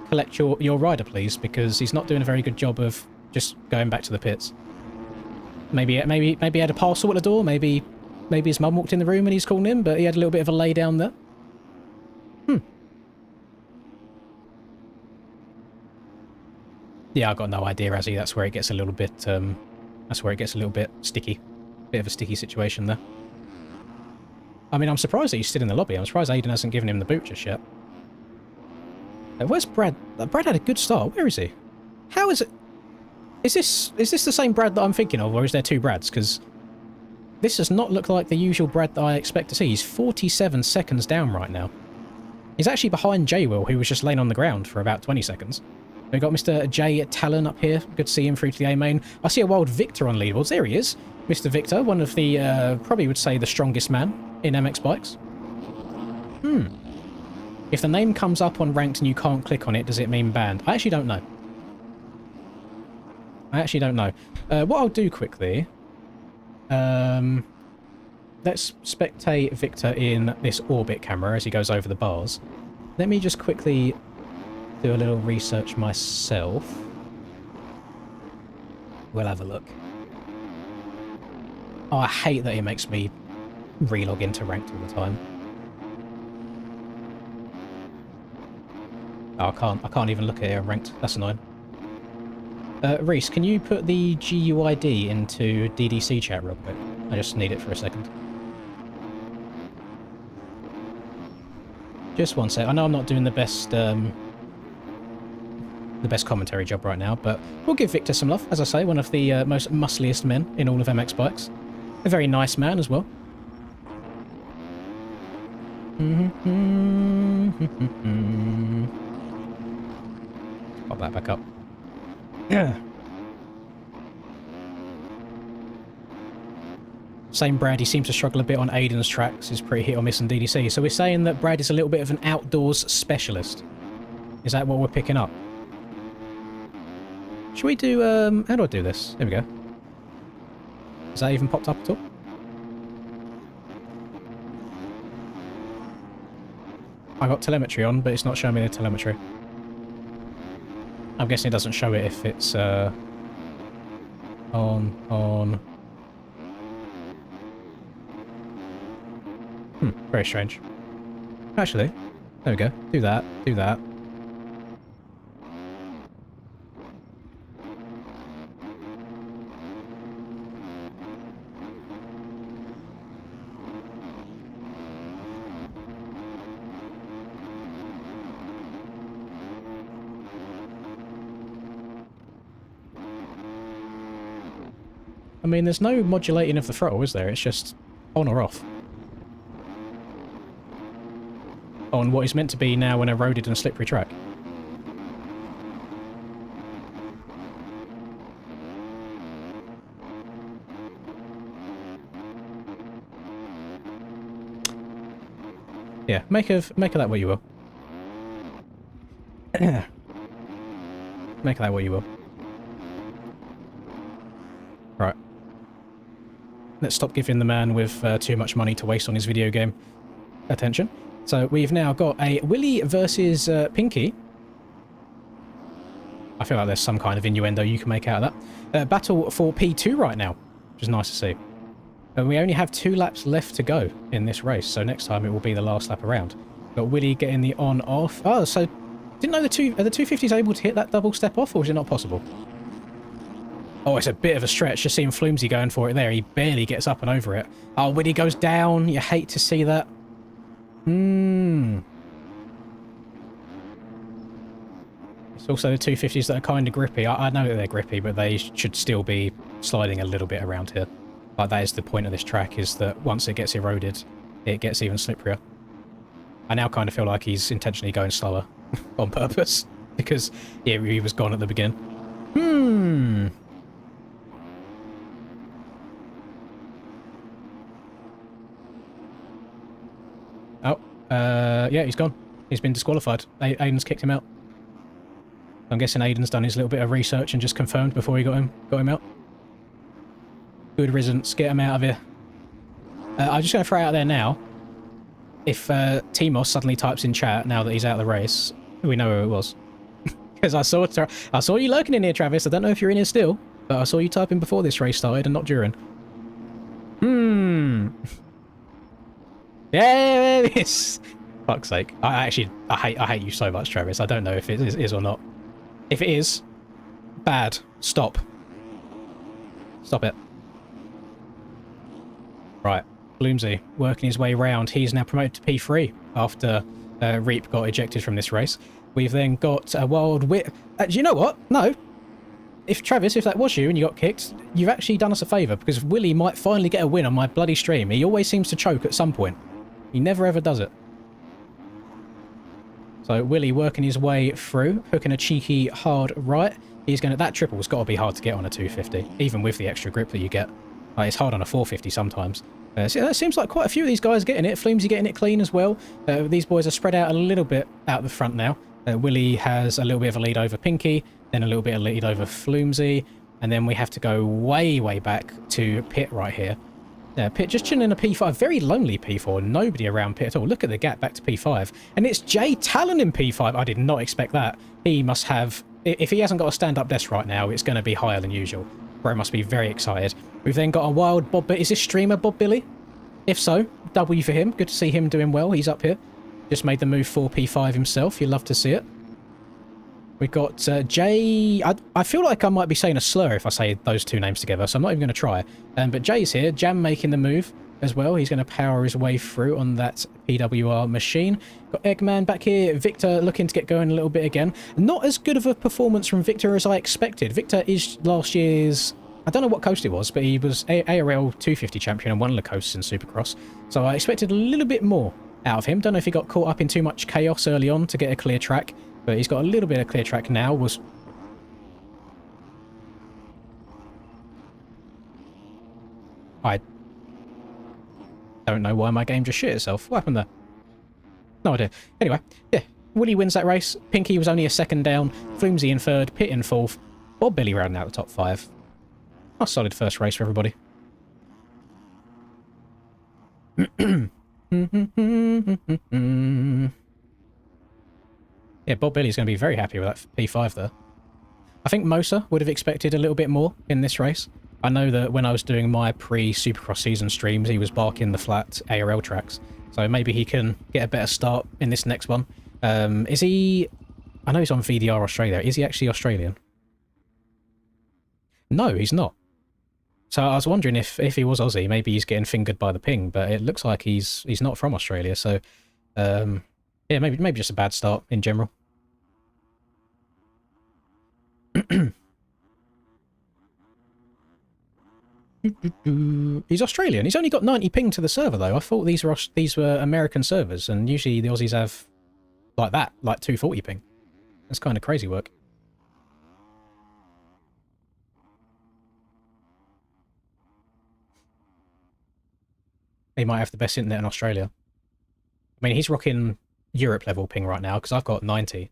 collect your rider, please? Because he's not doing a very good job of just going back to the pits. Maybe he had a parcel at the door. Maybe his mum walked in the room and he's calling him, but he had a little bit of a lay down there. Yeah, I've got no idea, Razzie. That's where it gets a little bit. That's where it gets a little bit sticky. Bit of a sticky situation there. I mean, I'm surprised that he's still in the lobby. I'm surprised Aiden hasn't given him the boot just yet. Where's Brad? Brad had a good start. Where is he? How is it? Is this the same Brad that I'm thinking of, or is there two Brads? Because this does not look like the usual Brad that I expect to see. He's 47 seconds down right now. He's actually behind J-Will, who was just laying on the ground for about 20 seconds. We've got Mr. J Talon up here. Good to see him through to the A main. I see a wild Victor on leaderboards. There he is. Mr. Victor, one of the, probably would say the strongest man in MX bikes. If the name comes up on ranked and you can't click on it, does it mean banned? I actually don't know. What I'll do quickly, let's spectate Victor in this orbit camera as he goes over the bars. Let me just quickly do a little research myself. We'll have a look. Oh, I hate that it makes me relog into ranked all the time. Oh, I can't even look at it ranked. That's annoying. Reese, can you put the GUID into DDC chat real quick? I just need it for a second. Just one sec. I know I'm not doing the best the best commentary job right now, but we'll give Victor some love. As I say, one of the most muscliest men in all of MX bikes. A very nice man as well. Pop that back up. Yeah. Same Brad, he seems to struggle a bit on Aiden's tracks. He's pretty hit or miss on DDC. So we're saying that Brad is a little bit of an outdoors specialist. Is that what we're picking up? Should we do, how do I do this? There we go. Has that even popped up at all? I got telemetry on, but it's not showing me the telemetry. I'm guessing it doesn't show it if it's, on. Very strange. Actually, there we go. Do that, do that. I mean, there's no modulating of the throttle, is there? It's just on or off. On what is meant to be now an eroded and slippery track. Yeah, make of that what you will. Make of that what you will. Right. Let's stop giving the man with too much money to waste on his video game attention. So we've now got a Willy versus Pinky. I feel like there's some kind of innuendo you can make out of that. Battle for P2 right now, which is nice to see. And we only have 2 laps left to go in this race, so next time it will be the last lap around. Got Willy getting the on-off. Oh, so didn't know are the 250s able to hit that double step off, or is it not possible? Oh, it's a bit of a stretch. Just seeing Flumesy going for it there. He barely gets up and over it. Oh, Willy goes down. You hate to see that. It's also the 250s that are kind of grippy. I know that they're grippy, but they should still be sliding a little bit around here. Like, that is the point of this track, is that once it gets eroded, it gets even slipperier. I now kind of feel like he's intentionally going slower on purpose, because yeah, he was gone at the beginning. Oh, yeah, he's gone. He's been disqualified. Aiden's kicked him out. I'm guessing Aiden's done his little bit of research and just confirmed before he got him out. Good riddance. Get him out of here. I'm just going to throw out there now. If Timos suddenly types in chat now that he's out of the race, we know who it was. Because I saw you lurking in here, Travis. I don't know if you're in here still, but I saw you typing before this race started and not during. Yes. Fuck's sake. I hate you so much, Travis. I don't know if it is or not. If it is, bad. Stop. Stop it. Right. Bloomsy working his way round. He's now promoted to P3 after Reap got ejected from this race. We've then got a Wild Whip. Do you know what? No. Travis, if that was you and you got kicked, you've actually done us a favour, because Willy might finally get a win on my bloody stream. He always seems to choke at some point. He never ever does it. So Willy working his way through, hooking a cheeky hard right. He's going to... That triple's got to be hard to get on a 250, even with the extra grip that you get. It's hard on a 450 sometimes. So that seems like quite a few of these guys getting it. Flumesy getting it clean as well. These boys are spread out a little bit out the front now. Willy has a little bit of a lead over Pinky, then a little bit of lead over Flumesy, and then we have to go way, way back to Pit right here. Pit just chilling in a P5, very lonely P4, nobody around Pit at all. Look at the gap back to P5, and it's Jay Talon in P5. I did not expect that. He must have, if he hasn't got a stand-up desk right now, it's going to be higher than usual. Bro must be very excited. We've then got a wild Bob, is this streamer Bob Billy? If so, W for him. Good to see him doing well. He's up here. Just made the move for P5 himself. You love to see it. We've got Jay... I feel like I might be saying a slur if I say those two names together, so I'm not even going to try. But Jay's here. Jam making the move as well. He's going to power his way through on that PWR machine. Got Eggman back here. Victor looking to get going a little bit again. Not as good of a performance from Victor as I expected. Victor is last year's... I don't know what coast it was, but he was ARL 250 champion on one of the coasts in Supercross. So I expected a little bit more out of him. Don't know if he got caught up in too much chaos early on to get a clear track, but he's got a little bit of clear track now. I don't know why my game just shit itself. What happened there? No idea. Anyway, yeah, Willie wins that race. Pinky was only a second down. Flimsy in third, Pitt in fourth. Bob Billy rounding out the top 5. A solid first race for everybody. Yeah, Bob Billy's going to be very happy with that P5 there. I think Mosa would have expected a little bit more in this race. I know that when I was doing my pre-Supercross season streams, he was barking the flat ARL tracks. So maybe he can get a better start in this next one. Is he... I know he's on VDR Australia. Is he actually Australian? No, he's not. So I was wondering if he was Aussie, maybe he's getting fingered by the ping, but it looks like he's not from Australia. So, yeah, maybe just a bad start in general. He's Australian. He's only got 90 ping to the server, though. I thought these were American servers, and usually the Aussies have like that, like 240 ping. That's kind of crazy work. He might have the best internet in Australia. I mean, he's rocking Europe level ping right now, because I've got 90.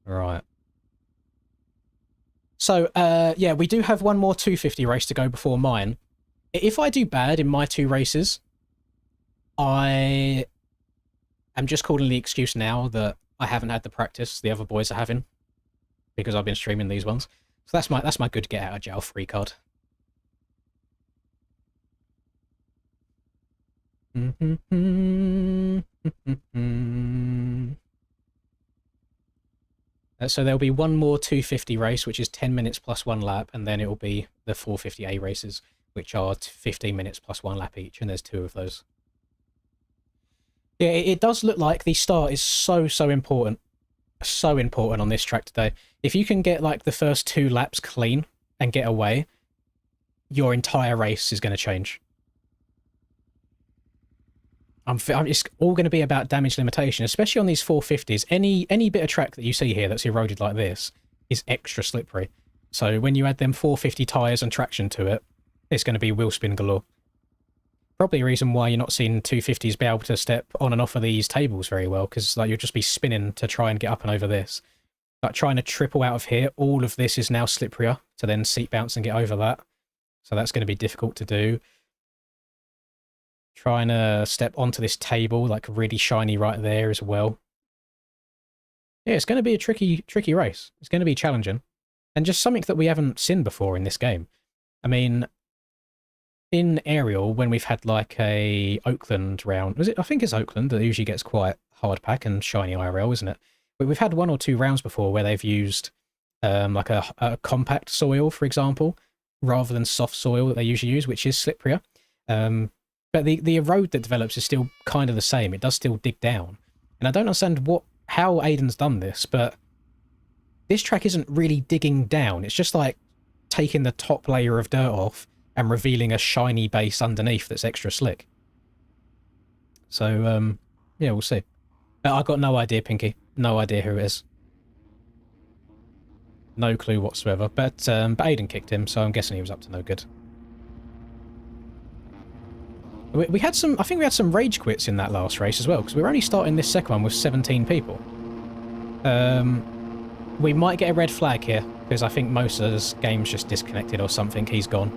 Right. So, yeah, we do have one more 250 race to go before mine. If I do bad in my 2 races, I am just calling the excuse now that I haven't had the practice the other boys are having, because I've been streaming these ones. So that's my good get out of jail free card. So there'll be one more 250 race, which is 10 minutes plus 1 lap, and then it will be the 450A races, which are 15 minutes plus 1 lap each, and there's 2 of those. Yeah, it does look like the start is so important. So important on this track today. If you can get like the first 2 laps clean and get away, your entire race is going to change. It's all going to be about damage limitation, especially on these 450s. Any bit of track that you see here that's eroded like this is extra slippery. So when you add them 450 tyres and traction to it, it's going to be wheel spin galore. Probably a reason why you're not seeing 250s be able to step on and off of these tables very well, because like you'll just be spinning to try and get up and over this. Like trying to triple out of here, all of this is now slipperier to then seat bounce and get over that. So that's going to be difficult to do. Trying to step onto this table, like really shiny right there as well. Yeah, it's going to be a tricky race. It's going to be challenging. And just something that we haven't seen before in this game. I mean, in Aerial, when we've had like a Oakland round, I think it's Oakland that usually gets quite hard pack and shiny IRL, isn't it? But we've had 1 or 2 rounds before where they've used like a compact soil, for example, rather than soft soil that they usually use, which is slipperier. But the erode that develops is still kind of the same. It does still dig down. And I don't understand how Aiden's done this, but this track isn't really digging down. It's just like taking the top layer of dirt off and revealing a shiny base underneath that's extra slick. So, yeah, we'll see. I've got no idea, Pinky. No idea who it is. No clue whatsoever. But Aiden kicked him, so I'm guessing he was up to no good. We had some, I think we had some rage quits in that last race as well, because we were only starting this second one with 17 people. We might get a red flag here, because I think Mosa's game's just disconnected or something. He's gone.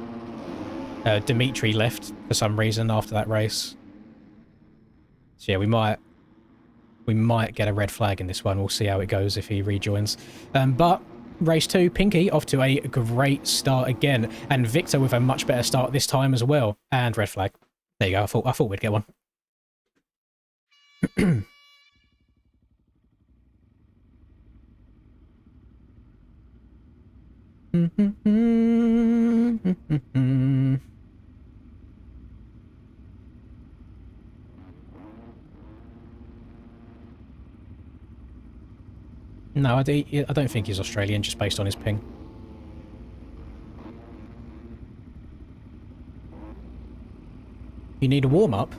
Dimitri left for some reason after that race. So yeah, we might get a red flag in this one. We'll see how it goes if he rejoins. But race 2, Pinky off to a great start again, and Victor with a much better start this time as well. And red flag. There you go. I thought we'd get one. No, I don't think he's Australian, just based on his ping. You need a warm-up?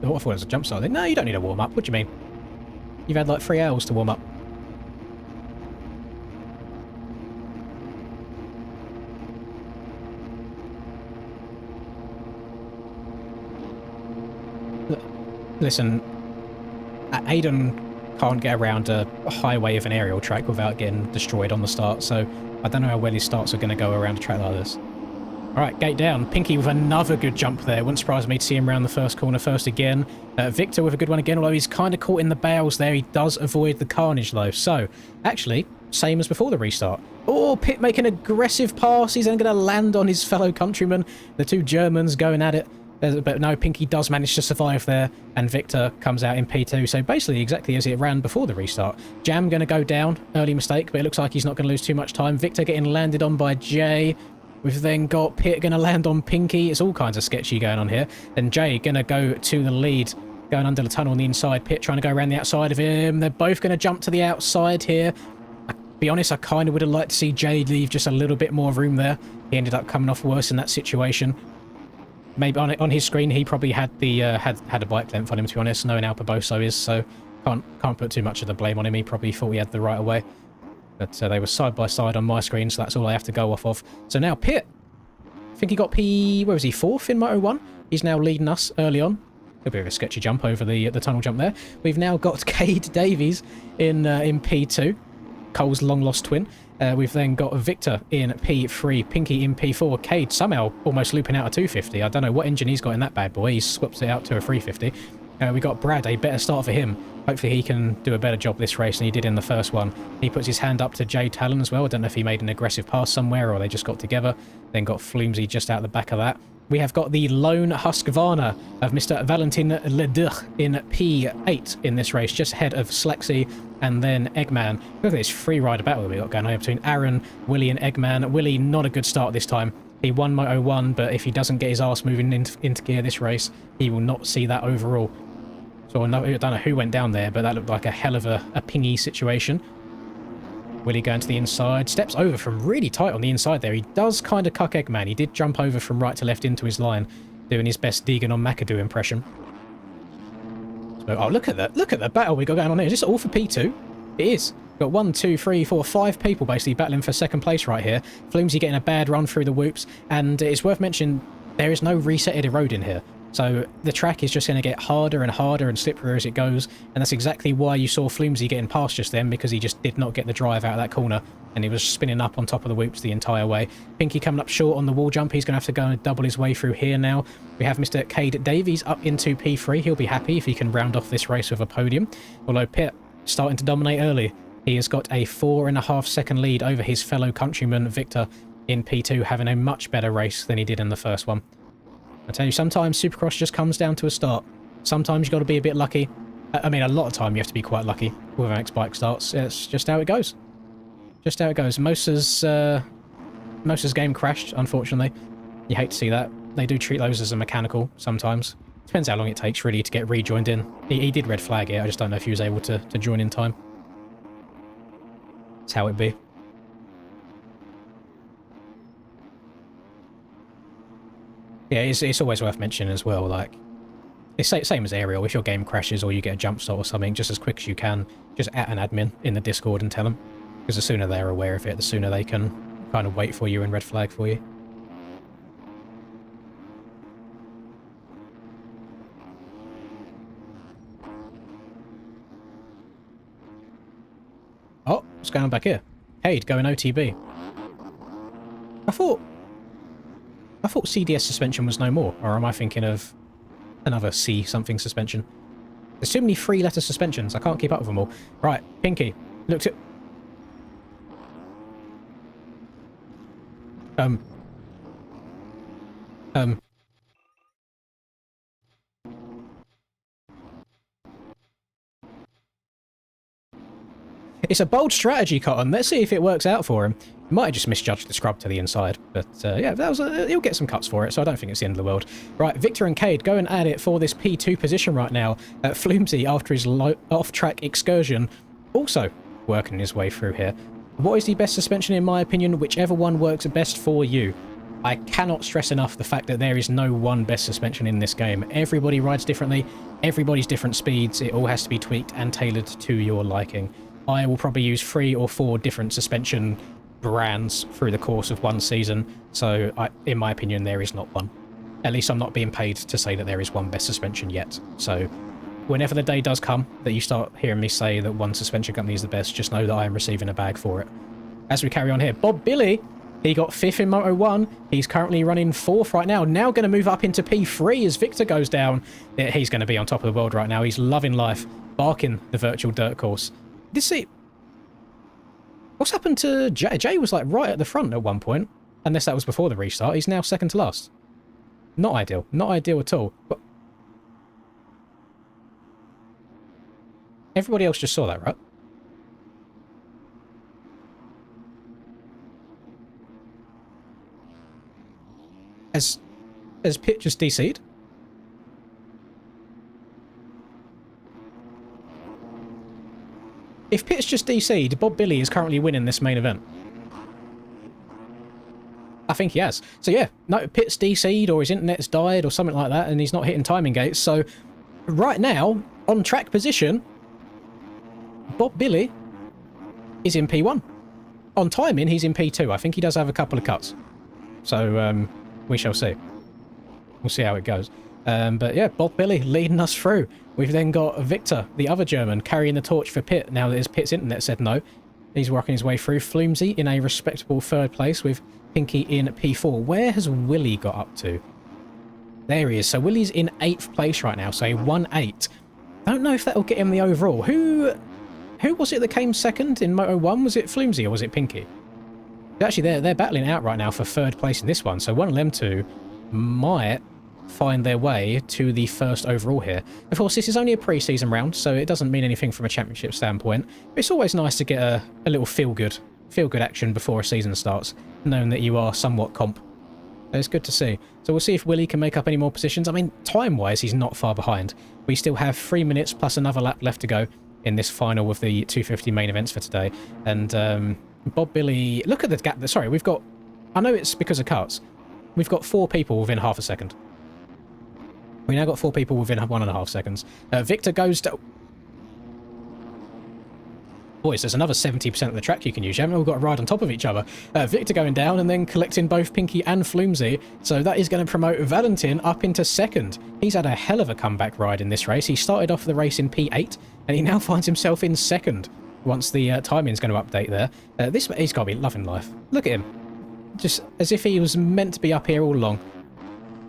Oh, I thought it was a jump start. No, you don't need a warm-up. What do you mean? You've had like 3 hours to warm up. Listen, Aiden can't get around a highway of an aerial track without getting destroyed on the start, so I don't know how well his starts are going to go around a track like this. Alright, gate down. Pinky with another good jump there. Wouldn't surprise me to see him around the first corner first again. Victor with a good one again, although he's kind of caught in the bales there. He does avoid the carnage though. So, actually, same as before the restart. Oh, Pitt making an aggressive pass. He's then going to land on his fellow countryman. The two Germans going at it. But no, Pinky does manage to survive there, and Victor comes out in P2. So basically exactly as it ran before the restart. Jam going to go down. Early mistake, but it looks like he's not going to lose too much time. Victor getting landed on by Jay. We've then got Pitt going to land on Pinky. It's all kinds of sketchy going on here. Then Jay going to go to the lead, going under the tunnel on the inside. Pitt trying to go around the outside of him. They're both going to jump to the outside here. I'll be honest, I kind of would have liked to see Jay leave just a little bit more room there. He ended up coming off worse in that situation. Maybe on his screen he probably had the had a bike length on him, to be honest, knowing how Barboso is, so can't put too much of the blame on him. He probably thought he had the right of way. But they were side by side on my screen, so that's all I have to go off of. So now Pitt, I think he got where was he, 4th in Moto 1? He's now leading us early on. A bit of a sketchy jump over the tunnel jump there. We've now got Cade Davies in P2, Cole's long-lost twin. We've then got Victor in P3, Pinky in P4. Cade somehow almost looping out a 250. I don't know what engine he's got in that bad boy. He swaps it out to a 350. We got Brad, a better start for him. Hopefully he can do a better job this race than he did in the first one. He puts his hand up to Jay Talon as well. I don't know if he made an aggressive pass somewhere or they just got together. Then got Flumesy just out the back of that. We have got the lone Husqvarna of Mr. Valentin Leduc in P8 in this race, just ahead of Slexy and then Eggman. Look at this free rider battle that we got going on between Aaron, Willie and Eggman. Willie, not a good start this time. He won Moto 1, but if he doesn't get his arse moving into gear this race, he will not see that overall. So I don't know who went down there, but that looked like a hell of a pingy situation. Willie going to the inside, steps over from really tight on the inside there. He does kind of cuck Eggman. He did jump over from right to left into his line, doing his best Deegan on McAdoo impression. So, oh, look at that. Look at the battle we got going on here. Is this all for P2? It is. We've got 1, 2, 3, 4, 5 people basically battling for second place right here. Flumesy getting a bad run through the whoops, and it's worth mentioning there is no resetted road in here. So the track is just going to get harder and harder and slipperier as it goes, and that's exactly why you saw Flumesy getting past just then, because he just did not get the drive out of that corner, and he was spinning up on top of the whoops the entire way. Pinky coming up short on the wall jump. He's going to have to go and double his way through here now. We have Mr. Cade Davies up into P3. He'll be happy if he can round off this race with a podium, although Pitt starting to dominate early. He has got a 4.5 second lead over his fellow countryman Victor in P2, having a much better race than he did in the first one. I tell you, sometimes Supercross just comes down to a start. Sometimes you've got to be a bit lucky. I mean, a lot of time you have to be quite lucky with MX bike starts. It's just how it goes. Just how it goes. Mosa's game crashed, unfortunately. You hate to see that. They do treat those as a mechanical sometimes. Depends how long it takes, really, to get rejoined in. He did red flag it. I just don't know if he was able to join in time. That's how it be. Yeah, it's always worth mentioning as well, like, it's same as aerial. If your game crashes or you get a jump start or something, just as quick as you can, just at an admin in the Discord and tell them. Because the sooner they're aware of it, the sooner they can kind of wait for you and red flag for you. Oh, what's going on back here? Cade going OTB. I thought CDS suspension was no more, or am I thinking of another C something suspension? There's too many 3-letter suspensions. I can't keep up with them all. Right, Pinky. Looked at... It's a bold strategy, Cotton. Let's see if it works out for him. He might have just misjudged the scrub to the inside. But yeah, he'll get some cuts for it, so I don't think it's the end of the world. Right, Victor and Cade going at it for this P2 position right now. Flumsy, after his off-track excursion, also working his way through here. What is the best suspension in my opinion? Whichever one works best for you. I cannot stress enough the fact that there is no one best suspension in this game. Everybody rides differently, everybody's different speeds, it all has to be tweaked and tailored to your liking. I will probably use 3 or 4 different suspension brands through the course of one season, so in my opinion there is not one. At least I'm not being paid to say that there is one best suspension yet. So whenever the day does come that you start hearing me say that one suspension company is the best, just know that I am receiving a bag for it. As we carry on here, Bob Billy, he got 5th in Moto 1. He's currently running 4th right now. Now going to move up into P3 as Victor goes down. He's going to be on top of the world right now. He's loving life, barking the virtual dirt course. What's happened to Jay? Jay was like right at the front at one point, unless that was before the restart. He's now second to last. Not ideal. Not ideal at all. But everybody else just saw that, right? Has Pitt just DC'd? If Pitt's just DC'd, Bob Billy is currently winning this main event. I think he has. So yeah, no, Pitt's DC'd or his internet's died or something like that and he's not hitting timing gates. So right now, on track position, Bob Billy is in P1. On timing, he's in P2. I think he does have a couple of cuts. So we shall see. We'll see how it goes. But yeah, Bob Billy leading us through. We've then got Victor, the other German, carrying the torch for Pitt. Now that his Pitt's internet said no. He's working his way through. Flumsy in a respectable 3rd place with Pinky in P4. Where has Willie got up to? There he is. So Willie's in 8th place right now. So 1-8. Don't know if that'll get him the overall. Who was it that came 2nd in Moto 1? Was it Flumsy or was it Pinky? Actually, they're battling out right now for 3rd place in this one. So one of them two might find their way to the 1st overall here. Of course, this is only a pre-season round, so it doesn't mean anything from a championship standpoint. But it's always nice to get a little feel-good action before a season starts, knowing that you are somewhat comp. It's good to see. So we'll see if Willie can make up any more positions. I mean, time-wise, he's not far behind. We still have 3 minutes plus another lap left to go in this final of the 250 main events for today. And Bob Billy, look at the gap. Sorry, we've got, I know it's because of cuts, we've got 4 people within half a second. We now got 4 people within 1.5 seconds. Victor goes to... Boys, there's another 70% of the track you can use. You haven't all got to ride on top of each other. Victor going down and then collecting both Pinky and Flumsy. So that is going to promote Valentin up into 2nd. He's had a hell of a comeback ride in this race. He started off the race in P8 and he now finds himself in 2nd once the timing's going to update there. He's got to be loving life. Look at him. Just as if he was meant to be up here all along.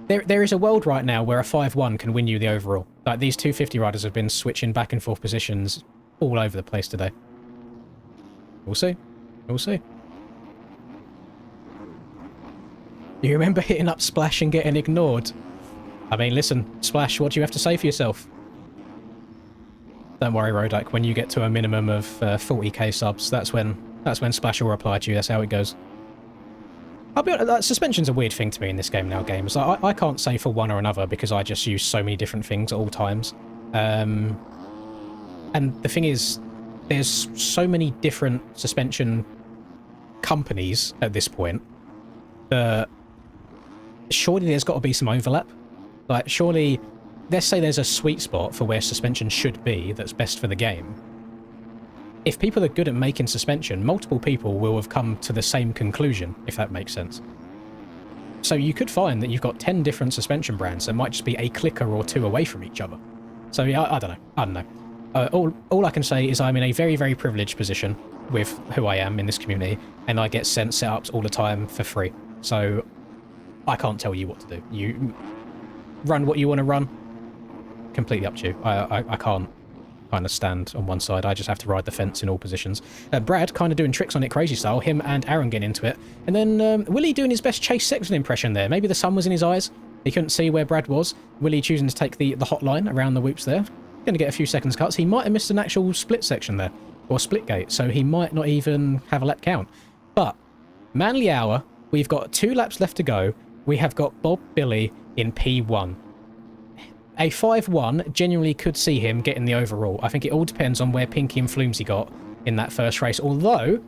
There is a world right now where a 5-1 can win you the overall. Like, these 250 riders have been switching back and forth positions all over the place today. We'll see. We'll see. You remember hitting up Splash and getting ignored? I mean, listen, Splash, what do you have to say for yourself? Don't worry, Rodak, when you get to a minimum of 40k subs, that's when Splash will reply to you. That's how it goes. I'll be honest, suspension's a weird thing to me in this game now, games. I can't say for one or another because I just use so many different things at all times. And the thing is, there's so many different suspension companies at this point that surely there's got to be some overlap. Like, surely, let's say there's a sweet spot for where suspension should be that's best for the game. If people are good at making suspension, multiple people will have come to the same conclusion, if that makes sense. So you could find that you've got 10 different suspension brands that might just be a clicker or 2 away from each other. So yeah, I don't know. All I can say is I'm in a very, very privileged position with who I am in this community, and I get sent setups all the time for free. So I can't tell you what to do. You run what you want to run. Completely up to you. I can't kind of stand on one side. I just have to ride the fence in all positions. Brad kind of doing tricks on it crazy style. Him and Aaron getting into it. And then Willie doing his best Chase Sexton impression there. Maybe the sun was in his eyes. He couldn't see where Brad was. Willie choosing to take the hot line around the whoops there. Going to get a few seconds cuts. He might have missed an actual split section there. or Splitgate, so he might not even have a lap count. But Manly Hour, we've got 2 laps left to go. We have got Bob Billy in P1. A 5-1 genuinely could see him getting the overall. I think it all depends on where Pinky and Flumesy got in that first race. Although,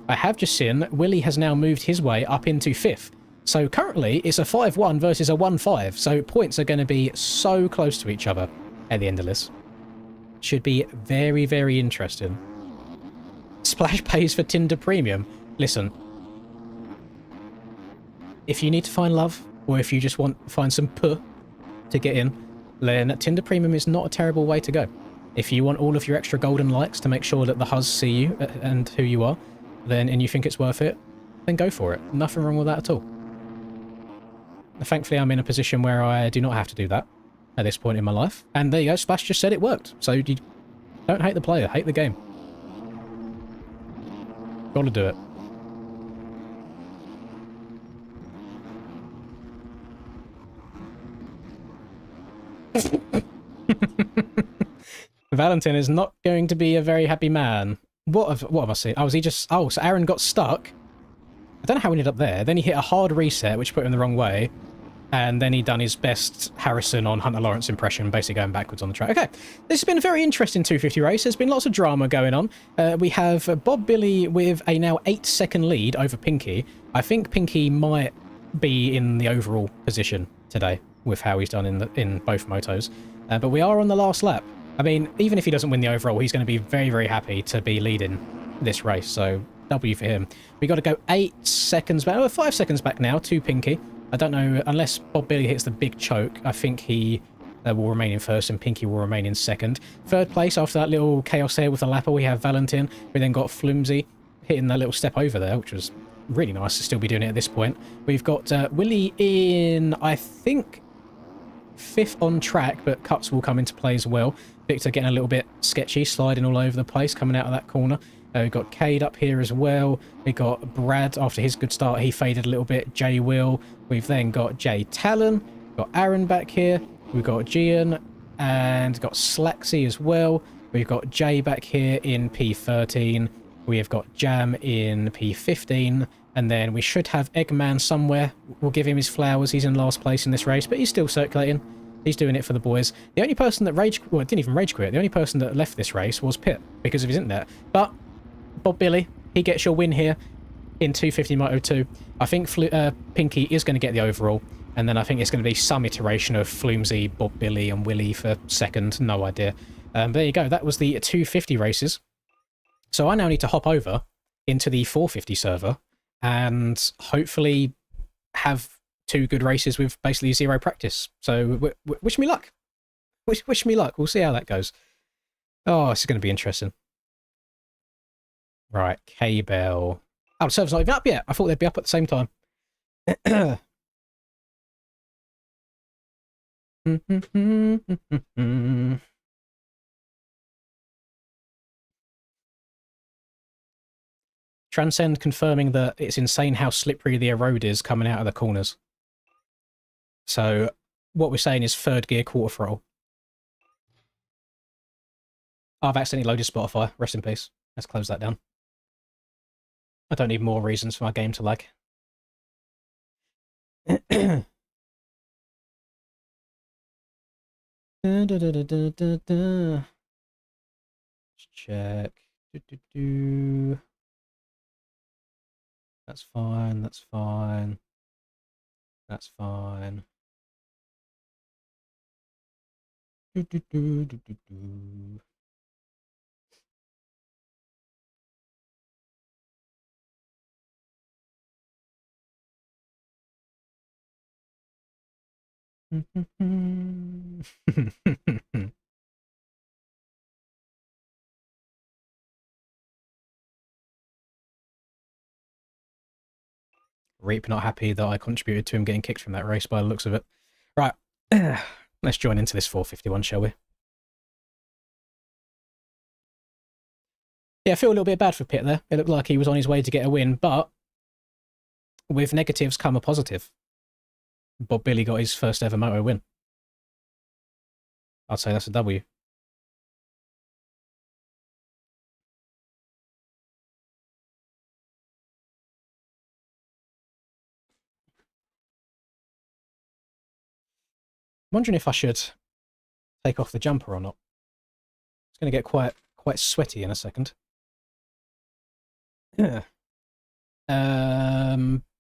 I have just seen Willie has now moved his way up into 5th. So currently, it's a 5-1 versus a 1-5. So points are going to be so close to each other at the end of this. Should be very, very interesting. Splash pays for Tinder Premium. Listen, if you need to find love, or if you just want to find some puh to get in, then Tinder Premium is not a terrible way to go. If you want all of your extra golden likes to make sure that the huzz see you and who you are, then and you think it's worth it, then go for it. Nothing wrong with that at all. Thankfully, I'm in a position where I do not have to do that at this point in my life. And there you go, Splash just said it worked. So you don't hate the player, hate the game. Gotta do it. Valentin is not going to be a very happy man. What have I seen? Oh, was he just... Oh, so Aaron got stuck. I don't know how he ended up there. Then he hit a hard reset, which put him the wrong way. And then he done his best Harrison on Hunter Lawrence impression, basically going backwards on the track. Okay, this has been a very interesting 250 race. There's been lots of drama going on. We have Bob Billy with a now 8-second lead over Pinky. I think Pinky might be in the overall position today with how he's done in both motos. But we are on the last lap. I mean, even if he doesn't win the overall, he's going to be very, very happy to be leading this race. So W for him. We got to go 8 seconds back. Oh, 5 seconds back now to Pinky. I don't know, unless Bob Billy hits the big choke, I think he will remain in first and Pinky will remain in second. Third place, after that little chaos there with the lapper, we have Valentin. We then got Flumesy hitting that little step over there, which was really nice to still be doing it at this point. We've got Willie in, I think, 5th on track, but cuts will come into play as well. Victor getting a little bit sketchy, sliding all over the place, coming out of that corner. We've got Cade up here as well. We got Brad, after his good start, he faded a little bit. Jay Will. We've then got Jay Talon. We've got Aaron back here. We've got Gian and got Slaxy as well. We've got Jay back here in P13. We have got Jam in P15. And then we should have Eggman somewhere. We'll give him his flowers. He's in last place in this race, but he's still circulating. He's doing it for the boys. The only person that didn't even rage quit. The only person that left this race was Pitt because of his internet. But Bob Billy, he gets your win here in 250 Moto 2. I think Pinky is going to get the overall, and then I think it's going to be some iteration of Flumesy, Bob Billy, and Willie for second. No idea. There you go. That was the 250 races. So I now need to hop over into the 450 server and hopefully have 2 good races with basically 0 practice. So wish me luck. Wish me luck. We'll see how that goes. Oh, this is going to be interesting. Right, KBELL. Oh, the server's not even up yet. I thought they'd be up at the same time. Transcend confirming that it's insane how slippery the road is coming out of the corners. So what we're saying is 3rd gear quarter throttle. I've accidentally loaded Spotify. Rest in peace. Let's close that down. I don't need more reasons for my game to lag. Let's check. That's fine, that's fine. That's fine. Reap not happy that I contributed to him getting kicked from that race by the looks of it. Right, let's join into this 451, shall we? Yeah, I feel a little bit bad for Pitt there. It looked like he was on his way to get a win, but with negatives come a positive. Bob Billy got his first ever moto win. I'd say that's a W. wondering if I should take off the jumper or not. It's going to get quite sweaty in a second. Yeah.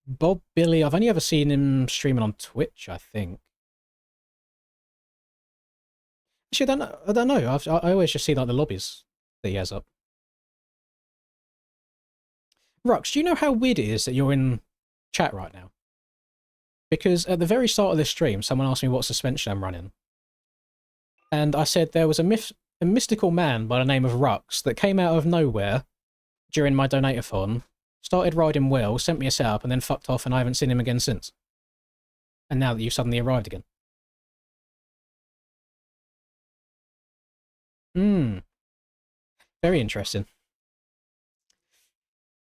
Bob Billy, I've only ever seen him streaming on Twitch, I think. Actually, I don't know. I always just see like the lobbies that he has up. Rux, do you know how weird it is that you're in chat right now? Because at the very start of this stream, someone asked me what suspension I'm running. And I said there was a mystical man by the name of Rux that came out of nowhere during my donate-a-thon, started riding well, sent me a setup, and then fucked off, and I haven't seen him again since. And now that you've suddenly arrived again. Very interesting.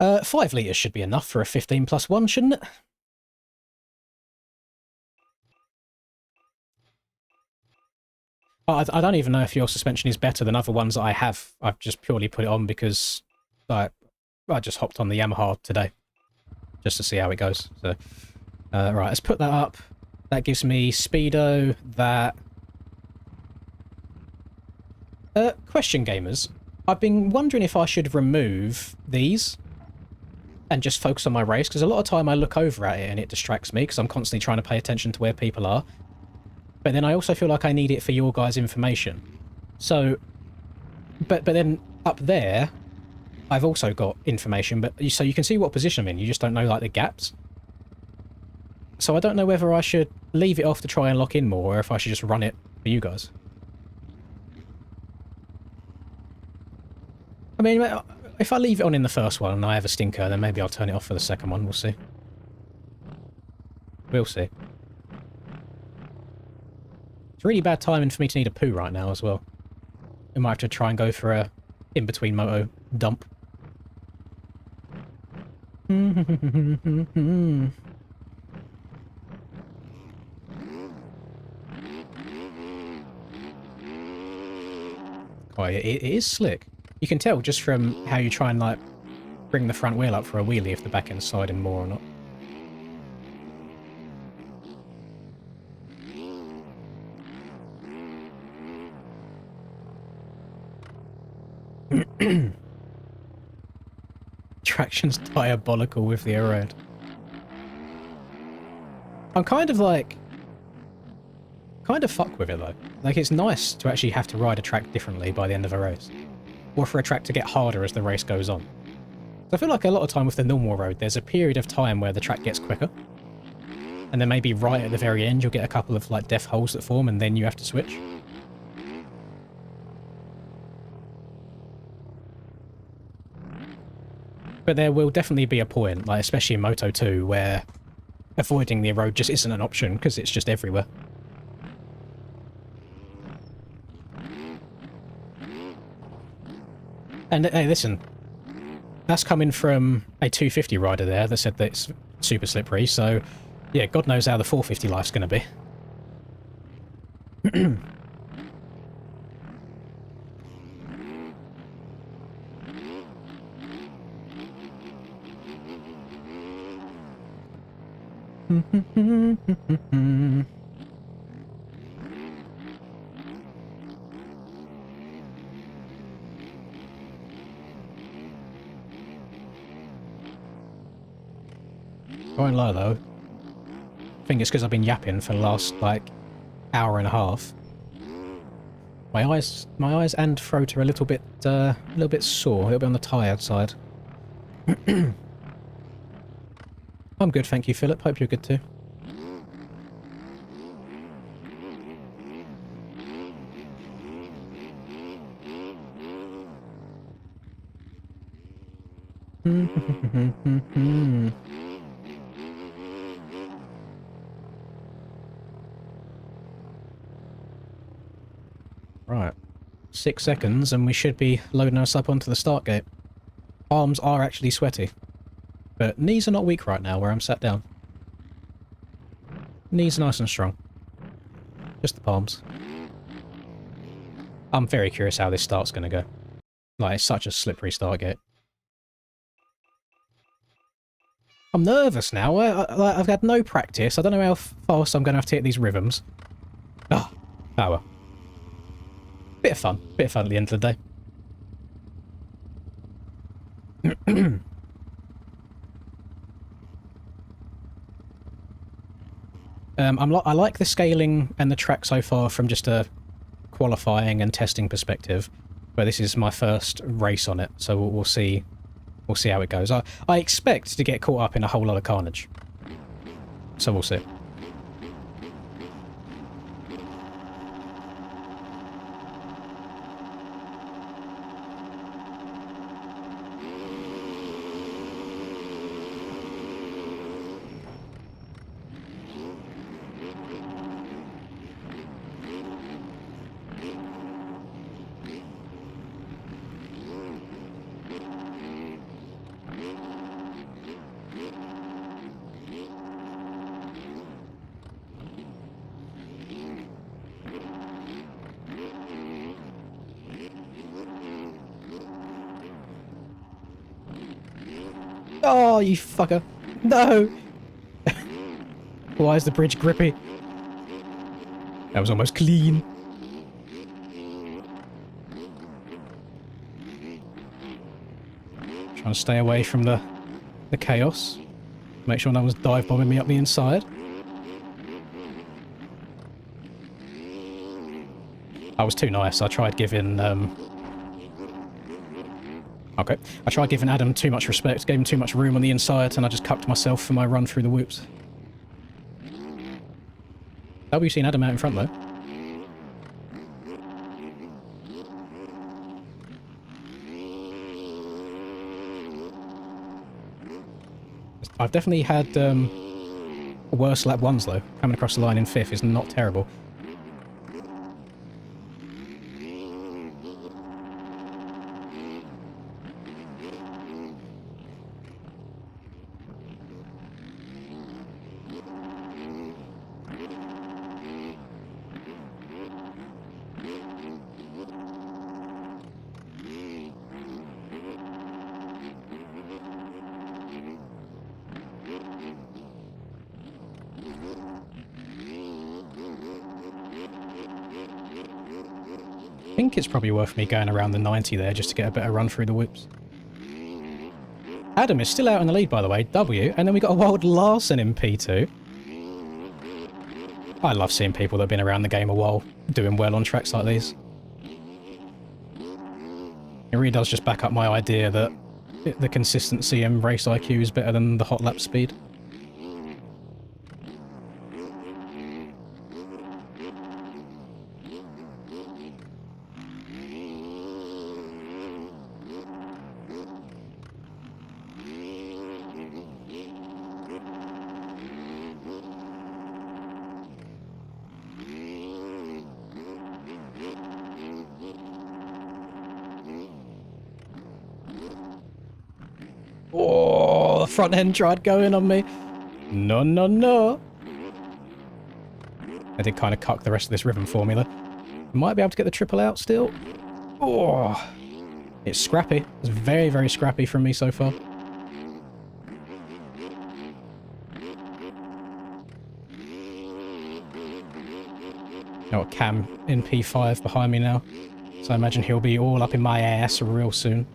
5 litres should be enough for a 15+1, shouldn't it? I don't even know if your suspension is better than other ones that I have. I've just purely put it on because I just hopped on the Yamaha today just to see how it goes. So, right, let's put that up. That gives me speedo, that... question, gamers. I've been wondering if I should remove these and just focus on my race, because a lot of time I look over at it and it distracts me because I'm constantly trying to pay attention to where people are. But then I also feel like I need it for your guys' information. So, but then up there, I've also got information, but so you can see what position I'm in, you just don't know like the gaps. So I don't know whether I should leave it off to try and lock in more, or if I should just run it for you guys. I mean, if I leave it on in the first one and I have a stinker, then maybe I'll turn it off for the second one, we'll see. We'll see. It's really bad timing for me to need a poo right now as well. We might have to try and go for a in-between moto dump. Oh, it is slick. You can tell just from how you try and like bring the front wheel up for a wheelie if the back end's sliding more or not. Traction's diabolical with the road. I'm kind of fuck with it though. Like, it's nice to actually have to ride a track differently by the end of a race. Or for a track to get harder as the race goes on. So I feel like a lot of time with the normal road, there's a period of time where the track gets quicker. And then maybe right at the very end, you'll get a couple of like death holes that form and then you have to switch. But there will definitely be a point, like especially in Moto 2, where avoiding the road just isn't an option because it's just everywhere. And hey, listen, that's coming from a 250 rider there that said that it's super slippery, so yeah, God knows how the 450 life's going to be. Going low though. I think it's because I've been yapping for the last like hour and a half. My eyes and throat are a little bit sore, a little bit on the tired side. I'm good, thank you, Philip. Hope you're good too. Right. 6 seconds and we should be loading us up onto the start gate. Arms are actually sweaty. But knees are not weak right now where I'm sat down. Knees nice and strong. Just the palms. I'm very curious how this start's going to go. Like, it's such a slippery start gate. I'm nervous now. I've had no practice. I don't know how fast I'm going to have to hit these rhythms. Ah, oh well. Bit of fun. Bit of fun at the end of the day. I like the scaling and the track so far from just a qualifying and testing perspective, but this is my first race on it, so we'll see. We'll see how it goes. I expect to get caught up in a whole lot of carnage, so we'll see. Oh, you fucker. No! Why is the bridge grippy? That was almost clean. Trying to stay away from the chaos. Make sure no one's dive bombing me up the inside. I was too nice. I tried giving okay. I tried giving Adam too much respect, gave him too much room on the inside, and I just cucked myself for my run through the whoops. Have you seen Adam out in front, though? I've definitely had worse lap ones, though. Coming across the line in 5th is not terrible. I think it's probably worth me going around the 90 there just to get a better run through the whoops. Adam is still out in the lead, by the way, W, and then we got a Wild Larson in P2. I love seeing people that have been around the game a while doing well on tracks like these. It really does just back up my idea that the consistency and race IQ is better than the hot lap speed. Oh, the front end tried going on me. No, no, no. I did kind of cuck the rest of this rhythm formula. Might be able to get the triple out still. Oh, it's scrappy. It's very, very scrappy from me so far. Oh, Cam in P5 behind me now. So I imagine he'll be all up in my ass real soon.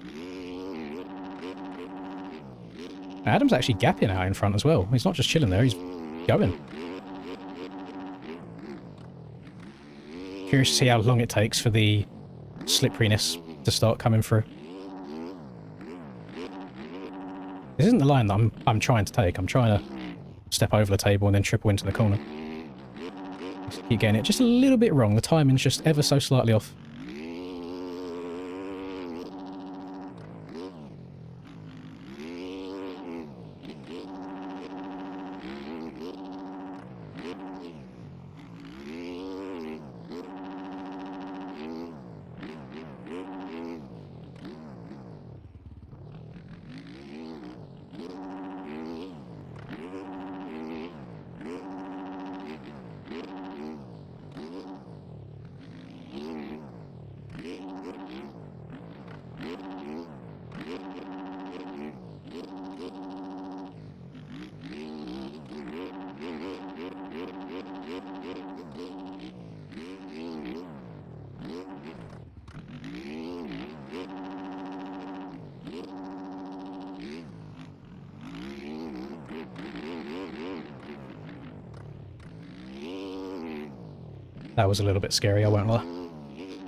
Adam's actually gapping out in front as well. He's not just chilling there, he's going. Curious to see how long it takes for the slipperiness to start coming through. This isn't the line that I'm trying to take. I'm trying to step over the table and then triple into the corner. Just keep getting it just a little bit wrong. The timing's just ever so slightly off. That was a little bit scary, I won't lie.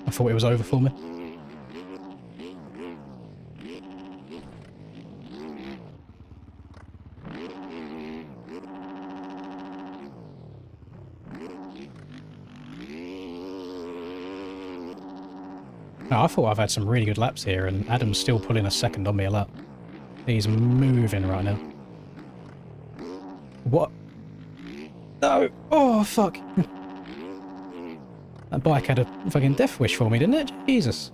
I thought it was over for me. Now, I thought I've had some really good laps here, and Adam's still pulling a second on me a lot. He's moving right now. What? No! Oh, fuck! That bike had a fucking death wish for me, didn't it? Jesus.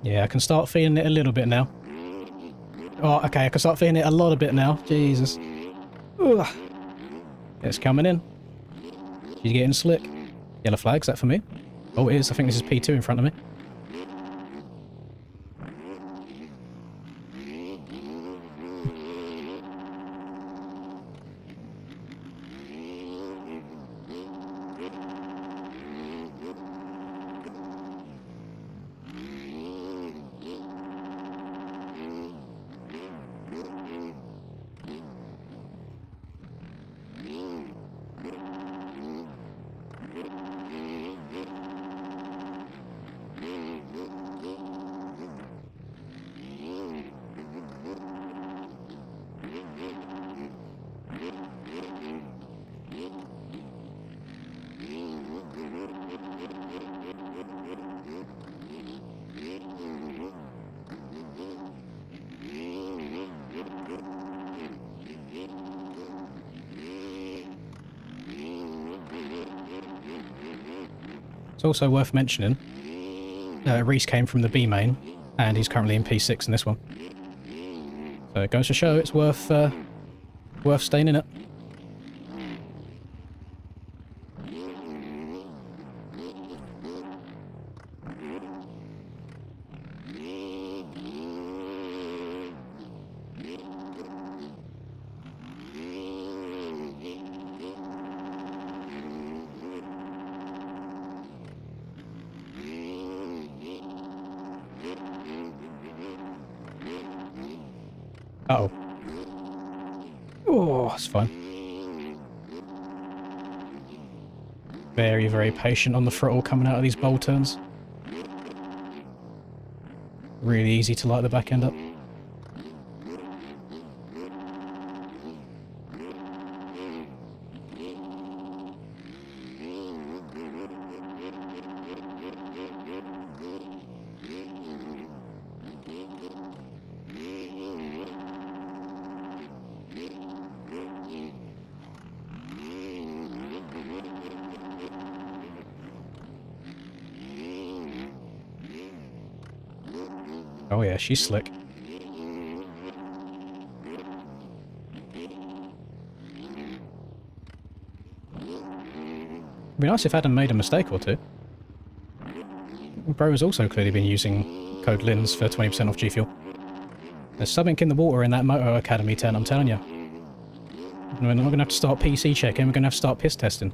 Yeah, I can start feeling it a little bit now. Oh, okay, I can start feeling it a lot a bit now. Jesus. Ugh. It's coming in. She's getting slick. Yellow flag, is that for me? Oh, it is. I think this is P2 in front of me. It's also worth mentioning, Reese came from the B main, and he's currently in P6 in this one. So it goes to show it's worth staying in it. Uh-oh. Oh, that's fine. Very, very patient on the throttle coming out of these bowl turns. Really easy to light the back end up. Oh yeah, she's slick. It'd be nice if Adam made a mistake or two. Bro has also clearly been using code LINS for 20% off G Fuel. There's something in the water in that Moto Academy tent, I'm telling you. We're not going to have to start PC checking, we're going to have to start piss testing.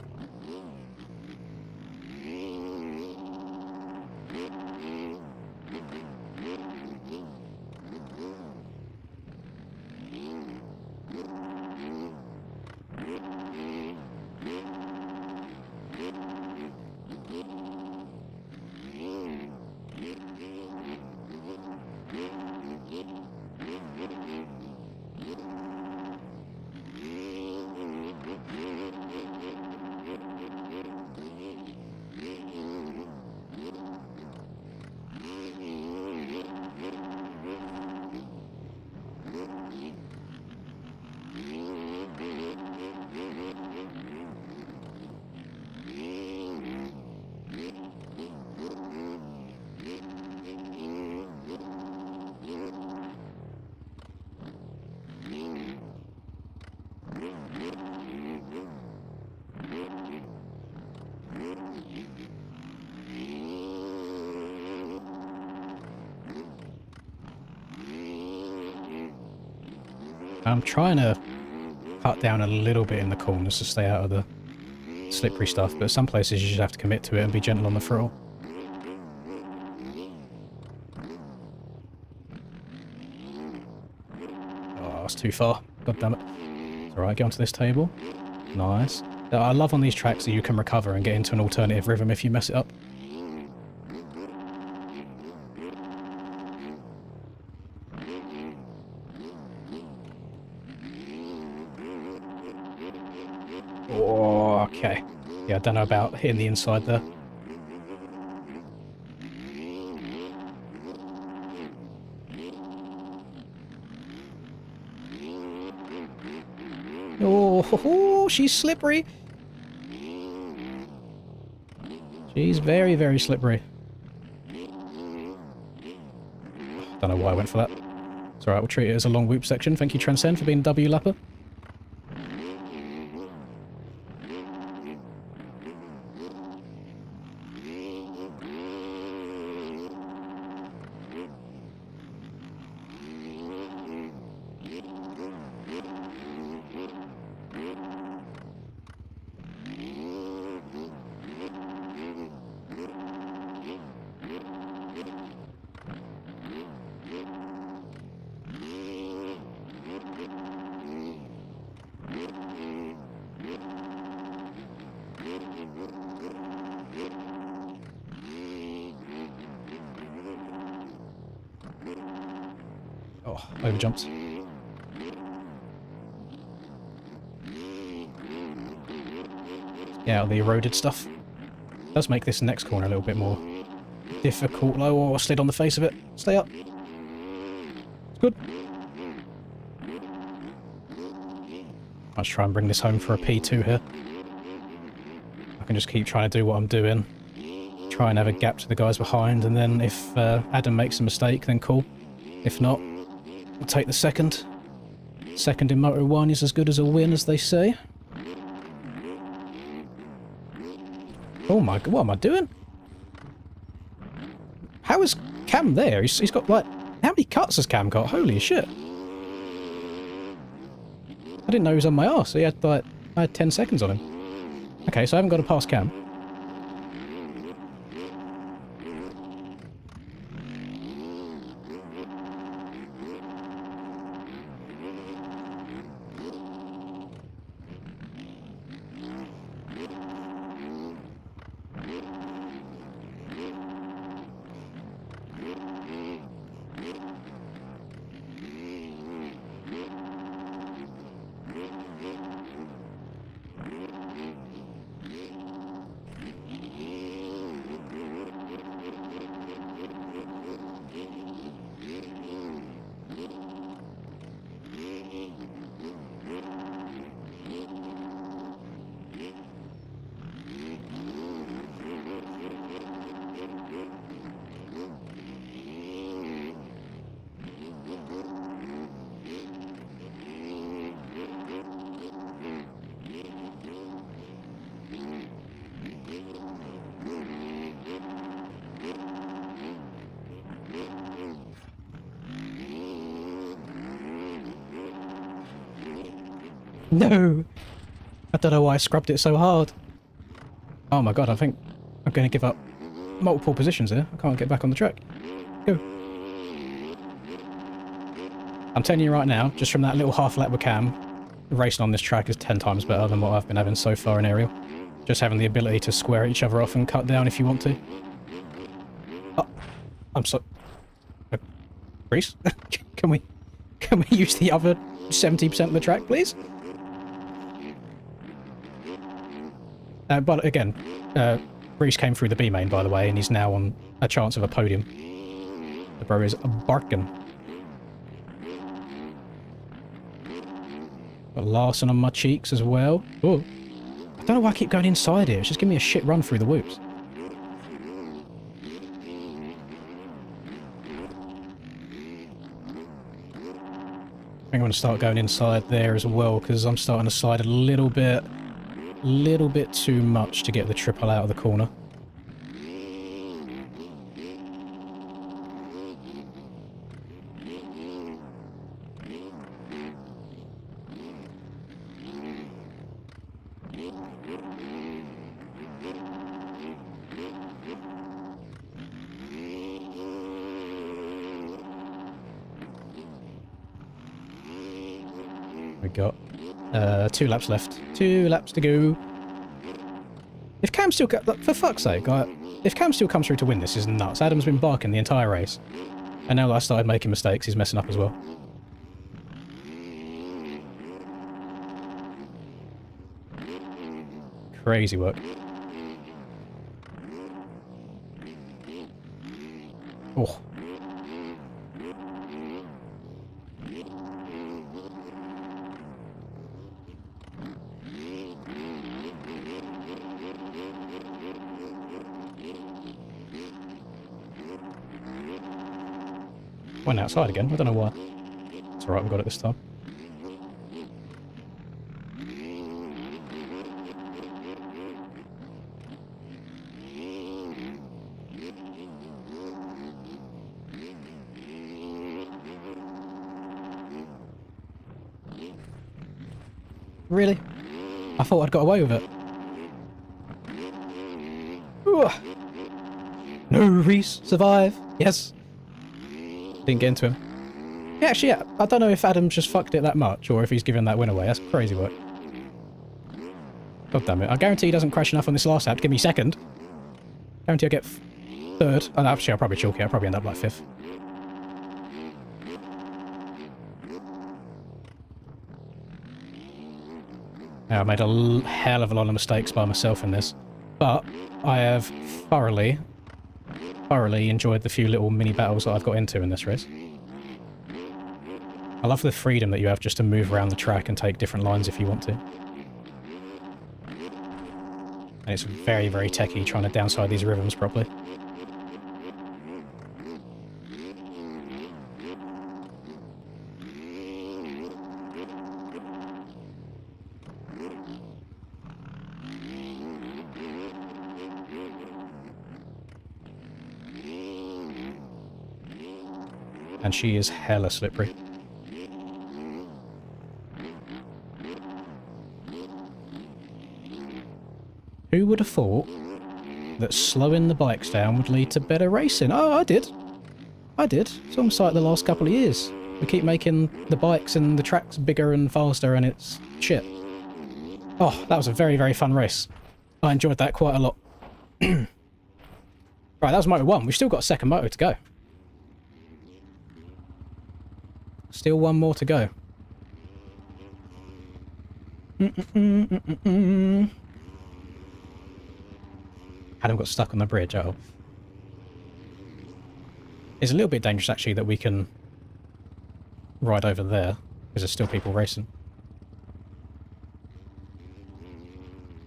I'm trying to cut down a little bit in the corners to stay out of the slippery stuff, but some places you just have to commit to it and be gentle on the throttle. Oh, that's too far. God damn it. It's alright, get onto this table. Nice. I love on these tracks that you can recover and get into an alternative rhythm if you mess it up. Oh, okay. Yeah, I don't know about hitting the inside there. Oh, she's slippery. She's very, very slippery. Don't know why I went for that. It's alright, we'll treat it as a long whoop section. Thank you, Transcend, for being W lapper. Oh, over jumps. Get out of the eroded stuff. Does make this next corner a little bit more difficult. Oh, I slid on the face of it. Stay up. It's good. Let's try and bring this home for a P2 here. I can just keep trying to do what I'm doing. Try and have a gap to the guys behind, and then if Adam makes a mistake, then cool. If not, we'll take the second. Second in Moto 1 is as good as a win, as they say. Oh my god, what am I doing? How is Cam there? He's got like... How many cuts has Cam got? Holy shit. I didn't know he was on my arse. He had like... I had 10 seconds on him. Okay, so I haven't got to pass Cam. No! I don't know why I scrubbed it so hard. Oh my god, I think I'm going to give up multiple positions here. I can't get back on the track. Go. I'm telling you right now, just from that little half lap with Cam, racing on this track is 10 times better than what I've been having so far in aerial. Just having the ability to square each other off and cut down if you want to. Oh, I'm so... Reese, can we use the other 70% of the track, please? But again, Reese came through the B main, by the way, and he's now on a chance of a podium. The bro is barking. Got Larson on my cheeks as well. Oh, I don't know why I keep going inside here. It's just giving me a shit run through the whoops. I think I'm going to start going inside there as well, because I'm starting to slide a little bit too much to get the triple out of the corner. We got 2 laps left. 2 laps to go. If Cam still... For fuck's sake, if Cam still comes through to win, this is nuts. Adam's been barking the entire race. And now that I started making mistakes, he's messing up as well. Crazy work. Oh. Went outside again. I don't know why. It's alright, we got it this time. Really? I thought I'd got away with it. Ooh. No, Reese, survive. Yes. Didn't get into him. Yeah, actually, yeah. I don't know if Adam just fucked it that much or if he's giving that win away. That's crazy work. God damn it. I guarantee he doesn't crash enough on this last lap to give me second. Guarantee I'll get third. Oh, no, actually, I'll probably chalk it. I'll probably end up like fifth. Yeah, I made a hell of a lot of mistakes by myself in this. But I have thoroughly enjoyed the few little mini battles that I've got into in this race. I love the freedom that you have just to move around the track and take different lines if you want to. And it's very, very techy trying to downside these rhythms properly. And she is hella slippery. Who would have thought that slowing the bikes down would lead to better racing? Oh, I did. I did. It's almost like the last couple of years. We keep making the bikes and the tracks bigger and faster and it's shit. Oh, that was a very, very fun race. I enjoyed that quite a lot. Right, that was motor 1. We've still got a second motor to go. Still one more to go. Adam got stuck on the bridge. Oh. It's a little bit dangerous, actually, that we can ride over there, because there's still people racing.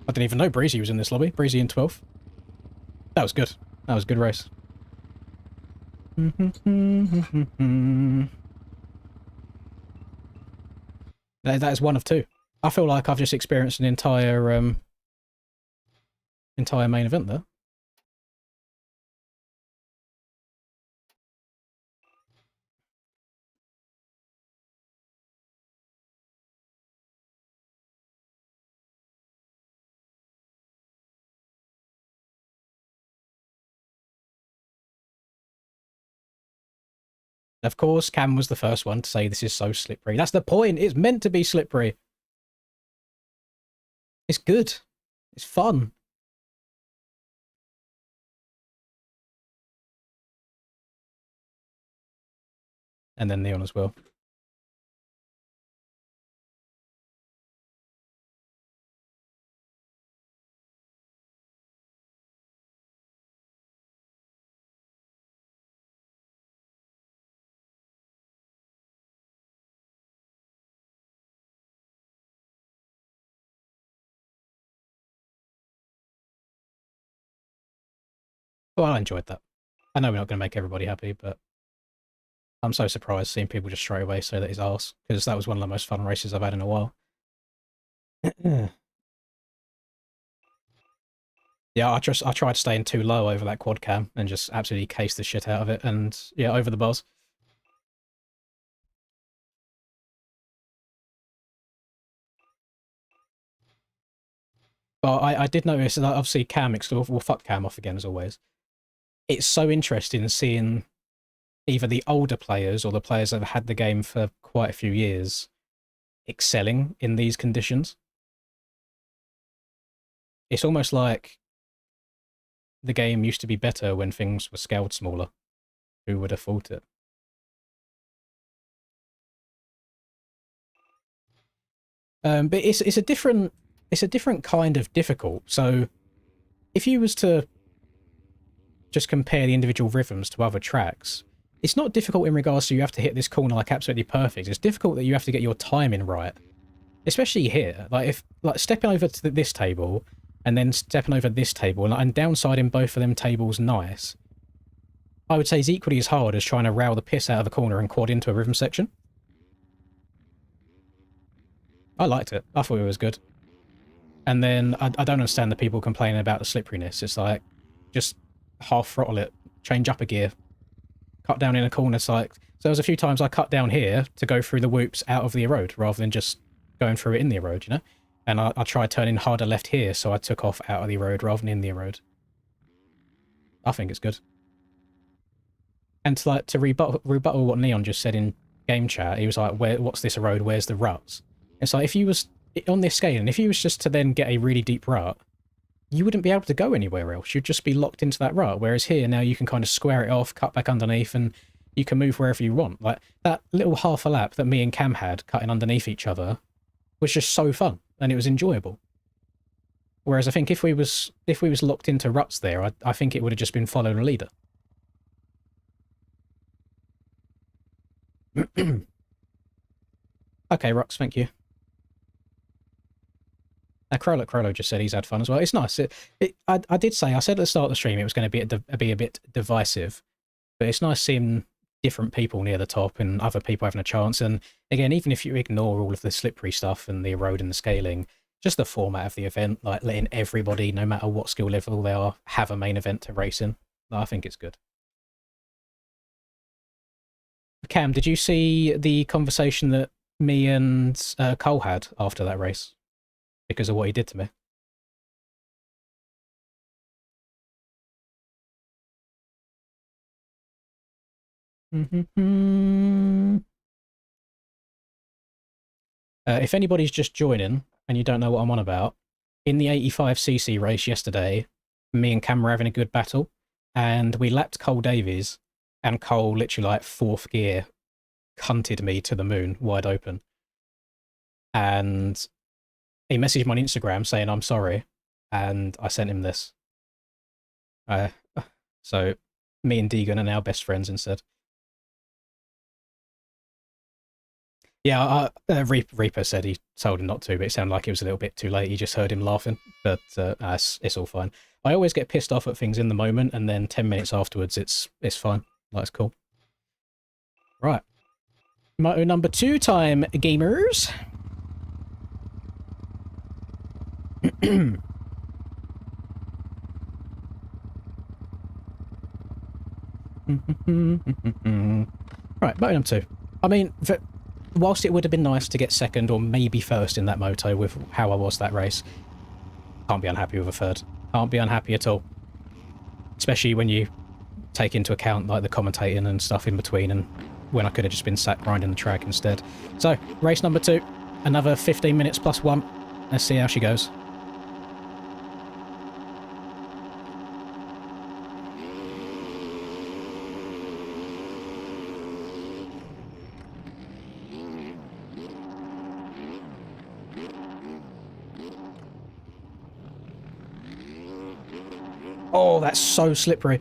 I didn't even know Breezy was in this lobby. Breezy in 12th. That was good. That was a good race. That is one of 2. I feel like I've just experienced an entire main event there. Of course, Cam was the first one to say this is so slippery. That's the point. It's meant to be slippery. It's good. It's fun. And then Neon as well. Well, I enjoyed that. I know we're not going to make everybody happy, but I'm so surprised seeing people just straight away say that he's arse, because that was one of the most fun races I've had in a while. Yeah, I tried staying too low over that quad cam and just absolutely cased the shit out of it, and yeah, over the bars. But I did notice that obviously Cam, well, fuck Cam off again as always. It's so interesting seeing either the older players or the players that have had the game for quite a few years excelling in these conditions. It's almost like the game used to be better when things were scaled smaller. Who would have thought it? But it's a different kind of difficult. So if you was to just compare the individual rhythms to other tracks, it's not difficult in regards to you have to hit this corner like absolutely perfect. It's difficult that you have to get your timing right, especially here. Like if stepping over to this table and then stepping over this table and downsiding both of them tables nice, I would say is equally as hard as trying to rail the piss out of the corner and quad into a rhythm section. I liked it. I thought it was good. And then I don't understand the people complaining about the slipperiness. It's like, just half throttle it, change up a gear, cut down in a corner. It's like, so there was a few times I cut down here to go through the whoops out of the erode rather than just going through it in the erode, you know? And I tried turning harder left here, so I took off out of the erode rather than in the erode. I think it's good. And to rebuttal what Neon just said in game chat, he was like, what's this erode? Where's the ruts? It's like, if you was on this scale, and if you was just to then get a really deep rut, you wouldn't be able to go anywhere else. You'd just be locked into that rut. Whereas here, now you can kind of square it off, cut back underneath, and you can move wherever you want. Like, that little half a lap that me and Cam had, cutting underneath each other, was just so fun, and it was enjoyable. Whereas I think if we was locked into ruts there, I think it would have just been following a leader. Okay, Rux, thank you. Crowlo just said he's had fun as well. It's nice. I did say, I said at the start of the stream it was going to be a bit divisive, but it's nice seeing different people near the top and other people having a chance. And again, even if you ignore all of the slippery stuff and the erode and the scaling, just the format of the event, like letting everybody, no matter what skill level they are, have a main event to race in, I think it's good. Cam, did you see the conversation that me and Cole had after that race? Because of what he did to me. If anybody's just joining and you don't know what I'm on about, in the 85cc race yesterday, me and Cam were having a good battle, and we lapped Cole Davies, and Cole literally like fourth gear cunted me to the moon wide open. And he messaged me on Instagram saying I'm sorry, and I sent him this. So me and Deegan are now best friends instead. Yeah, Reaper said he told him not to, but it sounded like it was a little bit too late. He just heard him laughing, but it's all fine. I always get pissed off at things in the moment, and then 10 minutes afterwards, it's fine. Like, it's cool. Right. Moto number 2 time, gamers. Right, moto number 2. I mean, whilst it would have been nice to get second or maybe first in that moto with how I was that race, can't be unhappy with a third. Can't be unhappy at all. Especially when you take into account like the commentating and stuff in between, and when I could have just been sat grinding the track instead. So, race number 2, another 15 minutes plus 1. Let's see how she goes. Oh, that's so slippery.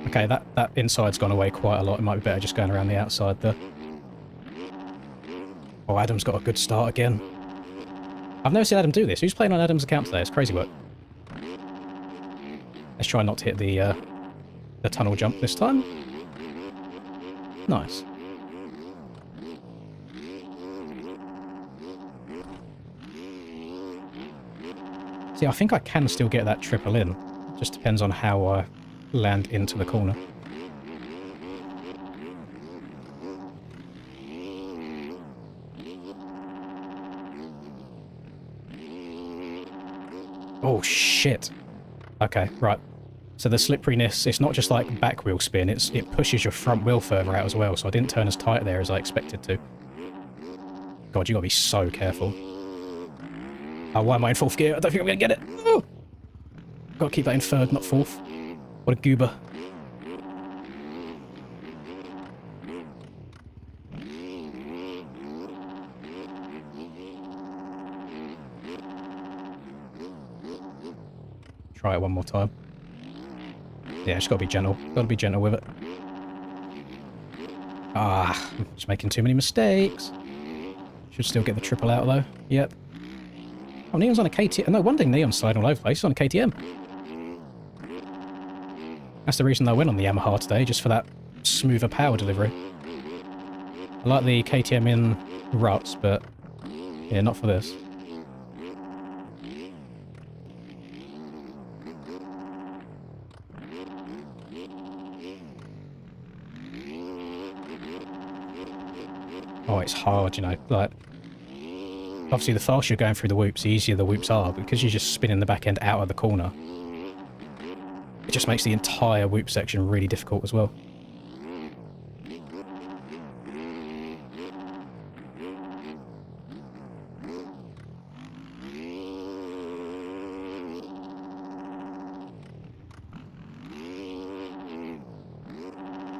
Okay, that inside's gone away quite a lot. It might be better just going around the outside there. Oh, Adam's got a good start again. I've never seen Adam do this. Who's playing on Adam's account today? It's crazy work. Let's try not to hit the tunnel jump this time. Nice. See, I think I can still get that triple in. Just depends on how I land into the corner. Oh, shit. Okay, right. So the slipperiness, it's not just like back wheel spin, it pushes your front wheel further out as well, so I didn't turn as tight there as I expected to. God, you gotta be so careful. Oh, why am I in 4th gear? I don't think I'm gonna get it. Oh! Gotta keep that in 3rd, not 4th. What a goober. Try it one more time. Yeah, just gotta be gentle. Gotta be gentle with it. Ah, I'm just making too many mistakes. Should still get the triple out though. Yep. Oh, Neon's on a KTM. No wonder Neon's sliding all over the place. He's on a KTM. That's the reason I went on the Yamaha today, just for that smoother power delivery. I like the KTM in ruts, but yeah, not for this. Oh, it's hard, you know, like, obviously the faster you're going through the whoops, the easier the whoops are, because you're just spinning the back end out of the corner. It just makes the entire whoop section really difficult as well.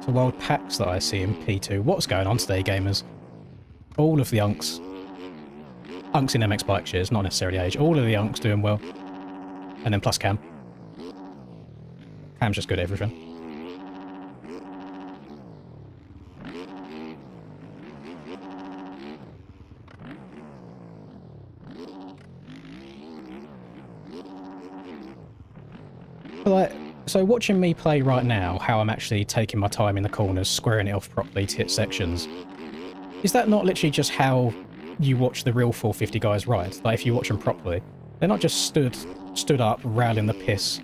The wild packs that I see in P2. What's going on today, gamers? All of the unks in MX bike shares, not necessarily age. All of the unks doing well. And then plus Cam. Cam's just good at everything. But like, so watching me play right now, how I'm actually taking my time in the corners, squaring it off properly to hit sections, is that not literally just how you watch the real 450 guys ride? Like, if you watch them properly, they're not just stood up, rallying the piss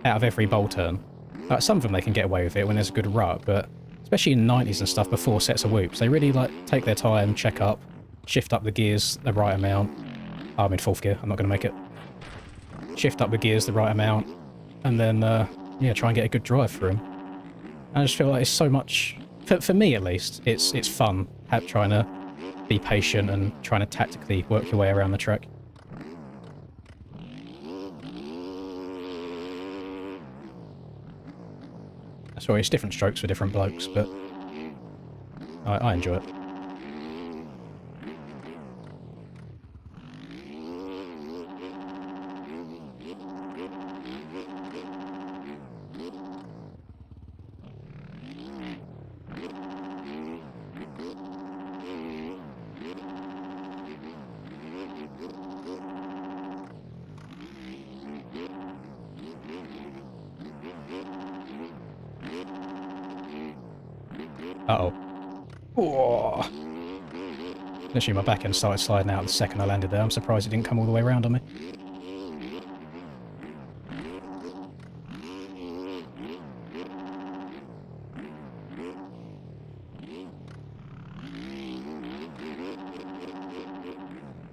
out of every bowl turn. Like, some of them they can get away with it when there's a good rut, but especially in 90s and stuff before sets of whoops, they really like take their time, check up, shift up the gears the right amount. Oh, I'm in 4th gear, I'm not going to make it. Shift up the gears the right amount, and then, yeah, try and get a good drive through them. I just feel like it's so much, for me at least, it's fun trying to be patient and trying to tactically work your way around the track. Sorry, it's different strokes for different blokes, but I enjoy it. Uh-oh. Oh. Literally, my back end started sliding out the second I landed there. I'm surprised it didn't come all the way around on me.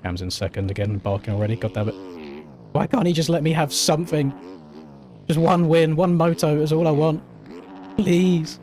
Cam's in second again, barking already. God damn it. Why can't he just let me have something? Just one win, one moto is all I want. Please.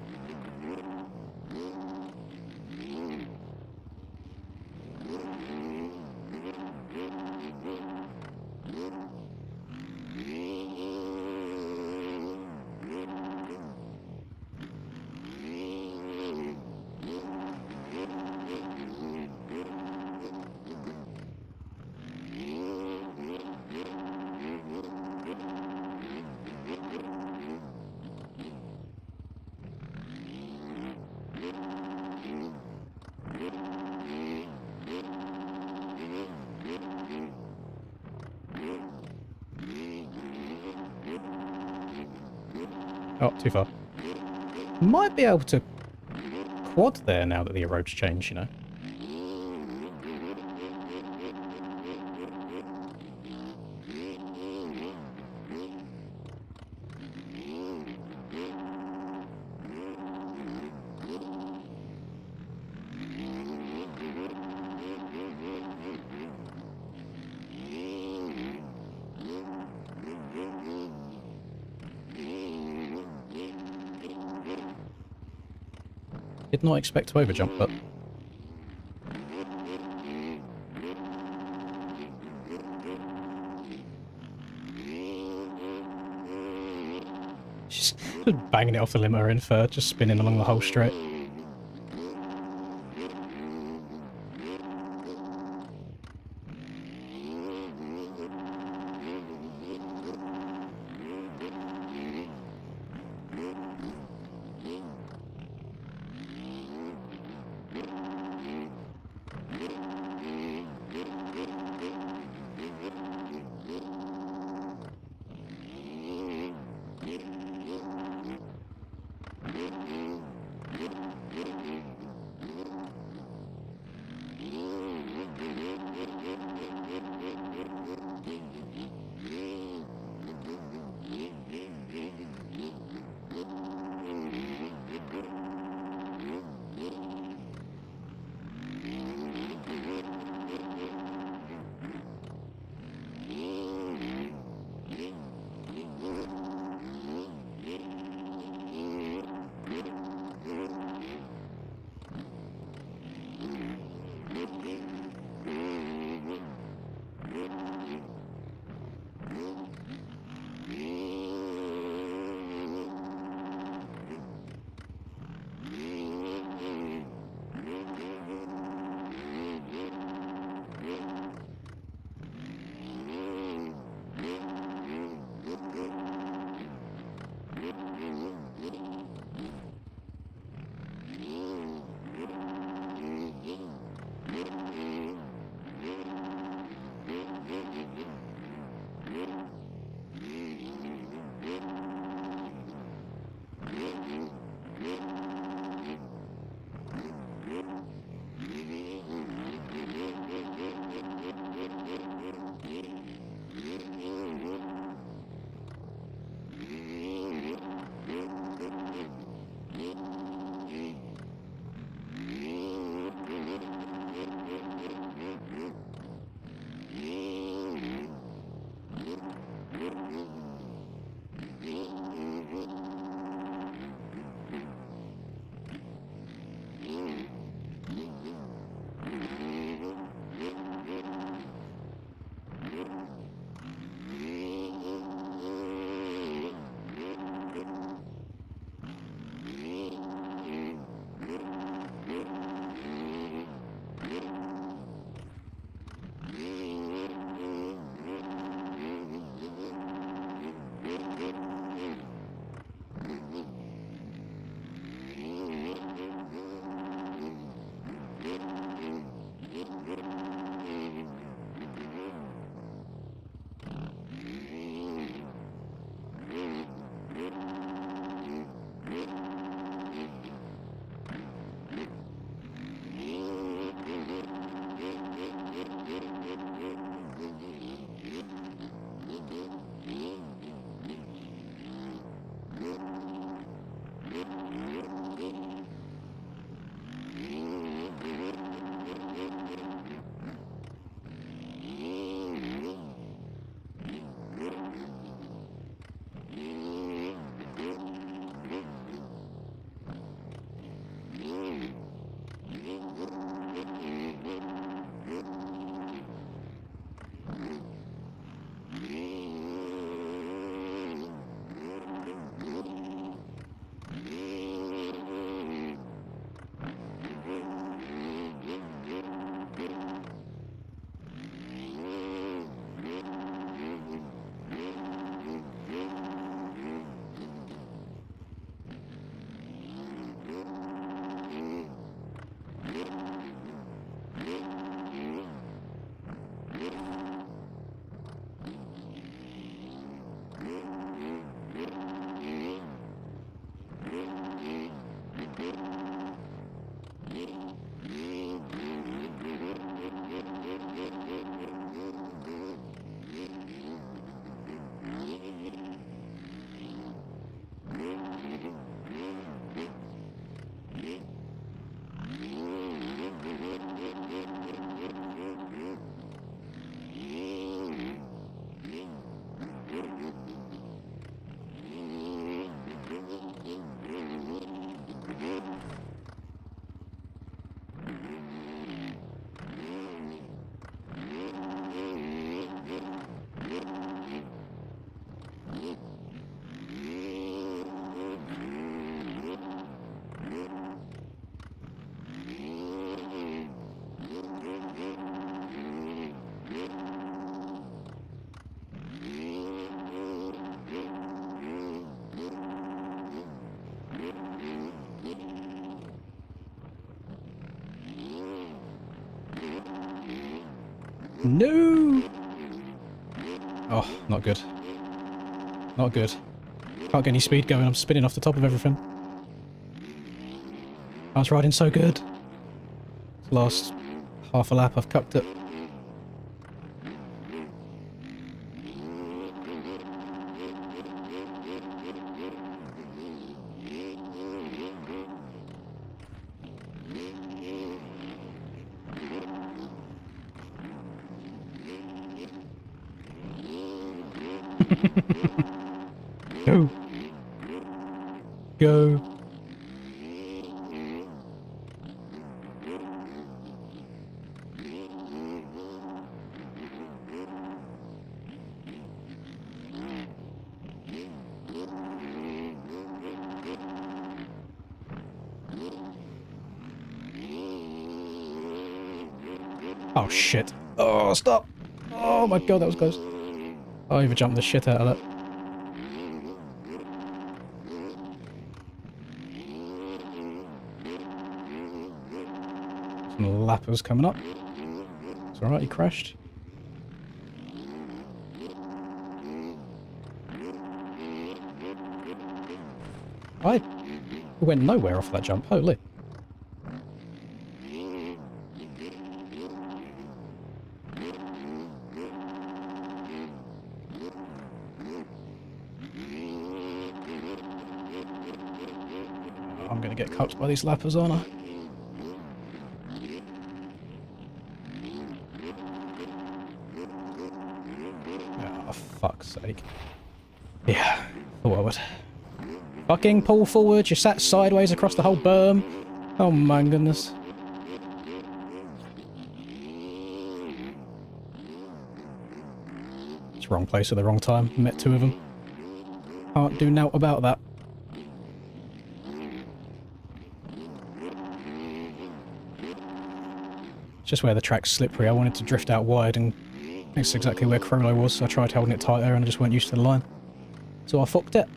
Oh, too far. Might be able to quad there now that the road's changed, you know. Did not expect to overjump, but... Just banging it off the limiter in third, just spinning along the whole straight. No! Oh, not good. Not good. Can't get any speed going. I'm spinning off the top of everything. I was riding so good. Last half a lap, I've cucked it. Go. Go. Oh shit. Oh, stop. Oh my god, that was close. I overjumped the shit out of that. Some lappers coming up. It's alright, he crashed. I went nowhere off that jump, holy. I'm gonna get cupped by these lappers, aren't I? Oh, fuck's sake. Yeah, thought I would. Fucking pull forward, you sat sideways across the whole berm. Oh my goodness. It's wrong place at the wrong time. Met two of them. Can't do naught about that. It's just where the track's slippery. I wanted to drift out wide, and that's exactly where Crollo was, so I tried holding it tighter and I just weren't used to the line. So I fucked it.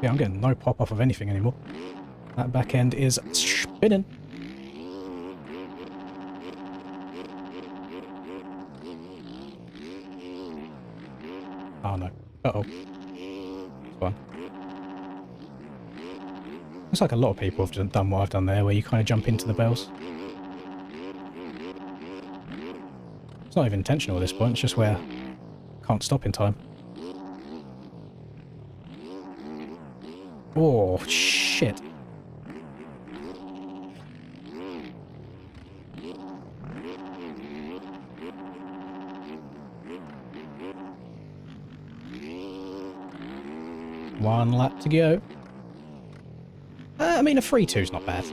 Yeah, I'm getting no pop off of anything anymore. That back end is spinning. Oh no. Uh-oh. It's fine. Looks like a lot of people have done what I've done there, where you kind of jump into the bells. It's not even intentional at this point, it's just where I can't stop in time. Oh, shit. One lap to go. I mean, a 3-2's not bad.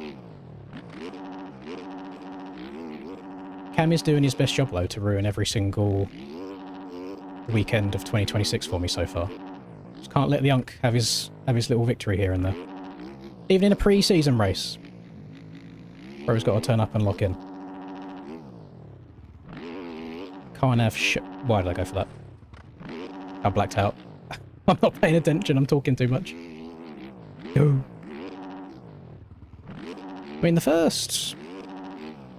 Cam is doing his best job, though, to ruin every single weekend of 2026 for me so far. Just can't let the Unk have his little victory here and there. Even in a pre-season race. Bro's got to turn up and lock in. Can't have shit. Why did I go for that? I blacked out. I'm not paying attention, I'm talking too much. Go. I mean, I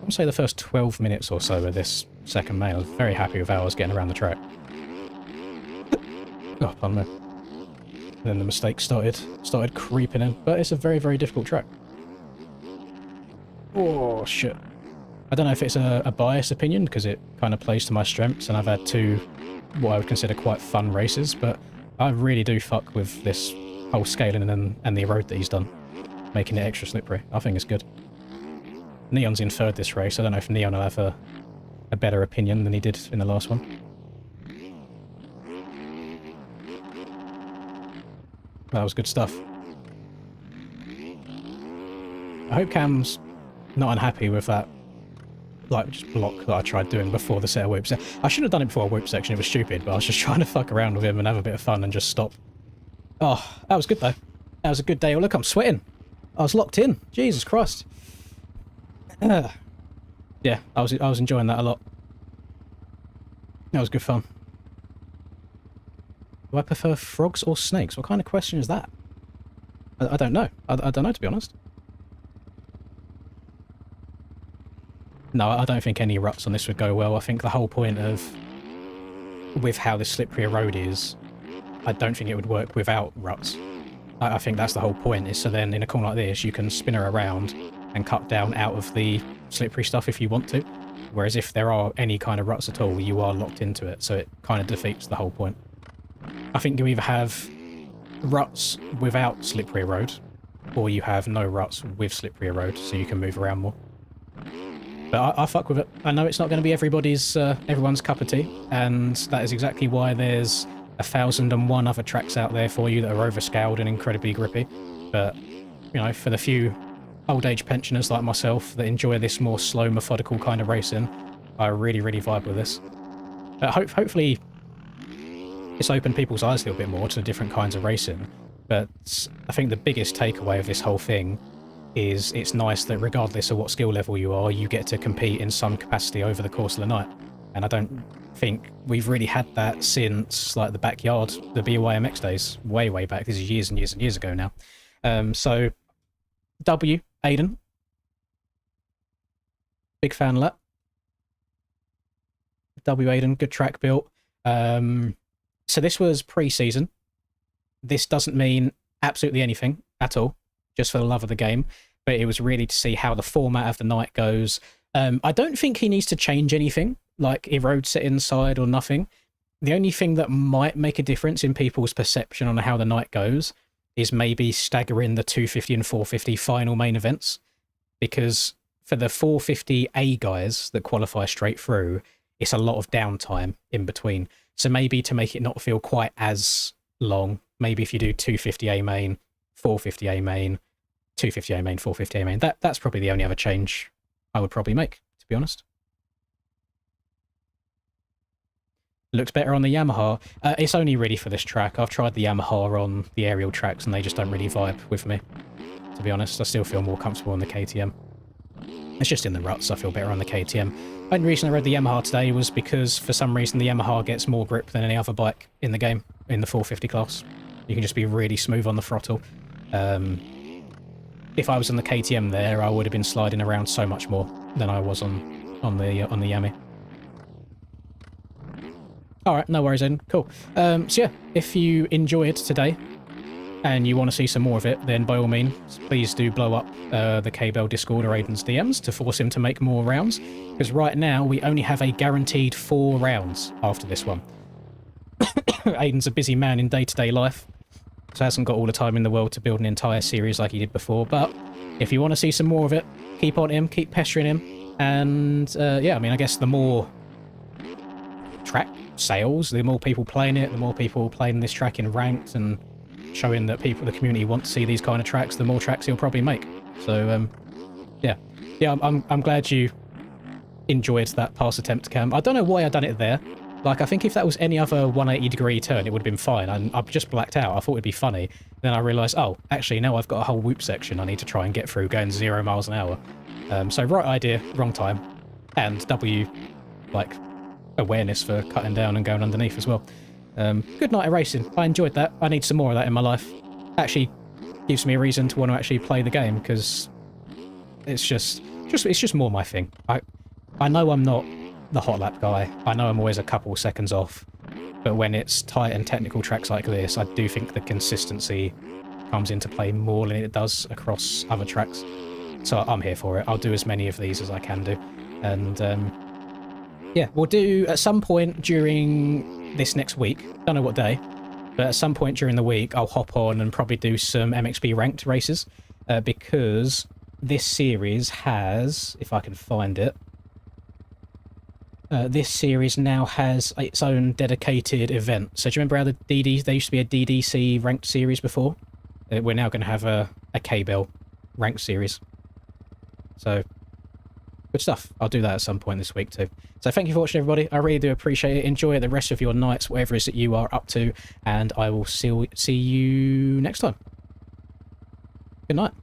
would say the first 12 minutes or so of this second main, I was very happy with how I was getting around the track. Oh, pardon me. And then the mistakes started creeping in, but it's a very, very difficult track. Oh, shit. I don't know if it's a biased opinion, because it kind of plays to my strengths, and I've had two, what I would consider quite fun races, but I really do fuck with this whole scaling and the road that he's done, making it extra slippery. I think it's good. Neon's in third this race. I don't know if Neon will have a better opinion than he did in the last one. That was good stuff. I hope Cam's not unhappy with that like just block that I tried doing before the set of whoops. I shouldn't have done it before a whoop section, it was stupid, but I was just trying to fuck around with him and have a bit of fun and just stop. Oh, that was good though. That was a good day. Oh look, I'm sweating. I was locked in. Jesus Christ. Yeah, I was enjoying that a lot. That was good fun. Do I prefer frogs or snakes? What kind of question is that? I don't know. I don't know, to be honest. No, I don't think any ruts on this would go well. I think the whole point of... with how this slippery road is, I don't think it would work without ruts. I think that's the whole point, is so then in a corner like this, you can spin her around and cut down out of the slippery stuff if you want to. Whereas if there are any kind of ruts at all, you are locked into it, so it kind of defeats the whole point. I think you either have ruts without slippery road, or you have no ruts with slippery road, so you can move around more. But I fuck with it. I know it's not going to be everyone's cup of tea, and that is exactly why there's 1,001 other tracks out there for you that are overscaled and incredibly grippy. But, you know, for the few old age pensioners like myself that enjoy this more slow, methodical kind of racing, I really, really vibe with this. Hopefully it's opened people's eyes a little bit more to different kinds of racing. But I think the biggest takeaway of this whole thing is it's nice that regardless of what skill level you are, you get to compete in some capacity over the course of the night. And I don't think we've really had that since like the backyard, the BYMX days, way, way back. This is years and years and years ago now. So W, Aiden. Big fan of that. W, Aiden, good track built. So this was pre-season. This doesn't mean absolutely anything at all, just for the love of the game. But it was really to see how the format of the night goes. I don't think he needs to change anything, like erode set inside or nothing. The only thing that might make a difference in people's perception on how the night goes is maybe staggering the 250 and 450 final main events. Because for the 450A guys that qualify straight through, it's a lot of downtime in between. So maybe to make it not feel quite as long, maybe if you do 250A main, 450A main, 250A main, 450A main, that's probably the only other change I would probably make, to be honest. Looks better on the Yamaha. It's only really for this track. I've tried the Yamaha on the aerial tracks and they just don't really vibe with me, to be honest. I still feel more comfortable on the KTM. It's just in the ruts I feel better on the KTM. The only reason I read the Yamaha today was because for some reason the Yamaha gets more grip than any other bike in the game, in the 450 class. You can just be really smooth on the throttle. If I was on the KTM there, I would have been sliding around so much more than I was on the Yami. Alright, no worries then. Cool. So yeah, if you enjoyed today and you want to see some more of it, then by all means, please do blow up the KBELL Discord or Aiden's DMs to force him to make more rounds. Because right now, we only have a guaranteed 4 rounds after this one. Aiden's a busy man in day-to-day life, so hasn't got all the time in the world to build an entire series like he did before. But if you want to see some more of it, keep on him, keep pestering him. And yeah, I mean, I guess the more track sales, the more people playing it, the more people playing this track in ranked and showing that people, the community, want to see these kind of tracks, the more tracks he'll probably make. So yeah, I'm glad you enjoyed that pass attempt, Cam. I don't know why I done it there. Like, I think if that was any other 180-degree turn, it would have been fine. I've just blacked out. I thought it'd be funny. Then I realised, oh, actually, now I've got a whole whoop section I need to try and get through going 0 miles an hour. So right idea, wrong time. And W, like, awareness for cutting down and going underneath as well. Good night of racing. I enjoyed that. I need some more of that in my life. Actually gives me a reason to want to actually play the game, because it's just more my thing. I know I'm not the hot lap guy. I know I'm always a couple seconds off, but when it's tight and technical tracks like this, I do think the consistency comes into play more than it does across other tracks. So I'm here for it. I'll do as many of these as I can do. And yeah, we'll do at some point during this next week, don't know what day, but at some point during the week I'll hop on and probably do some MXB ranked races, because this series has, if I can find it, this series now has its own dedicated event. So do you remember how there used to be a DDC ranked series before? We're now going to have a KBELL ranked series. So Good stuff. I'll do that at some point this week too. So thank you for watching, everybody. I really do appreciate it. Enjoy the rest of your nights, whatever it is that you are up to, and I will see you next time. Good night.